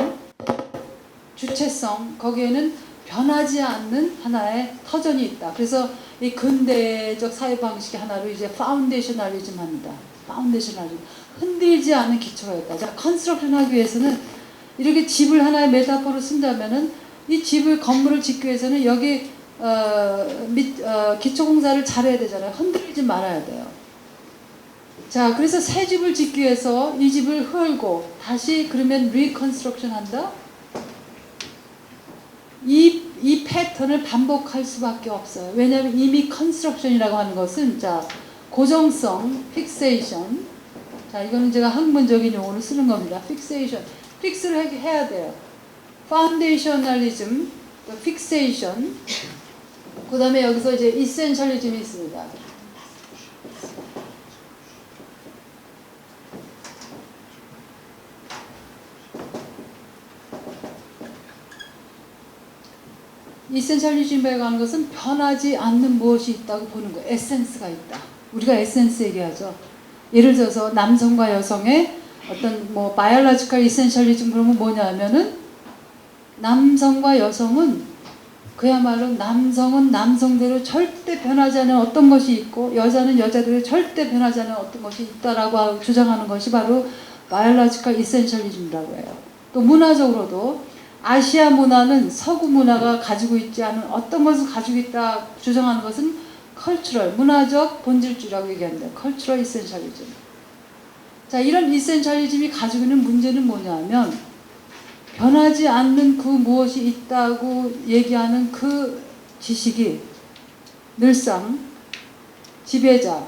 주체성, 거기에는 변하지 않는 하나의 터전이 있다. 그래서 이 근대적 사유 방식의 하나로 이제 파운데이셔널리즘 합니다. 파운데이셔널리즘. 흔들지 않는 기초가 있다. 자, 컨스트럭션 하기 위해서는 이렇게 집을 하나의 메타포로 쓴다면은 이 집을 건물을 짓기 위해서는 여기 기초 공사를 잘해야 되잖아요. 흔들리지 말아야 돼요. 자, 그래서 새 집을 짓기 위해서 이 집을 헐고 다시 그러면 리컨스트럭션 한다? 이 패턴을 반복할 수밖에 없어요. 왜냐하면 이미 컨스트럭션이라고 하는 것은 자, 고정성, 픽세이션. 자, 이거는 제가 학문적인 용어로 쓰는 겁니다. 픽세이션. 픽스를 해야 돼요. 파운데이셔널리즘, 픽세이션. 그 다음에 여기서 이제 이센셜리즘이 있습니다. 이센셜리즘이라고 하는 것은 변하지 않는 무엇이 있다고 보는 거예요. 에센스가 있다. 우리가 에센스 얘기하죠. 예를 들어서 남성과 여성의 어떤 뭐 바이올로지컬 이센셜리즘 그러면 뭐냐면은 남성과 여성은 그야말로 남성은 남성대로 절대 변하지 않은 어떤 것이 있고 여자는 여자대로 절대 변하지 않은 어떤 것이 있다라고 주장하는 것이 바로 바이올로지컬 이센셜리즘이라고 해요. 또 문화적으로도 아시아 문화는 서구 문화가 가지고 있지 않은 어떤 것을 가지고 있다 주장하는 것은 컬처럴, 문화적 본질주의라고 얘기합니다. 컬처럴 이센셜리즘. 자, 이런 이센셜리즘이 가지고 있는 문제는 뭐냐면 변하지 않는 그 무엇이 있다고 얘기하는 그 지식이 늘상 지배자,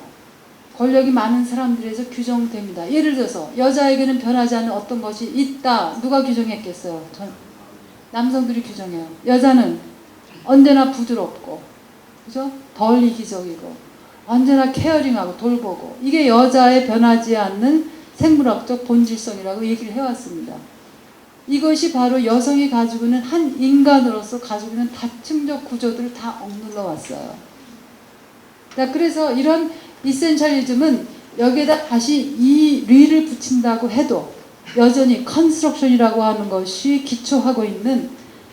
권력이 많은 사람들에서 규정됩니다. 예를 들어서 여자에게는 변하지 않는 어떤 것이 있다. 누가 규정했겠어요? 남성들이 규정해요. 여자는 언제나 부드럽고, 그죠? 덜 이기적이고, 언제나 케어링하고 돌보고, 이게 여자의 변하지 않는 생물학적 본질성이라고 얘기를 해왔습니다. 이것이 바로 여성이 가지고 있는 한 인간으로서 가지고 있는 다층적 구조들을 다 억눌러 왔어요. 자, 그래서 이런 이센셜리즘은 여기에다 다시 이 리를 붙인다고 해도 여전히 컨스트럭션이라고 하는 것이 기초하고 있는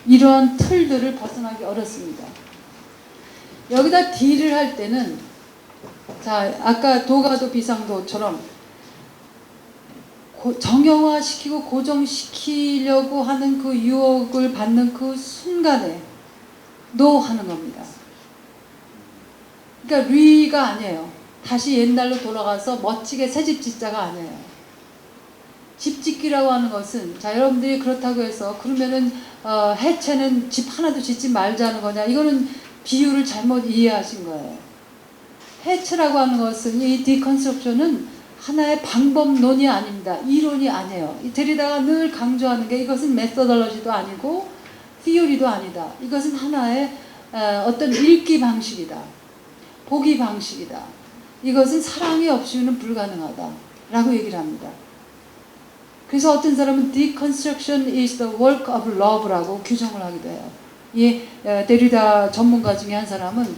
이러한 틀들을 벗어나기 어렵습니다. 여기다 D를 할 때는 자, 아까 도가도 비상도처럼 정형화시키고 고정시키려고 하는 그 유혹을 받는 그 순간에 노 하는 겁니다. 그러니까 리가 아니에요. 다시 옛날로 돌아가서 멋지게 새집 짓자가 아니에요. 집 짓기라고 하는 것은 자, 여러분들이 그렇다고 해서 그러면은 해체는 집 하나도 짓지 말자는 거냐, 이거는 비유를 잘못 이해하신 거예요. 해체라고 하는 것은 이 디컨스트럭션은 하나의 방법론이 아닙니다. 이론이 아니에요. 이 데리다가 늘 강조하는 게 이것은 메소덜러지도 아니고 티오리도 아니다. 이것은 하나의 어떤 읽기 방식이다. 보기 방식이다. 이것은 사랑이 없이는 불가능하다 라고 얘기를 합니다. 그래서 어떤 사람은 deconstruction is the work of love라고 규정을 하기도 해요. 이 데리다 전문가 중에 한 사람은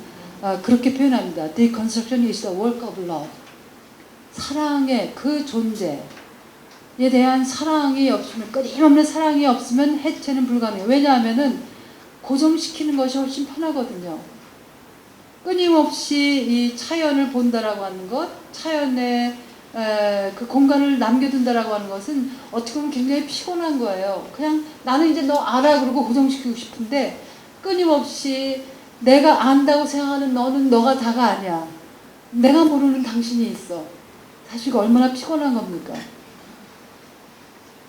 그렇게 표현합니다. deconstruction is the work of love. 사랑의 그 존재에 대한 사랑이 없으면, 끊임없는 사랑이 없으면 해체는 불가능해요. 왜냐하면은 고정시키는 것이 훨씬 편하거든요. 끊임없이 이 차연을 본다라고 하는 것, 차연의 그 공간을 남겨둔다라고 하는 것은 어떻게 보면 굉장히 피곤한 거예요. 그냥 나는 이제 너 알아 그러고 고정시키고 싶은데 끊임없이 내가 안다고 생각하는 너는 너가 다가 아니야. 내가 모르는 당신이 있어. 사실 얼마나 피곤한 겁니까?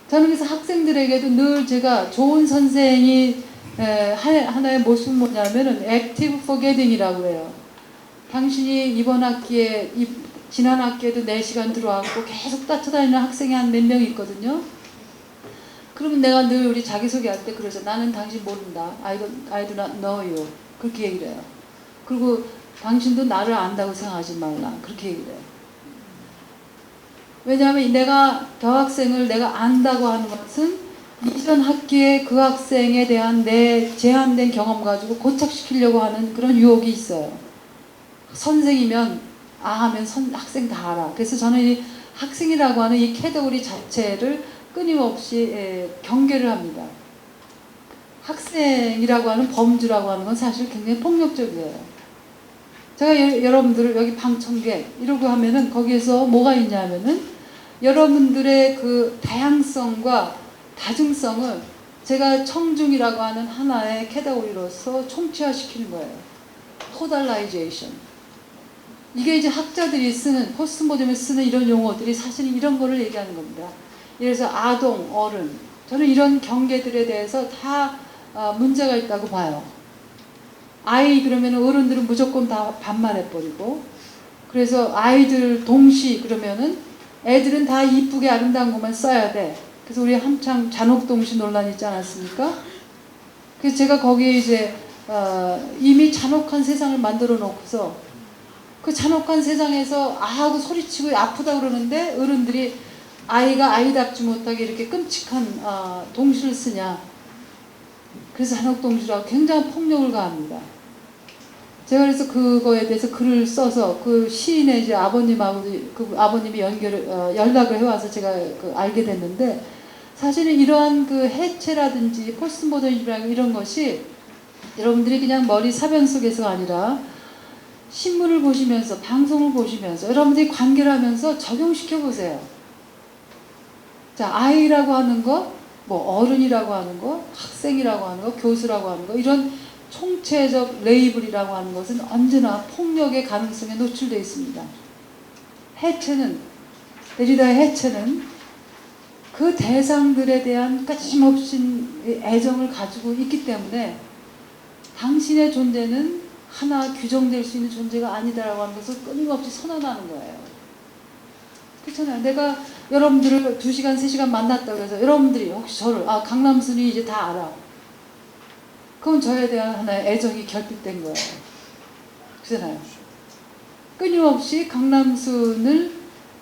저는 그래서 학생들에게도 늘 제가 좋은 선생이 하나의 모습은 뭐냐면은 액티브 포게팅이라고 해요. 당신이 이번 학기에 지난 학기에도 4시간 들어왔고 계속 따라다니는 학생이 한 몇 명 있거든요. 그러면 내가 늘 우리 자기소개할 때 그러죠. 나는 당신 모른다. I do not know you. 그렇게 얘기를 해요. 그리고 당신도 나를 안다고 생각하지 말라. 그렇게 얘기를 해요. 왜냐하면 내가 저 학생을 내가 안다고 하는 것은 이전 학기에 그 학생에 대한 내 제한된 경험 가지고 고착시키려고 하는 그런 유혹이 있어요. 선생이면 하면 학생 다 알아. 그래서 저는 이 학생이라고 하는 이 캐터고리 자체를 끊임없이 경계를 합니다. 학생이라고 하는 범주라고 하는 건 사실 굉장히 폭력적이에요. 제가 여러분들을 여기 방청객 이러고 하면은 거기에서 뭐가 있냐면은 여러분들의 그 다양성과 다중성을 제가 청중이라고 하는 하나의 캐터고리로서 총체화시키는 거예요. 토달라이제이션. 이게 이제 학자들이 쓰는, 포스트모덤에 쓰는 이런 용어들이 사실은 이런 거를 얘기하는 겁니다. 예를 들어서 아동, 어른. 저는 이런 경계들에 대해서 다 문제가 있다고 봐요. 아이 그러면 어른들은 무조건 다 반말해버리고, 그래서 아이들 동시 그러면은 애들은 다 이쁘게 아름다운 것만 써야 돼. 그래서 우리 한창 잔혹동시 논란이 있지 않았습니까? 그래서 제가 거기에 이제 이미 잔혹한 세상을 만들어 놓고서 그 잔혹한 세상에서 하고 소리치고 아프다 그러는데 어른들이 아이가 아이답지 못하게 이렇게 끔찍한 동시를 쓰냐. 그래서 잔혹동시라고 굉장히 폭력을 가합니다. 제가 그래서 그거에 대해서 글을 써서 그 시인의 이제 아버님하고 그 아버님이 연락을 해와서 제가 알게 됐는데, 사실은 이러한 그 해체라든지 포스트모더니즘이라는 이런 것이 여러분들이 그냥 머리 사변 속에서가 아니라 신문을 보시면서 방송을 보시면서 여러분들이 관계를 하면서 적용시켜 보세요. 자, 아이라고 하는 것, 뭐 어른이라고 하는 것, 학생이라고 하는 것, 교수라고 하는 것, 이런 총체적 레이블이라고 하는 것은 언제나 폭력의 가능성에 노출되어 있습니다. 해체는, 데리다의 해체는 그 대상들에 대한 끊임없인 애정을 가지고 있기 때문에 당신의 존재는 하나 규정될 수 있는 존재가 아니다라고 하는 것을 끊임없이 선언하는 거예요. 그렇잖아요. 내가 여러분들을 2시간, 3시간 만났다고 해서 여러분들이 혹시 저를, 강남순이 이제 다 알아. 그건 저에 대한 하나의 애정이 결핍된 거예요. 그렇잖아요. 끊임없이 강남순을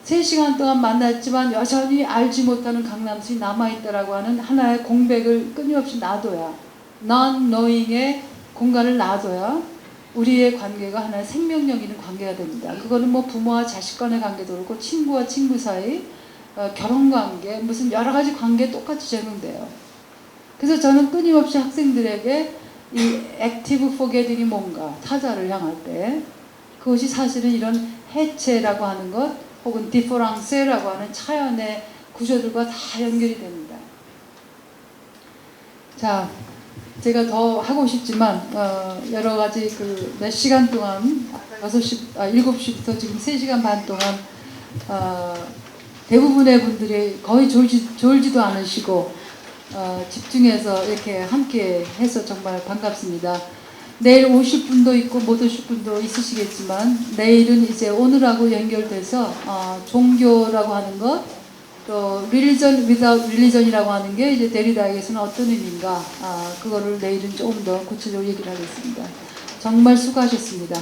3시간 동안 만났지만 여전히 알지 못하는 강남순이 남아있다라고 하는 하나의 공백을 끊임없이 놔둬야, non-knowing의 공간을 놔둬야 우리의 관계가 하나의 생명력 있는 관계가 됩니다. 그거는 뭐 부모와 자식 간의 관계도 그렇고 친구와 친구 사이, 결혼관계, 무슨 여러 가지 관계에 똑같이 적용돼요. 그래서 저는 끊임없이 학생들에게 이 액티브 포게팅이 뭔가, 타자를 향할 때 그것이 사실은 이런 해체라고 하는 것 혹은 디퍼랑스라고 하는 차연의 구조들과 다 연결이 됩니다. 자, 제가 더 하고 싶지만 여러 가지 그 몇 시간 동안 7시부터 지금 3시간 반 동안 대부분의 분들이 거의 졸지도 않으시고 집중해서 이렇게 함께 해서 정말 반갑습니다. 내일 오실 분도 있고 못 오실 분도 있으시겠지만 내일은 이제 오늘하고 연결돼서 종교라고 하는 것, 또 religion without religion이라고 하는 게 이제 데리다에게서는 어떤 의미인가, 그거를 내일은 조금 더 구체적으로 얘기를 하겠습니다. 정말 수고하셨습니다.